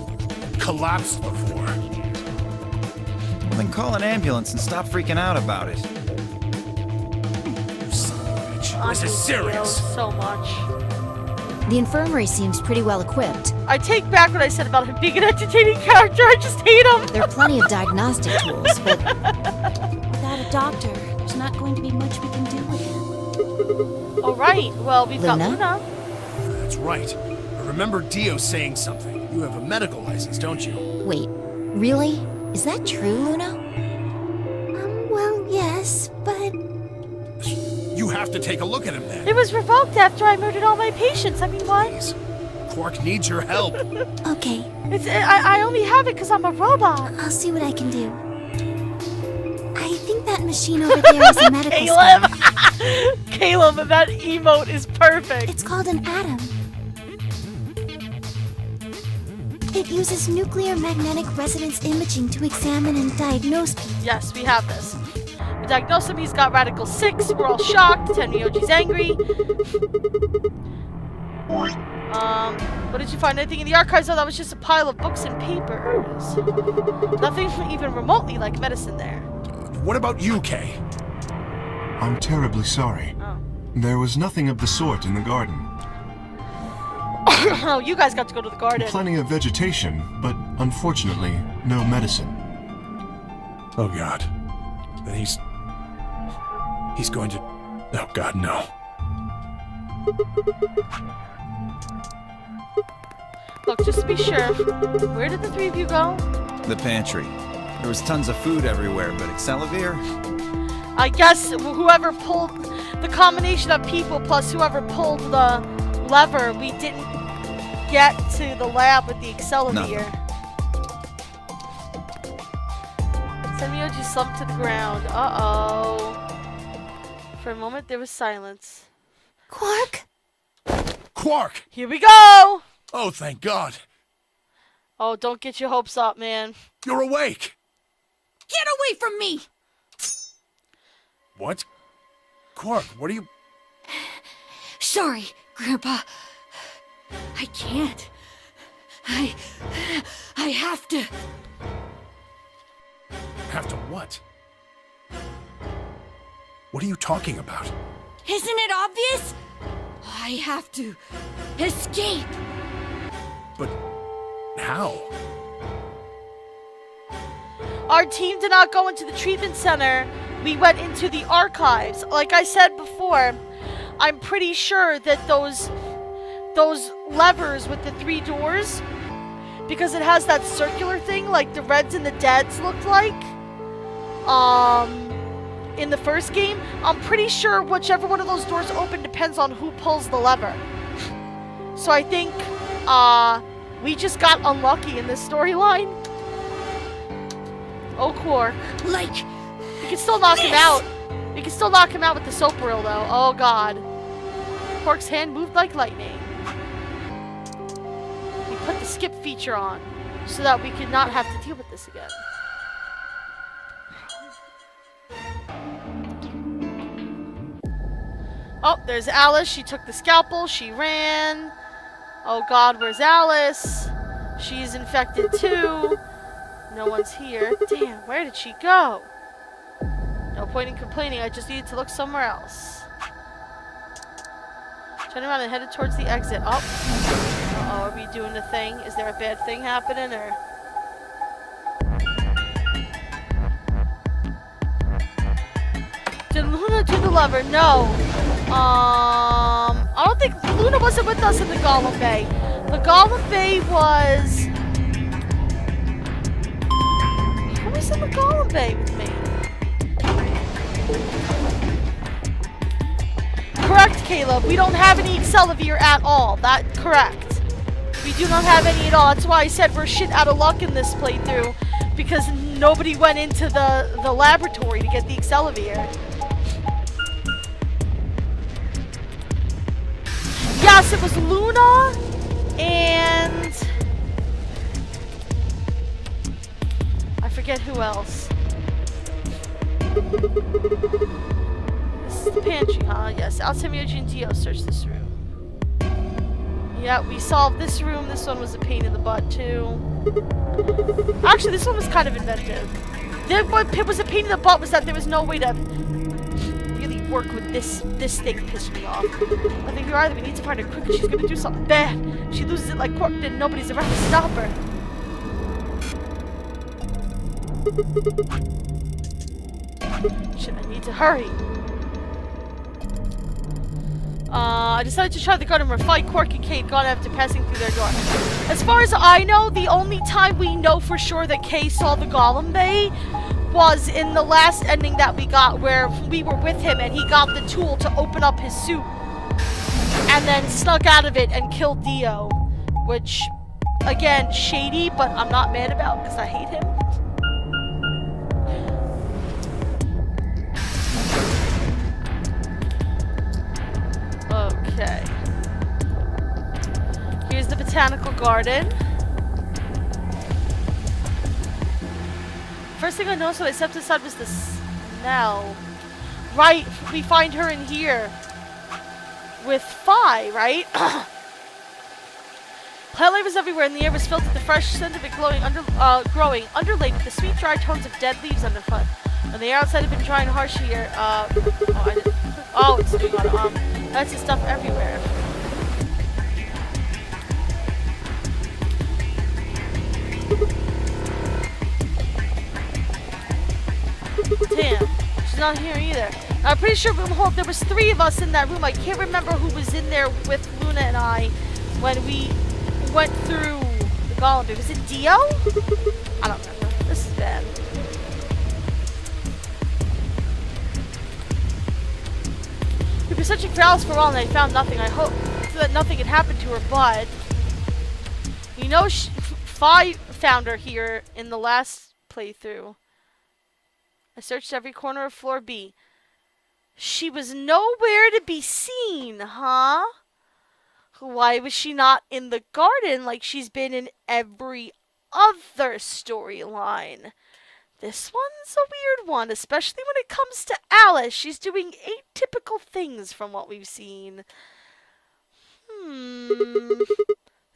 [SPEAKER 5] collapsed before.
[SPEAKER 8] Well, then call an ambulance and stop freaking out about it.
[SPEAKER 5] You son of a bitch. This is serious.
[SPEAKER 1] Dio so much.
[SPEAKER 6] The infirmary seems pretty well equipped.
[SPEAKER 1] I take back what I said about him being an entertaining character. I just hate him.
[SPEAKER 6] There are plenty of diagnostic tools, but
[SPEAKER 4] Without a doctor, there's not going to be much we can do with him.
[SPEAKER 1] All right. Well, we've got
[SPEAKER 6] Luna?
[SPEAKER 1] Luna.
[SPEAKER 5] That's right. I remember Dio saying something. You have a medical license, don't you?
[SPEAKER 6] wait, really? Is that true, Luna?
[SPEAKER 4] Well, yes, but...
[SPEAKER 5] You have to take a look at him then.
[SPEAKER 1] It was revoked after I murdered all my patients. I mean, what?
[SPEAKER 5] Please. Quark needs your help.
[SPEAKER 4] Okay,
[SPEAKER 1] I only have it because I'm a robot.
[SPEAKER 4] I'll see what I can do. I think that machine over there is a medical
[SPEAKER 1] Caleb!
[SPEAKER 4] scanner.
[SPEAKER 1] Caleb, that emote is perfect.
[SPEAKER 4] It's called an atom. It uses nuclear magnetic resonance imaging to examine and diagnose people.
[SPEAKER 1] Yes, we have this. We diagnose him, he's got radical 6, we're all shocked, Tenmyoji's angry. What did you find? Anything in the archives? Oh, that was just a pile of books and papers. Nothing even remotely like medicine there.
[SPEAKER 5] What about you, Kay?
[SPEAKER 7] I'm terribly sorry.
[SPEAKER 1] Oh.
[SPEAKER 7] There was nothing of the sort in the garden.
[SPEAKER 1] Oh, you guys got to go to the garden.
[SPEAKER 7] Plenty of vegetation, but unfortunately, no medicine.
[SPEAKER 5] Oh, God. Then he's going to... Oh, God, no.
[SPEAKER 1] Look, just to be sure, where did the three of you go?
[SPEAKER 8] The pantry. There was tons of food everywhere, but Excelivir?
[SPEAKER 1] I guess whoever pulled the combination of people plus whoever pulled the lever, we didn't get to the lab with the Excelivir. Tenmyoji slumped to the ground. Uh-oh. For a moment, there was silence.
[SPEAKER 4] Quark?
[SPEAKER 5] Quark!
[SPEAKER 1] Here we go!
[SPEAKER 5] Oh, thank God.
[SPEAKER 1] Oh, don't get your hopes up, man.
[SPEAKER 5] You're awake.
[SPEAKER 12] Get away from me!
[SPEAKER 5] What? Quark, what are you...
[SPEAKER 12] Sorry, Grandpa. I can't. I have to.
[SPEAKER 5] Have to what? What are you talking about?
[SPEAKER 12] Isn't it obvious? I have to escape.
[SPEAKER 5] But how?
[SPEAKER 1] Our team did not go into the treatment center. We went into the archives. Like I said before, I'm pretty sure that those levers with the 3 doors, because it has that circular thing like the Reds and the Deads looked like in the first game, I'm pretty sure whichever one of those doors open depends on who pulls the lever. So I think we just got unlucky in this storyline. Oh, Quark.
[SPEAKER 12] Like,
[SPEAKER 1] we can still knock him out. We can still knock him out with the soap reel, though. Oh, God. Quark's hand moved like lightning. We put the skip feature on so that we could not have to deal with this again. Oh, there's Alice. She took the scalpel. She ran. Oh, God, where's Alice? She's infected, too. No one's here. Damn, where did she go? No point in complaining. I just needed to look somewhere else. Turn around and headed towards the exit. Oh. Uh-oh, are we doing the thing? Is there a bad thing happening, or... Did Luna do the lever? No. I don't think Luna wasn't with us in the Golem Bay. The Golem Bay was... Who was in the Golem Bay with me? Correct, Caleb. We don't have any Excelivir at all. That's correct. We do not have any at all. That's why I said we're shit out of luck in this playthrough. Because nobody went into the laboratory to get the Excelivir. Yes, it was Luna and... I forget who else. This is the pantry, huh? Yes, Altemioji and Dio searched this room. Yeah, we solved this room. This one was a pain in the butt, too. Actually, this one was kind of inventive. What was a pain in the butt was that there was no way to really work with this thing pissed me off. I think you're right. We need to find her quick because she's going to do something bad. She loses it like cork, then nobody's around to stop her. Shit, I need to hurry. I decided to try the garden room, fight Quark and Kate gone after passing through their door. As far as I know, the only time we know for sure that Kay saw the Golem Bay was in the last ending that we got where we were with him and he got the tool to open up his suit and then snuck out of it and killed Dio. Which, again, shady, but I'm not mad about because I hate him. Okay. Here's the botanical garden. First thing I noticed when I stepped inside was the smell. Right, we find her in here with Phi, right? Plant life was everywhere, and the air was filled with the fresh scent of it growing underlaid with the sweet, dry tones of dead leaves underfoot. And the air outside had been dry and harsh here. It's doing on. That's the stuff everywhere. Damn, she's not here either. I'm pretty sure there was 3 of us in that room. I can't remember who was in there with Luna and I when we went through the Golem Bay. Was it Dio? I don't remember. This is bad. We've been searching for Alice for a while and I found nothing. I hope that nothing had happened to her, but you know, Phi found her here in the last playthrough. I searched every corner of floor B. She was nowhere to be seen, huh? Why was she not in the garden like she's been in every other storyline? This one's a weird one, especially when it comes to Alice. She's doing atypical things from what we've seen.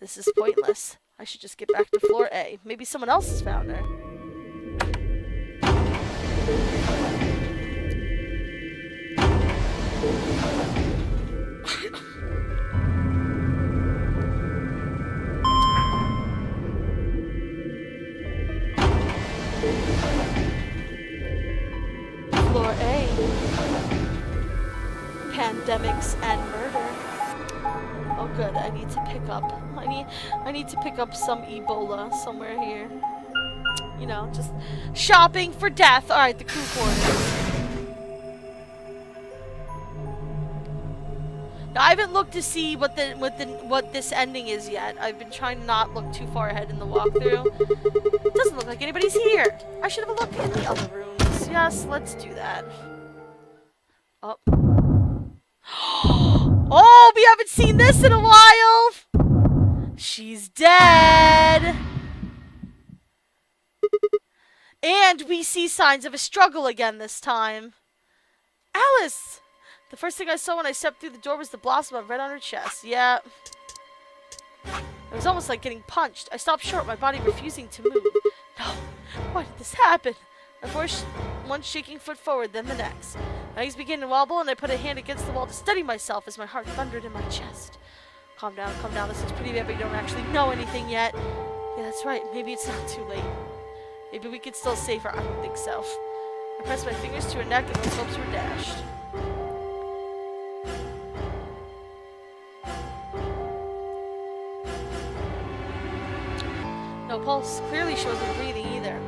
[SPEAKER 1] This is pointless. I should just get back to floor A. Maybe someone else has found her. Floor A. Pandemics and murder. Oh good, I need to pick up. I need to pick up some Ebola somewhere here. You know, just shopping for death. Alright, the crew quarters. Now, I haven't looked to see what this ending is yet. I've been trying to not look too far ahead in the walkthrough. It doesn't look like anybody's here. I should have a look in the other rooms. Yes, let's do that. Oh. Oh, we haven't seen this in a while. She's dead. And we see signs of a struggle again this time. Alice! The first thing I saw when I stepped through the door was the blossom of red on her chest. Yeah. It was almost like getting punched. I stopped short, my body refusing to move. No. Why did this happen? I forced one shaking foot forward, then the next. My legs began to wobble, and I put a hand against the wall to steady myself as my heart thundered in my chest. Calm down, calm down. This is pretty bad, but you don't actually know anything yet. Yeah, that's right. Maybe it's not too late. Maybe we could still save her. I don't think so. I pressed my fingers to her neck, and those hopes were dashed. pulse. Clearly she wasn't breathing either.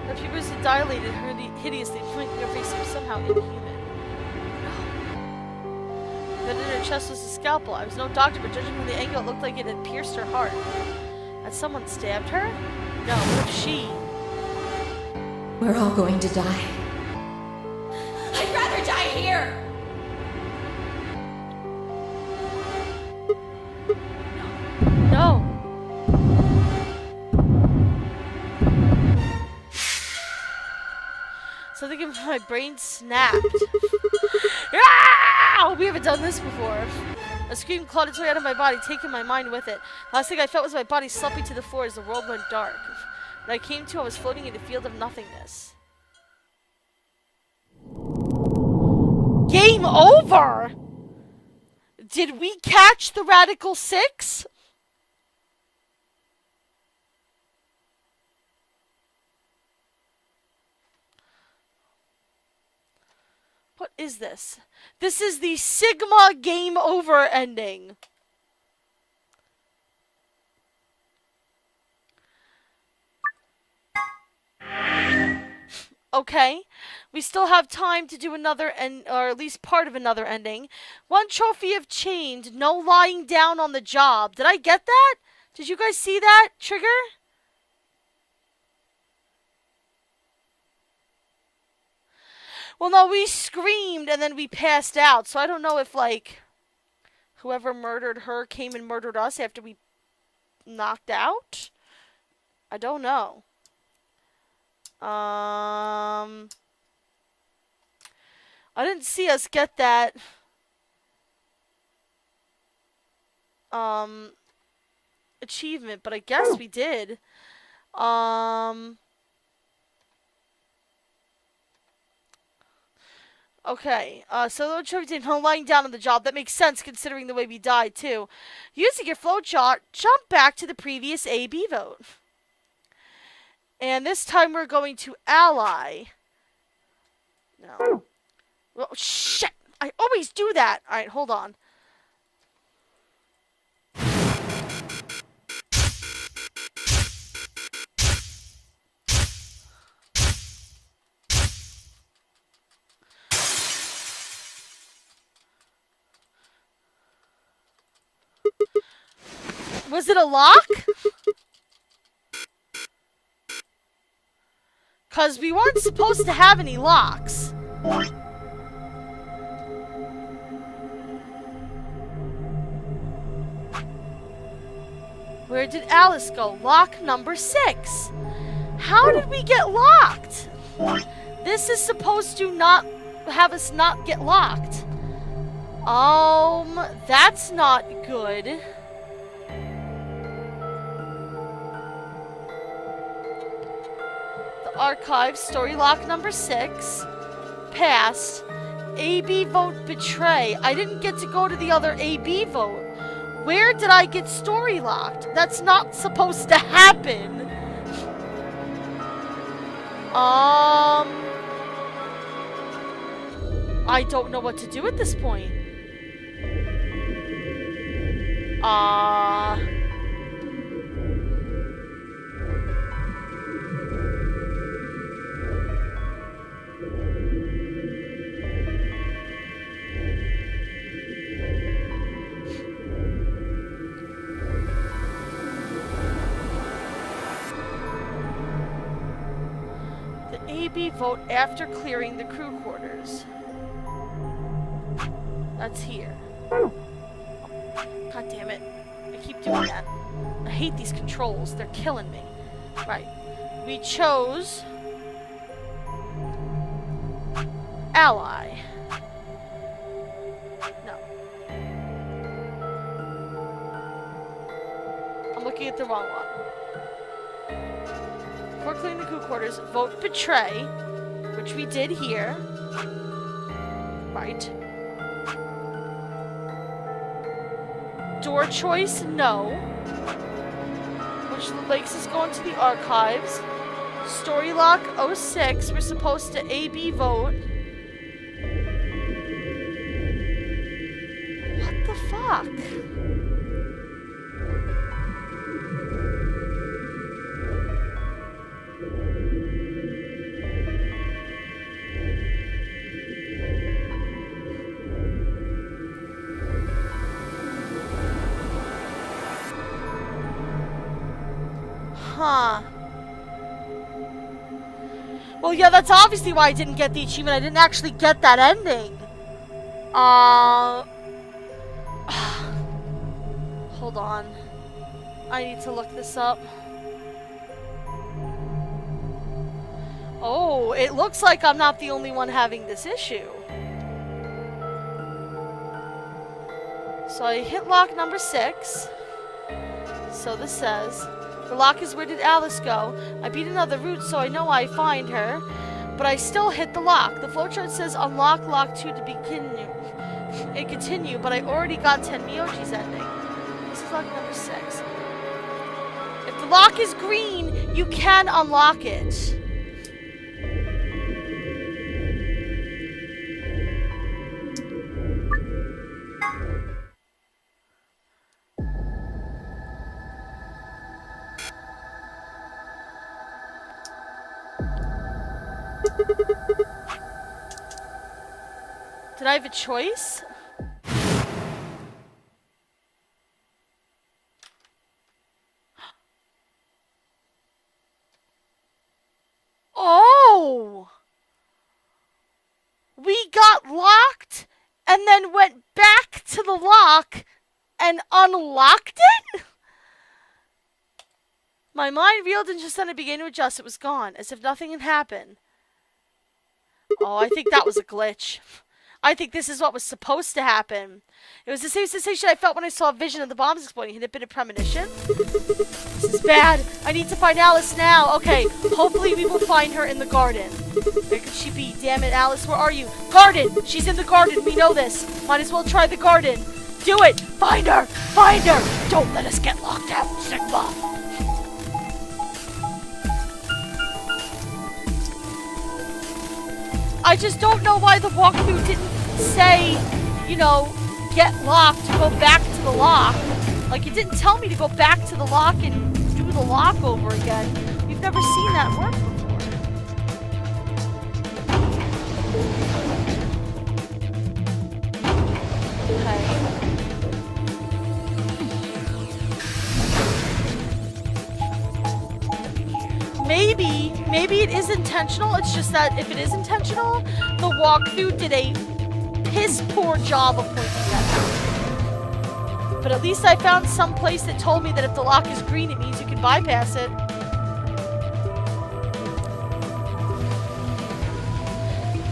[SPEAKER 1] Her pupils had dilated hideously, making her face seem somehow inhuman. Then in her chest was a scalpel. I was no doctor, but judging from the angle, it looked like it had pierced her heart. Had someone stabbed her? No, what if she?
[SPEAKER 2] We're all going to die.
[SPEAKER 10] I'd rather die here!
[SPEAKER 1] No. Something in my brain snapped. Ah! We haven't done this before. A scream clawed its way out of my body, taking my mind with it. Last thing I felt was my body slumping to the floor as the world went dark. When I came to, I was floating in a field of nothingness. Game over! Did we catch the Radical Six? What is this? This is the Sigma game over ending. Okay, we still have time to do another or at least part of another ending. 1 trophy of change, no lying down on the job. Did I get that? Did you guys see that trigger? Well, no, we screamed and then we passed out. So I don't know if, like, whoever murdered her came and murdered us after we knocked out. I don't know. I didn't see us get that. Achievement, but I guess we did. Okay, so the trophy did no lying down on the job. That makes sense considering the way we died, too. Using your flowchart, jump back to the previous A-B vote. And this time we're going to ally. No. Oh, shit! I always do that! Alright, hold on. Was it a lock? Because we weren't supposed to have any locks. Where did Alice go? Lock number 6. How did we get locked? This is supposed to not have us not get locked. That's not good. Archive, story lock number 6. Passed. AB vote betray. I didn't get to go to the other AB vote. Where did I get story locked? That's not supposed to happen. I don't know what to do at this point. AB vote after clearing the crew quarters. That's here. God damn it. I keep doing that. I hate these controls. They're killing me. Right. We chose ally. No. I'm looking at the wrong one. Before clearing the crew quarters, vote betray, which we did here. Right. Door choice, no. Which makes us go into the archives. Story lock 06, we're supposed to AB vote. What the fuck? Huh. Well, yeah, that's obviously why I didn't get the achievement. I didn't actually get that ending. Hold on. I need to look this up. Oh, it looks like I'm not the only one having this issue. So I hit lock number 6. So this says, the lock is where did Alice go? I beat another route so I know I find her. But I still hit the lock. The flowchart says unlock lock 2 to begin. It continue, but I already got 10 Miyoji's ending. This is lock number 6. If the lock is green, you can unlock it. Did I have a choice? Oh! We got locked and then went back to the lock and unlocked it? My mind reeled and just then it began to adjust. It was gone, as if nothing had happened. Oh, I think that was a glitch. I think this is what was supposed to happen. It was the same sensation I felt when I saw a vision of the bombs exploding. Had it been a premonition? This is bad. I need to find Alice now. Okay, hopefully we will find her in the garden. Where could she be? Damn it, Alice, where are you? Garden! She's in the garden. We know this. Might as well try the garden. Do it! Find her! Find her! Don't let us get locked out, Sigma! I just don't know why the walkthrough didn't say, you know, get locked, go back to the lock. Like, it didn't tell me to go back to the lock and do the lock over again. We've never seen that work before. Okay. Maybe it is intentional. It's just that if it is intentional, the walkthrough did a piss poor job of pointing that out. But at least I found some place that told me that if the lock is green, it means you can bypass it.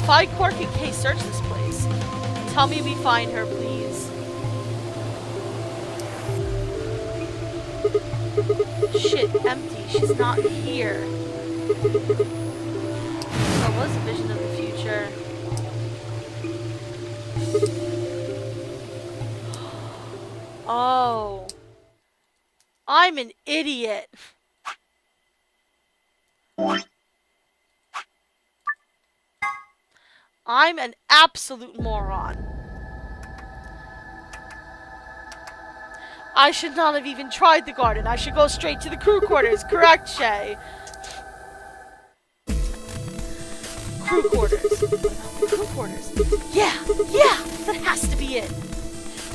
[SPEAKER 1] Find Quirky K, search this place. Tell me we find her, please. Shit, empty. She's not here. That was a vision of the future. Oh. I'm an idiot. I'm an absolute moron. I should not have even tried the garden. I should go straight to the crew quarters. Correct, Shay? Crew quarters. Crew quarters. Yeah, that has to be it.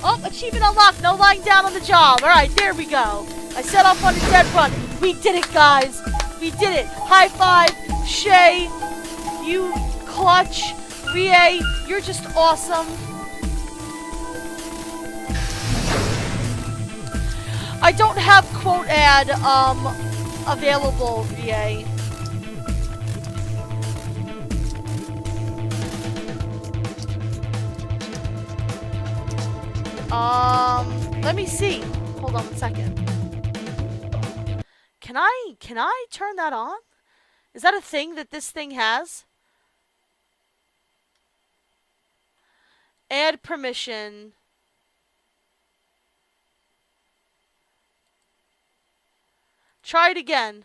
[SPEAKER 1] Oh, achievement unlocked. No lying down on the job. Alright, there we go. I set off on a dead run. We did it, guys. We did it. High five. Shay, you clutch. Rie, you're just awesome. I don't have quote ad available, Rie. Let me see. Hold on 1 second. Can I turn that on? Is that a thing that this thing has? Add permission. Try it again.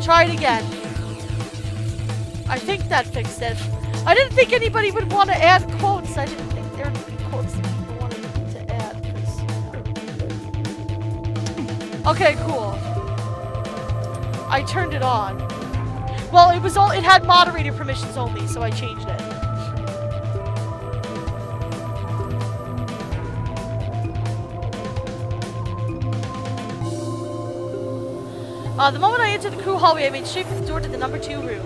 [SPEAKER 1] Try it again. I think that fixed it. I didn't think anybody would want to add quotes. I didn't think there would be quotes that people wanted to add. Okay, cool. I turned it on. Well, it had moderator permissions only, so I changed it. The moment I entered the crew hallway, I made straight for the door to the number 2 room.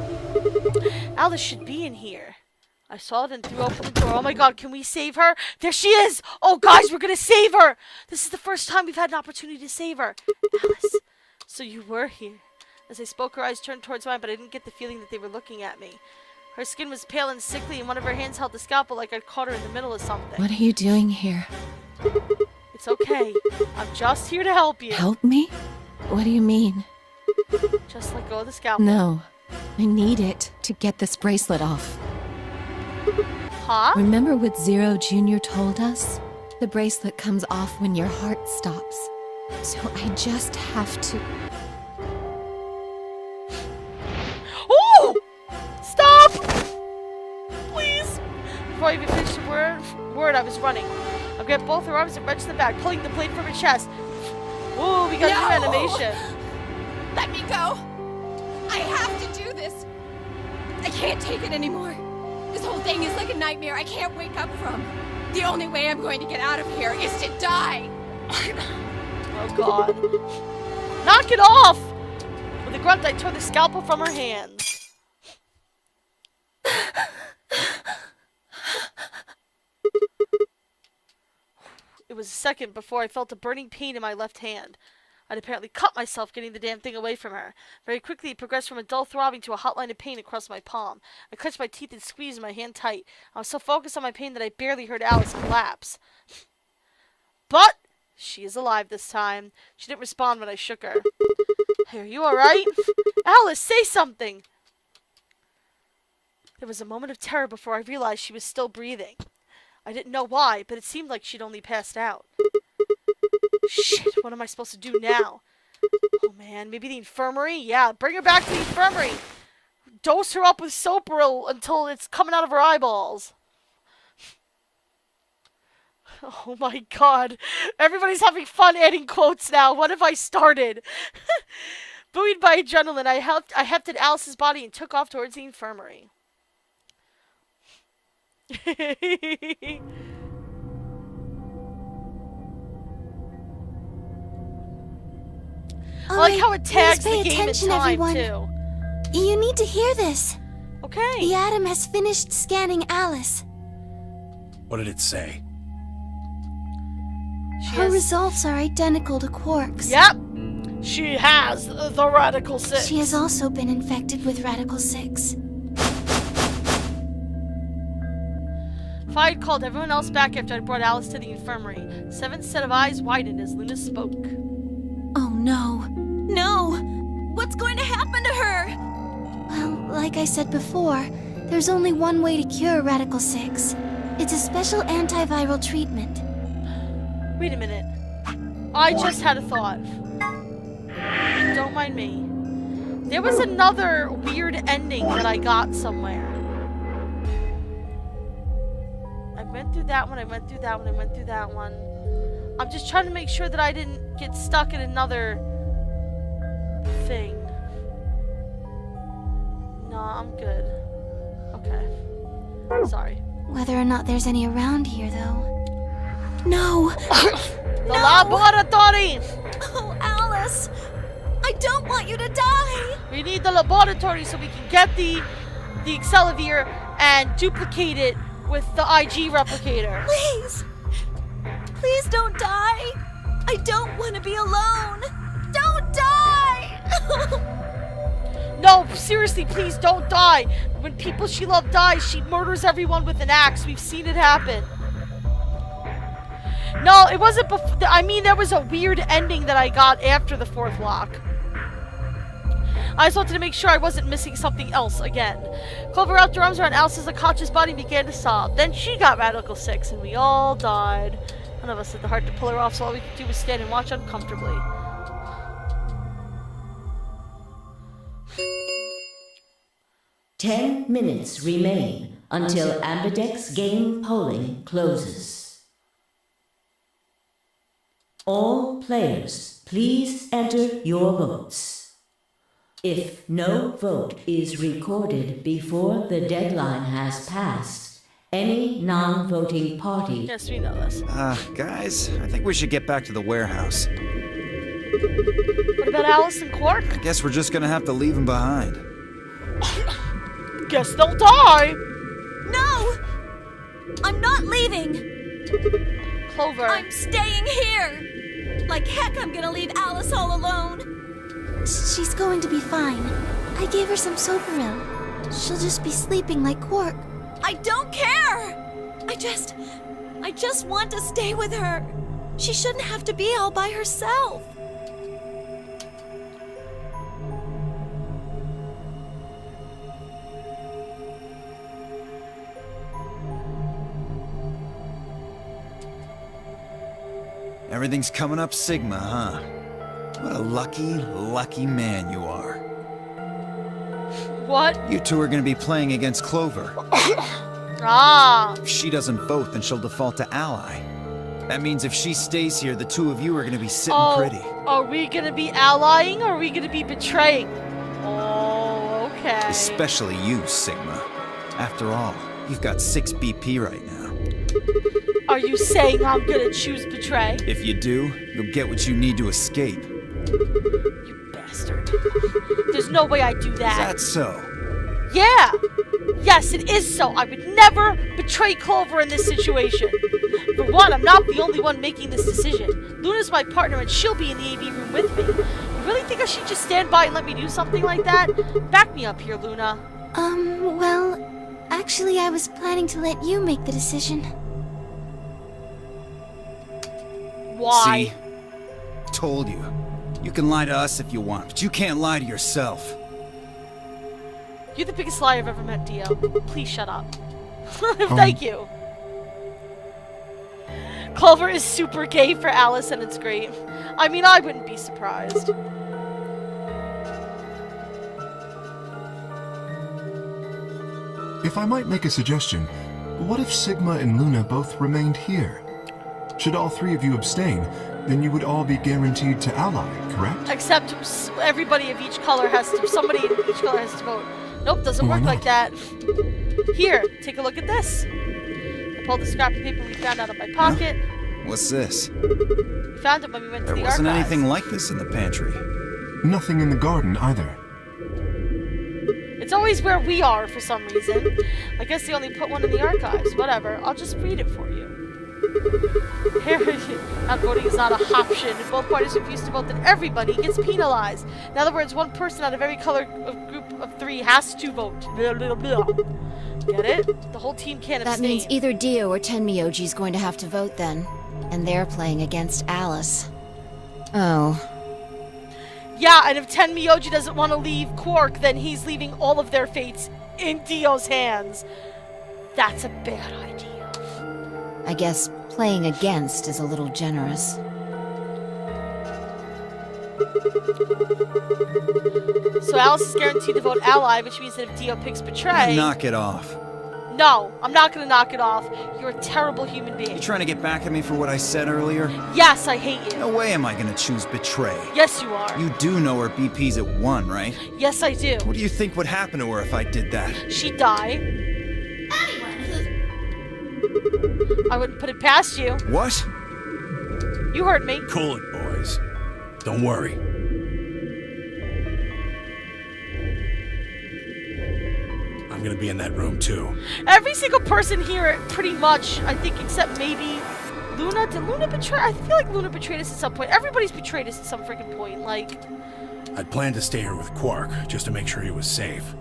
[SPEAKER 1] Alice should be in here. I saw it and threw open the door. Oh my god, can we save her? There she is! Oh, guys, we're gonna save her! This is the first time we've had an opportunity to save her. Alice, so you were here. As I spoke, her eyes turned towards mine, but I didn't get the feeling that they were looking at me. Her skin was pale and sickly, and one of her hands held the scalpel like I'd caught her in the middle of something.
[SPEAKER 2] What are you doing here?
[SPEAKER 1] It's okay. I'm just here to help you.
[SPEAKER 2] Help me? What do you mean?
[SPEAKER 1] Just let go of the scalpel.
[SPEAKER 2] No. I need it to get this bracelet off.
[SPEAKER 1] Huh?
[SPEAKER 2] Remember what Zero Jr. told us? The bracelet comes off when your heart stops. So I just have to...
[SPEAKER 1] Oh! Stop! Please! Before I even finished the word, I was running. I grabbed both her arms and wrenched them back, pulling the blade from her chest. Ooh, we got new animation.
[SPEAKER 13] Let me go! I have to do this! I can't take it anymore. This whole thing is like a nightmare I can't wake up from. The only way I'm going to get out of here is to die!
[SPEAKER 1] Oh god. Knock it off! With a grunt, I tore the scalpel from her hands. It was a second before I felt a burning pain in my left hand. I'd apparently cut myself getting the damn thing away from her. Very quickly, it progressed from a dull throbbing to a hot line of pain across my palm. I clenched my teeth and squeezed my hand tight. I was so focused on my pain that I barely heard Alice collapse. But she is alive this time. She didn't respond when I shook her. Hey, are you alright? Alice, say something! There was a moment of terror before I realized she was still breathing. I didn't know why, but it seemed like she'd only passed out. Shit, what am I supposed to do now? Oh man, maybe the infirmary? Yeah, bring her back to the infirmary! Dose her up with Sopril until it's coming out of her eyeballs. Oh my god. Everybody's having fun adding quotes now. What have I started? Buoyed by adrenaline, I hefted Alice's body and took off towards the infirmary. I like how it tags the game in time, too.
[SPEAKER 4] You need to hear this.
[SPEAKER 1] Okay.
[SPEAKER 4] The Atom has finished scanning Alice.
[SPEAKER 5] What did it say?
[SPEAKER 4] Her results are identical to Quark's.
[SPEAKER 1] Yep. She has the Radical 6.
[SPEAKER 4] She has also been infected with Radical 6.
[SPEAKER 1] If I had called everyone else back after I brought Alice to the infirmary, Seven's set of eyes widened as Luna spoke.
[SPEAKER 4] Oh no.
[SPEAKER 13] No! What's going to happen to her?
[SPEAKER 4] Well, like I said before, there's only one way to cure Radical 6. It's a special antiviral treatment.
[SPEAKER 1] Wait a minute. I just had a thought. Don't mind me. There was another weird ending that I got somewhere. I went through that one, I went through that one, I went through that one. I'm just trying to make sure that I didn't get stuck in another thing. No, I'm good. Okay. Sorry.
[SPEAKER 4] Whether or not there's any around here, though. No!
[SPEAKER 1] The laboratory!
[SPEAKER 13] Oh, Alice! I don't want you to die!
[SPEAKER 1] We need the laboratory so we can get the Accelavir and duplicate it with the IG replicator.
[SPEAKER 13] Please! Please don't die! I don't want to be alone! Don't die!
[SPEAKER 1] No, seriously, please don't die. When people she loved die, she murders everyone with an axe. We've seen it happen. No, it wasn't before. I mean, there was a weird ending that I got after the 4th lock. I just wanted to make sure I wasn't missing something else again. Clover wrapped her arms around Alice's unconscious body and began to sob. Then she got Radical 6 and we all died. None of us had the heart to pull her off, so all we could do was stand and watch uncomfortably.
[SPEAKER 9] Ten minutes remain until Ambidex game polling closes. All players, please enter your votes. If no vote is recorded before the deadline has passed, any non-voting party...
[SPEAKER 1] Yes, we know this.
[SPEAKER 8] Guys, I think we should get back to the warehouse.
[SPEAKER 1] What about Alice and Quark?
[SPEAKER 8] I guess we're just gonna have to leave them behind.
[SPEAKER 1] Guess they'll die.
[SPEAKER 4] No! I'm not leaving.
[SPEAKER 1] Clover.
[SPEAKER 4] I'm staying here. Like heck, I'm gonna leave Alice all alone. She's going to be fine. I gave her some Soparil. She'll just be sleeping like Quark. I don't care! I just want to stay with her. She shouldn't have to be all by herself.
[SPEAKER 8] Everything's coming up Sigma, huh? What a lucky, lucky man you are.
[SPEAKER 1] What?
[SPEAKER 8] You two are gonna be playing against Clover.
[SPEAKER 1] Ah.
[SPEAKER 8] If she doesn't vote, then she'll default to ally. That means if she stays here, the two of you are gonna be sitting pretty.
[SPEAKER 1] Are we gonna be allying or are we gonna be betraying? Oh, okay.
[SPEAKER 8] Especially you, Sigma. After all, you've got 6 BP right now.
[SPEAKER 1] Are you saying I'm gonna choose betray?
[SPEAKER 8] If you do, you'll get what you need to escape.
[SPEAKER 1] You bastard. There's no way I'd do that.
[SPEAKER 8] Is that so?
[SPEAKER 1] Yeah! Yes, it is so. I would never betray Clover in this situation. For one, I'm not the only one making this decision. Luna's my partner and she'll be in the AV room with me. You really think I should just stand by and let me do something like that? Back me up here, Luna.
[SPEAKER 4] Well, actually I was planning to let you make the decision.
[SPEAKER 1] Why?
[SPEAKER 8] See? Told you. You can lie to us if you want, but you can't lie to yourself.
[SPEAKER 1] You're the biggest liar I've ever met, Dio. Please shut up. Thank you. Clover is super gay for Alice and it's great. I mean, I wouldn't be surprised.
[SPEAKER 7] If I might make a suggestion, what if Sigma and Luna both remained here? Should all 3 of you abstain, then you would all be guaranteed to ally, correct?
[SPEAKER 1] Except everybody of each color has to, somebody in each color has to vote. Nope, doesn't work like that. Here, take a look at this. I pulled the scrap of paper we found out of my pocket.
[SPEAKER 8] What's this?
[SPEAKER 1] We found it when we went to the archives.
[SPEAKER 8] There wasn't anything like this in the pantry.
[SPEAKER 7] Nothing in the garden either.
[SPEAKER 1] It's always where we are for some reason. I guess they only put one in the archives. Whatever, I'll just read it for you. Not voting is not an option. If both parties refuse to vote, then everybody gets penalized. In other words, one person out of every color group of 3 has to vote. Blah, blah, blah. Get it? The whole team can't abstain.
[SPEAKER 6] That means either Dio or Tenmyoji is going to have to vote then. And they're playing against Alice. Oh.
[SPEAKER 1] Yeah, and if Tenmyoji doesn't want to leave Quark, then he's leaving all of their fates in Dio's hands. That's a bad idea.
[SPEAKER 6] I guess playing against is a little generous.
[SPEAKER 1] So Alice is guaranteed to vote ally, which means that if Dio picks betray...
[SPEAKER 8] Knock it off.
[SPEAKER 1] No, I'm not going to knock it off. You're a terrible human being.
[SPEAKER 8] You trying to get back at me for what I said earlier?
[SPEAKER 1] Yes, I hate you.
[SPEAKER 8] No way am I going to choose betray.
[SPEAKER 1] Yes, you are.
[SPEAKER 8] You do know her BP's at 1, right?
[SPEAKER 1] Yes, I do.
[SPEAKER 8] What do you think would happen to her if I did that?
[SPEAKER 1] She'd die. I wouldn't put it past you.
[SPEAKER 8] What?
[SPEAKER 1] You heard me.
[SPEAKER 5] Cool it, boys. Don't worry. I'm gonna be in that room too.
[SPEAKER 1] Every single person here, pretty much, I think, except maybe Luna. Did Luna betray? I feel like Luna betrayed us at some point. Everybody's betrayed us at some freaking point. Like,
[SPEAKER 5] I'd planned to stay here with Quark just to make sure he was safe.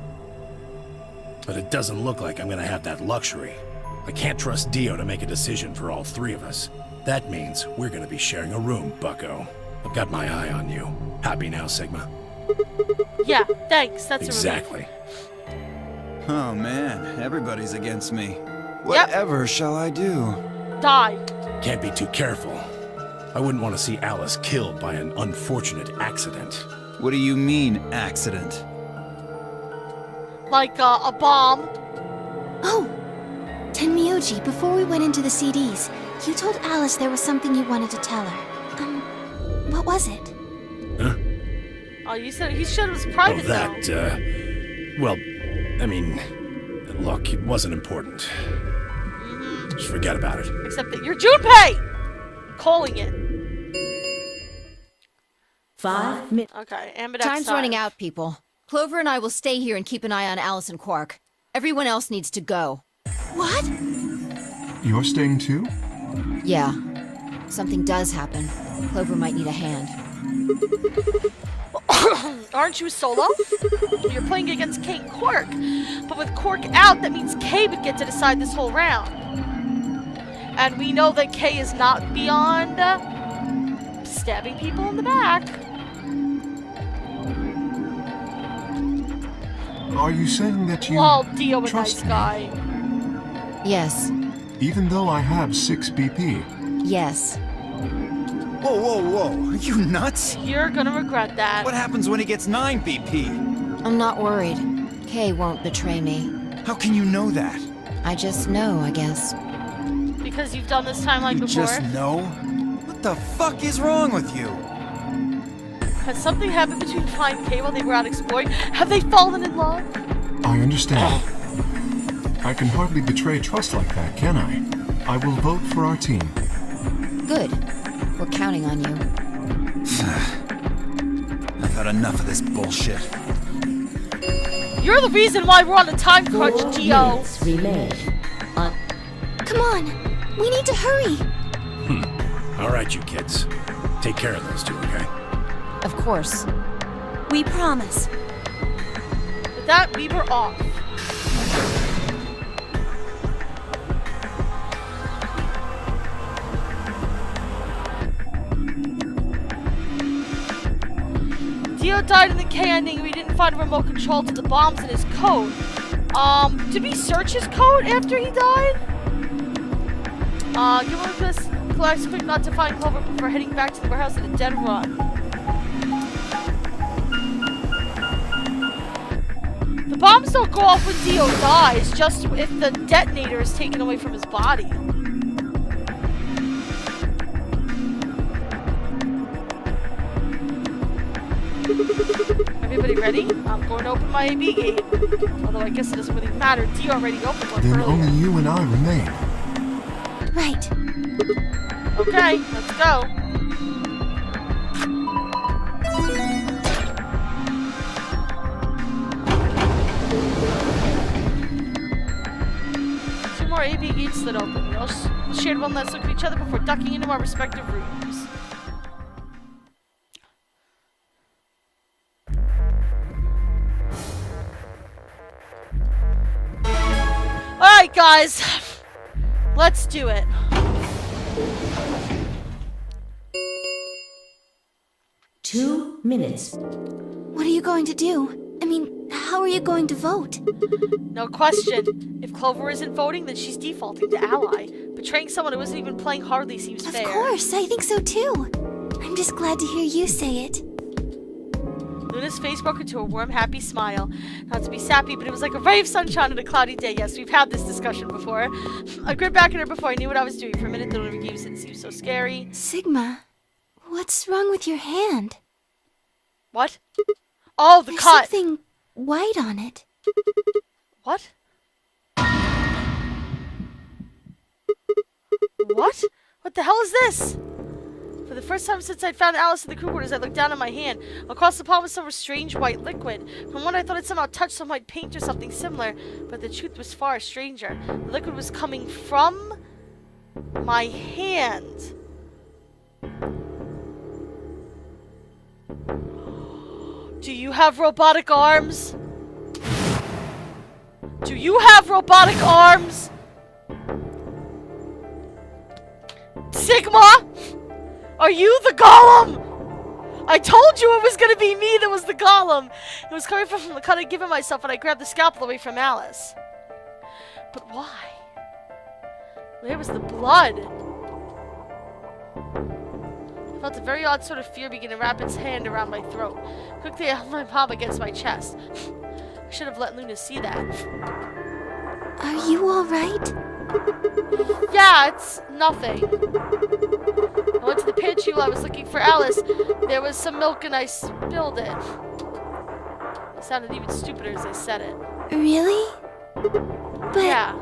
[SPEAKER 5] But it doesn't look like I'm gonna have that luxury. I can't trust Dio to make a decision for all 3 of us. That means we're gonna be sharing a room, bucko. I've got my eye on you. Happy now, Sigma?
[SPEAKER 1] yeah, thanks. That's
[SPEAKER 5] exactly.
[SPEAKER 8] Oh man, everybody's against me. Whatever shall I do?
[SPEAKER 1] Die.
[SPEAKER 5] Can't be too careful. I wouldn't want to see Alice killed by an unfortunate accident.
[SPEAKER 8] What do you mean, accident?
[SPEAKER 1] Like a bomb.
[SPEAKER 4] Oh! Tenmyoji, before we went into the CDs, you told Alice there was something you wanted to tell her. What was it?
[SPEAKER 5] Huh?
[SPEAKER 1] Oh, you said it was private,
[SPEAKER 5] well, I mean, look, it wasn't important. Just forget about it.
[SPEAKER 1] Except that you're Junpei! I'm calling it.
[SPEAKER 9] 5 minutes.
[SPEAKER 1] Okay, ambidex
[SPEAKER 6] Time's running out, people. Clover and I will stay here and keep an eye on Alice and Quark. Everyone else needs to go.
[SPEAKER 4] What?
[SPEAKER 7] You're staying too?
[SPEAKER 6] Yeah. Something does happen. Clover might need a hand.
[SPEAKER 1] Aren't you solo? You're playing against Kay and Quark. But with Quark out, that means Kay would get to decide this whole round. And we know that Kay is not beyond stabbing people in the back.
[SPEAKER 7] Are you saying that you
[SPEAKER 1] Well, Dio, a
[SPEAKER 7] trust
[SPEAKER 1] nice
[SPEAKER 7] me?
[SPEAKER 1] guy.
[SPEAKER 6] Yes.
[SPEAKER 7] Even though I have 6 BP?
[SPEAKER 6] Yes.
[SPEAKER 8] Whoa, whoa, whoa. Are you nuts?
[SPEAKER 1] You're gonna regret that.
[SPEAKER 8] What happens when he gets 9 BP?
[SPEAKER 6] I'm not worried. Kay won't betray me.
[SPEAKER 8] How can you know that?
[SPEAKER 6] I just know, I guess.
[SPEAKER 1] Because you've done this timeline
[SPEAKER 8] You
[SPEAKER 1] before?
[SPEAKER 8] just know? What the fuck is wrong with you?
[SPEAKER 1] Has something happened between Fly and Kay while they were out exploring? Have they fallen in love?
[SPEAKER 7] I understand. I can hardly betray trust like that, can I? I will vote for our team.
[SPEAKER 6] Good. We're counting on you.
[SPEAKER 8] I've had enough of this bullshit.
[SPEAKER 1] You're the reason why we're on a time crunch,
[SPEAKER 9] 4
[SPEAKER 1] Dio.
[SPEAKER 9] minutes remain.
[SPEAKER 4] Come on. We need to hurry.
[SPEAKER 5] All right, you kids. Take care of those two, okay?
[SPEAKER 6] Of course.
[SPEAKER 4] We promise.
[SPEAKER 1] With that, we were off. Dio died in the K ending. We didn't find a remote control to the bombs in his coat. Did we search his coat after he died? Give one of this. Collects quick not to find Clover before heading back to the warehouse in a dead run. The bombs don't go off when Dio dies, just if the detonator is taken away from his body. Everybody ready? I'm going to open my AB gate. Although I guess it doesn't really matter. Dio already opened one
[SPEAKER 7] Then
[SPEAKER 1] earlier.
[SPEAKER 7] only you and I remain.
[SPEAKER 4] Right.
[SPEAKER 1] Okay, let's go. Two more AB gates that open. We all shared one last look at each other before ducking into our respective rooms. Alright, guys. Let's do it.
[SPEAKER 9] Two minutes.
[SPEAKER 4] What are you going to do? I mean, how are you going to vote?
[SPEAKER 1] No question. If Clover isn't voting, then she's defaulting to ally. Betraying someone who isn't even playing hardly seems fair.
[SPEAKER 4] Of course, I think so too. I'm just glad to hear you say it.
[SPEAKER 1] Luna's face broke into a warm, happy smile. Not to be sappy, but it was like a ray of sunshine on a cloudy day. Yes, we've had this discussion before. I gripped back at her before I knew what I was doing. For a minute, the Luna refused. It seemed so scary.
[SPEAKER 4] Sigma, what's wrong with your hand?
[SPEAKER 1] What? Oh, the
[SPEAKER 4] There's
[SPEAKER 1] cut!
[SPEAKER 4] something white on it.
[SPEAKER 1] What? What? What the hell is this? For the first time since I'd found Alice in the crew quarters, I looked down at my hand. Across the palm was some strange white liquid. From what I thought it somehow touched some white paint or something similar, but the truth was far stranger. The liquid was coming from my hand. Do you have robotic arms? Do you have robotic arms? Sigma? Are you the golem? I told you it was gonna be me that was the golem. It was coming from the cut I'd given myself when I grabbed the scalpel away from Alice. But why? Where was the blood? I felt a very odd sort of fear begin to wrap its hand around my throat. Quickly I held my palm against my chest. I should have let Luna see that.
[SPEAKER 4] Are you alright?
[SPEAKER 1] Yeah, it's nothing. I went to the pantry while I was looking for Alice. There was some milk and I spilled it. It sounded even stupider as I said it.
[SPEAKER 4] Really? But...
[SPEAKER 1] Yeah.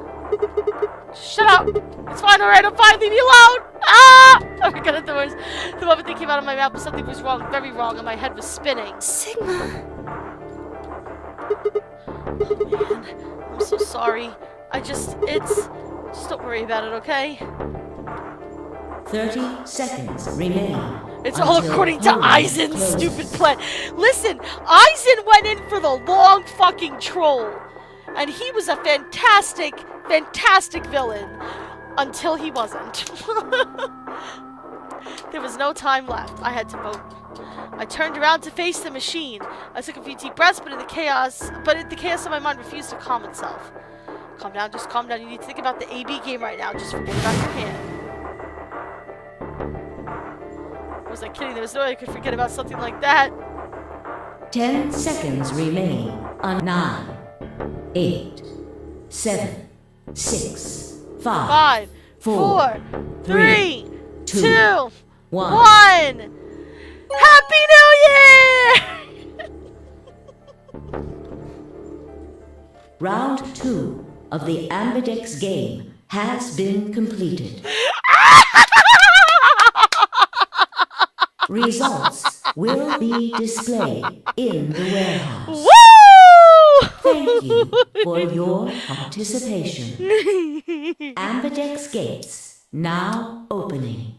[SPEAKER 1] Shut up! It's fine, alright, I'm fine, leave me alone! Ah! I forgot it. The moment they came out of my mouth, something was wrong, very wrong, and my head was spinning.
[SPEAKER 4] Sigma.
[SPEAKER 1] Oh, man. I'm so sorry. Just don't worry about it, okay?
[SPEAKER 9] 30 seconds remain.
[SPEAKER 1] It's all according to Aizen's stupid plan. Listen, Aizen went in for the long fucking troll. And he was a fantastic, fantastic villain. Until he wasn't. There was no time left. I had to vote. I turned around to face the machine. I took a few deep breaths, but the chaos of my mind refused to calm itself. Calm down, just calm down. You need to think about the AB game right now. Just forget about your hand. Was I kidding? There was no way I could forget about something like that.
[SPEAKER 9] 10 seconds remain on 9, 8, 7, 6, 5, 4, 3, 2, 1. Happy New Year! Round 2 of the Ambidex game has been completed. Results will be displayed in the warehouse.
[SPEAKER 1] Woo!
[SPEAKER 9] Thank you for your participation. Ambidex gates now opening.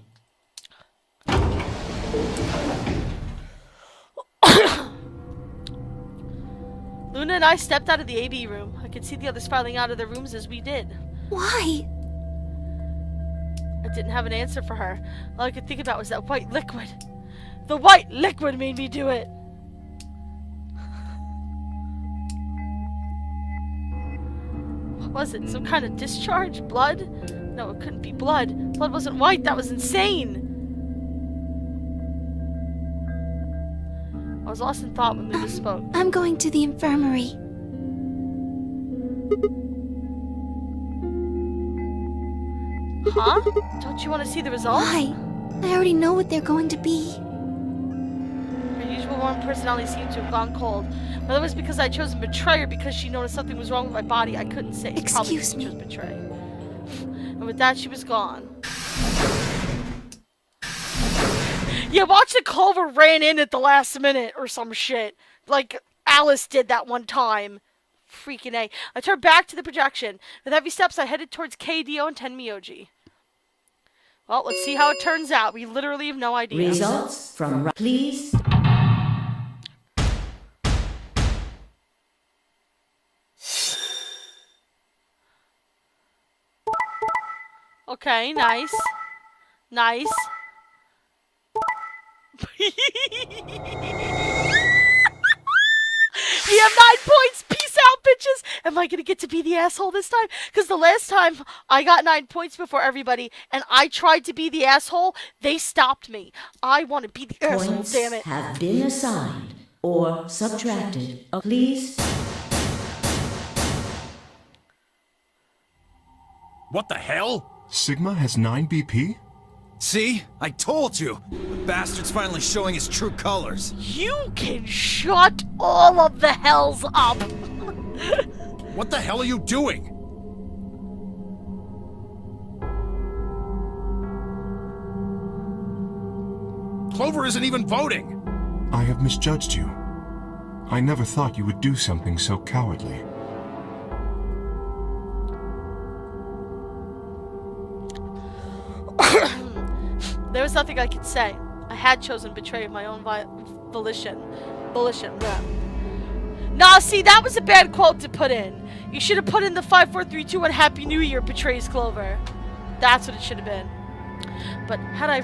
[SPEAKER 1] Luna and I stepped out of the AB room. I could see the others filing out of their rooms as we did.
[SPEAKER 4] Why?
[SPEAKER 1] I didn't have an answer for her. All I could think about was that white liquid. The white liquid made me do it. What was it? Some kind of discharge? Blood? No, it couldn't be blood. Blood wasn't white. That was insane. I was lost in thought when Luna spoke.
[SPEAKER 4] I'm going to the infirmary.
[SPEAKER 1] Huh? Don't you want to see the results?
[SPEAKER 4] Why? I already know what they're going to be.
[SPEAKER 1] Her usual warm personality seemed to have gone cold. Whether it was because I chose betray or because she noticed something was wrong with my body, I couldn't say.
[SPEAKER 4] Excuse me.
[SPEAKER 1] Chose betray. And with that, she was gone. Yeah, watch the Culver ran in at the last minute or some shit. Like Alice did that one time. Freaking A. I turned back to the projection. With heavy steps, I headed towards KDO and Tenmyoji. Well, let's see how it turns out. We literally have no idea.
[SPEAKER 9] Results from... Please...
[SPEAKER 1] Okay, nice. Nice. We have 9 points. Peace out, bitches. Am I gonna get to be the asshole this time? Because the last time I got 9 points before everybody, and I tried to be the asshole, they stopped me. I want to be the asshole. Damn it.
[SPEAKER 9] Have been assigned or subtracted. Please.
[SPEAKER 5] What the hell?
[SPEAKER 7] Sigma has 9 BP?
[SPEAKER 8] See? I told you! The bastard's finally showing his true colors.
[SPEAKER 1] You can shut all of the hells up!
[SPEAKER 5] What the hell are you doing? Clover isn't even voting!
[SPEAKER 7] I have misjudged you. I never thought you would do something so cowardly.
[SPEAKER 1] There was nothing I could say. I had chosen betray of my own volition. Yeah. Nah, see, that was a bad quote to put in. You should have put in the 5, 4, 3, 2, 1 Happy New Year betrays Clover. That's what it should have been. But had I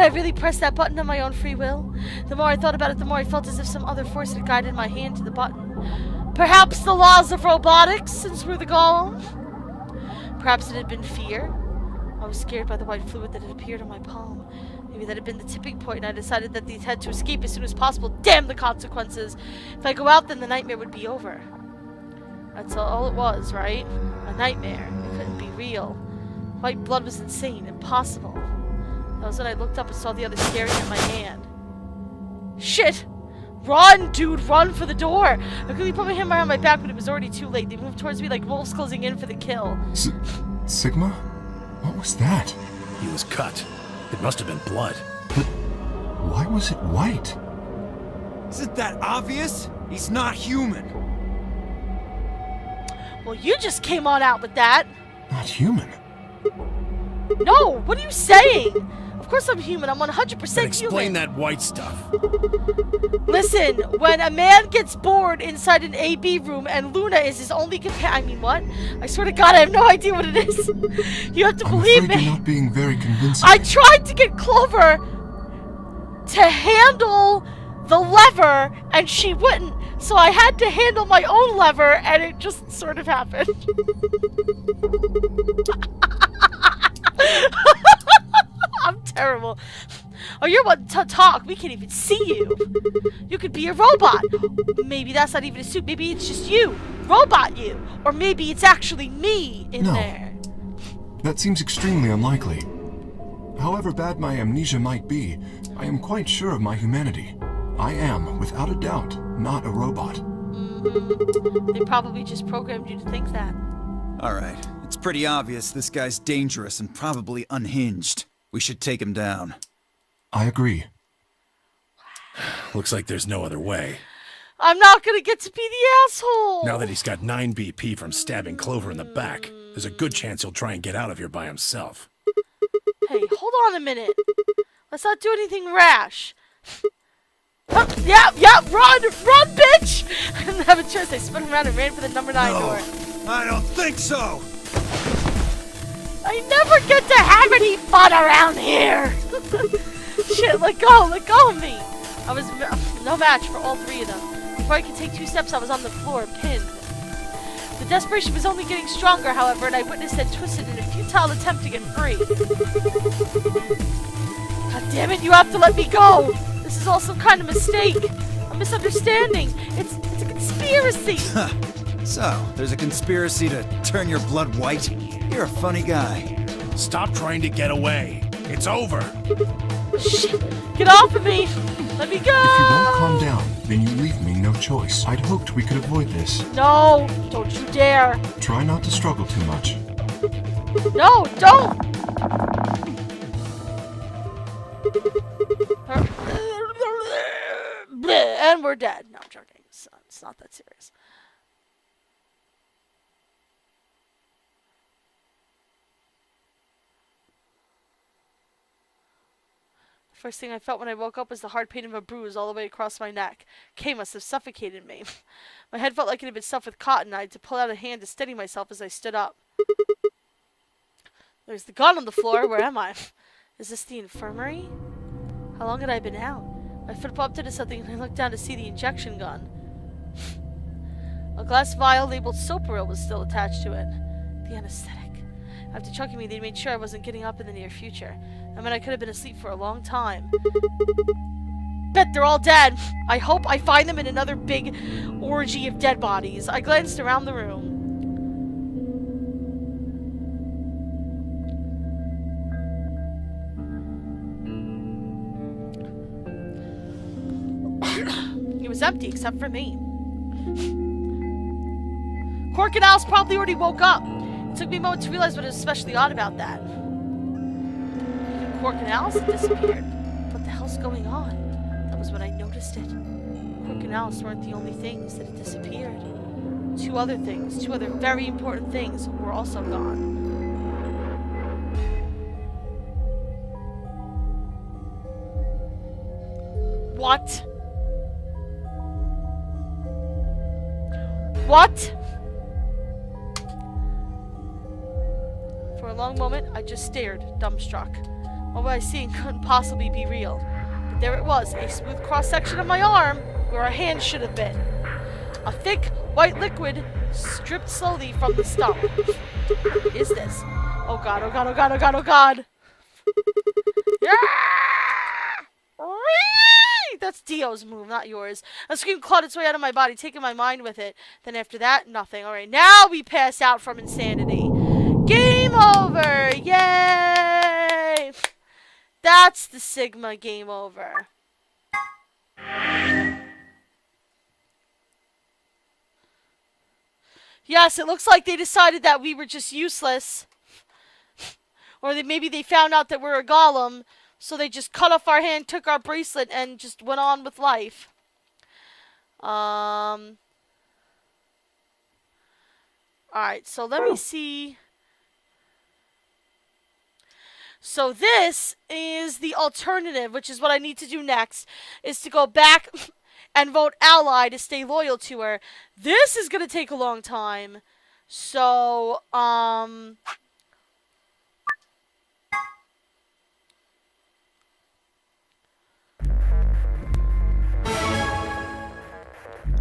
[SPEAKER 1] really pressed that button on my own free will? The more I thought about it, the more I felt as if some other force had guided my hand to the button. Perhaps the laws of robotics, since we're the golem? Perhaps it had been fear. I was scared by the white fluid that had appeared on my palm. Maybe that had been the tipping point, and I decided that these had to escape as soon as possible. Damn the consequences! If I go out, then the nightmare would be over. That's all it was, right? A nightmare. It couldn't be real. White blood was insane, impossible. That was when I looked up and saw the others staring at my hand. Shit! Run, dude! Run for the door! I quickly put my hand behind my back, but it was already too late. They moved towards me like wolves closing in for the kill.
[SPEAKER 7] Sigma? What was that?
[SPEAKER 5] He was cut. It must have been blood.
[SPEAKER 7] But why was it white?
[SPEAKER 8] Isn't that obvious? He's not human.
[SPEAKER 1] Well, you just came on out with that.
[SPEAKER 7] Not human?
[SPEAKER 1] No, what are you saying? Of course I'm human. I'm 100% human.
[SPEAKER 5] Explain that white stuff.
[SPEAKER 1] Listen, when a man gets bored inside an AB room and Luna is his only companion... I mean, what? I swear to God, I have no idea what it is. You have to believe me.
[SPEAKER 7] You're not being very convincing.
[SPEAKER 1] I tried to get Clover to handle the lever, and she wouldn't. So I had to handle my own lever, and it just sort of happened. I'm terrible. Oh, you're one to talk. We can't even see you. You could be a robot. Maybe that's not even a suit. Maybe it's just you. Robot you. Or maybe it's actually me in there.
[SPEAKER 7] That seems extremely unlikely. However bad my amnesia might be, I am quite sure of my humanity. I am, without a doubt, not a robot.
[SPEAKER 1] They probably just programmed you to think that.
[SPEAKER 8] Alright, it's pretty obvious this guy's dangerous and probably unhinged. We should take him down.
[SPEAKER 7] I agree.
[SPEAKER 5] Looks like there's no other way.
[SPEAKER 1] I'm not gonna get to be the asshole!
[SPEAKER 5] Now that he's got 9 BP from stabbing Clover in the back, there's a good chance he'll try and get out of here by himself.
[SPEAKER 1] Hey, hold on a minute. Let's not do anything rash. Yeah, run, bitch! I didn't have a choice. I spun around and ran for the number 9 door.
[SPEAKER 8] I don't think so!
[SPEAKER 1] I never get to have any fun around here! Shit, let go of me! I was no match for all 3 of them. Before I could take 2 steps, I was on the floor, pinned. The desperation was only getting stronger, however, and I witnessed it twisted in a futile attempt to get free. God damn it, you have to let me go! This is all some kind of mistake. A misunderstanding. It's a conspiracy.
[SPEAKER 8] So, there's a conspiracy to turn your blood white? You're a funny guy.
[SPEAKER 5] Stop trying to get away. It's over.
[SPEAKER 1] Shit. Get off of me. Let me go.
[SPEAKER 7] If you won't calm down, then you leave me no choice. I'd hoped we could avoid this.
[SPEAKER 1] No, don't you dare.
[SPEAKER 7] Try not to struggle too much.
[SPEAKER 1] No, don't. And we're dead. No, I'm joking. It's not that serious. The first thing I felt when I woke up was the hard pain of a bruise all the way across my neck. K must have suffocated me. My head felt like it had been stuffed with cotton. I had to pull out a hand to steady myself as I stood up. There's the gun on the floor. Where am I? Is this the infirmary? How long had I been out? My foot bumped into something and I looked down to see the injection gun. A glass vial labeled Soparil was still attached to it. The anesthetic. After choking me, they made sure I wasn't getting up in the near future. I mean, I could have been asleep for a long time. Bet they're all dead. I hope I find them in another big orgy of dead bodies. I glanced around the room. It was empty except for me. Cork and Alice probably already woke up. It took me a moment to realize what was especially odd about that. Even Cork and Alice had disappeared. What the hell's going on? That was when I noticed it. Cork and Alice weren't the only things that had disappeared. 2 other things, 2 other very important things, were also gone. What? What? For a long moment, I just stared, dumbstruck. What was I seeing couldn't possibly be real. But there it was, a smooth cross-section of my arm, where a hand should have been. A thick, white liquid stripped slowly from the stump. What is this? Oh god, oh god, oh god, oh god, oh god! Yeah! That's Dio's move, not yours. A scream clawed its way out of my body, taking my mind with it. Then after that, nothing. Alright, now we pass out from insanity. Game over! Yay! That's the Sigma game over. Yes, it looks like they decided that we were just useless. Or maybe they found out that we're a golem, so they just cut off our hand, took our bracelet, and just went on with life. Alright, so let me see. So this is the alternative, which is what I need to do next, is to go back and vote ally to stay loyal to her. This is going to take a long time. So, I'm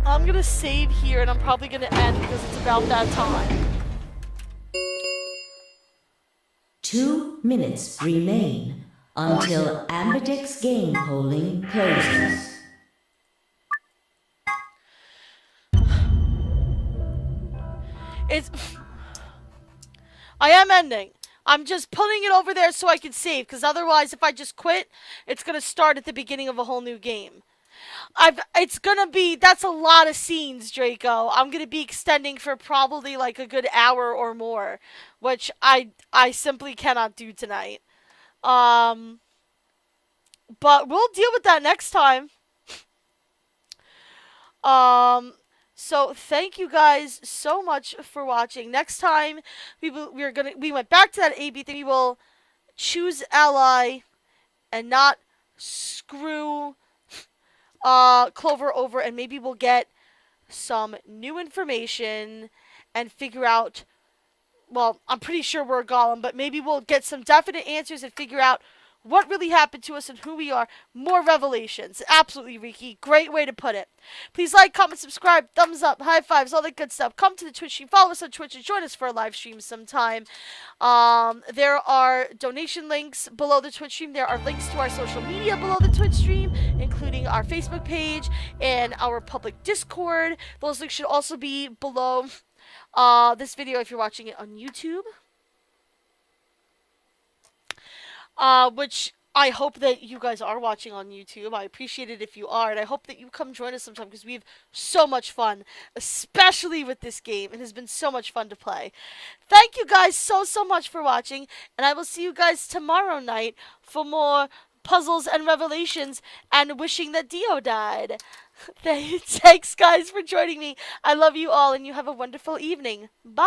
[SPEAKER 1] going to save here, and I'm probably going to end because it's about that time.
[SPEAKER 9] 2 minutes remain until Ambidex game polling closes.
[SPEAKER 1] I am ending. I'm just putting it over there so I can save, because otherwise if I just quit, it's going to start at the beginning of a whole new game. That's a lot of scenes, Draco. I'm going to be extending for probably like a good hour or more, which I simply cannot do tonight. But we'll deal with that next time. So thank you guys so much for watching. Next time we went back to that AB thing. We will choose ally and not screw Clover over, and maybe we'll get some new information and figure out, well, I'm pretty sure we're a golem, but maybe we'll get some definite answers and figure out what really happened to us and who we are. More revelations. Absolutely, Riki. Great way to put it. Please like, comment, subscribe, thumbs up, high fives, all that good stuff. Come to the Twitch stream. Follow us on Twitch and join us for a live stream sometime. There are donation links below the Twitch stream. There are links to our social media below the Twitch stream, including our Facebook page and our public Discord. Those links should also be below this video if you're watching it on YouTube. Which I hope that you guys are watching on YouTube. I appreciate it if you are, and I hope that you come join us sometime because we have so much fun, especially with this game. It has been so much fun to play. Thank you guys so much for watching, and I will see you guys tomorrow night for more puzzles and revelations and wishing that Dio died. Thanks guys for joining me. I love you all, and you have a wonderful evening. Bye.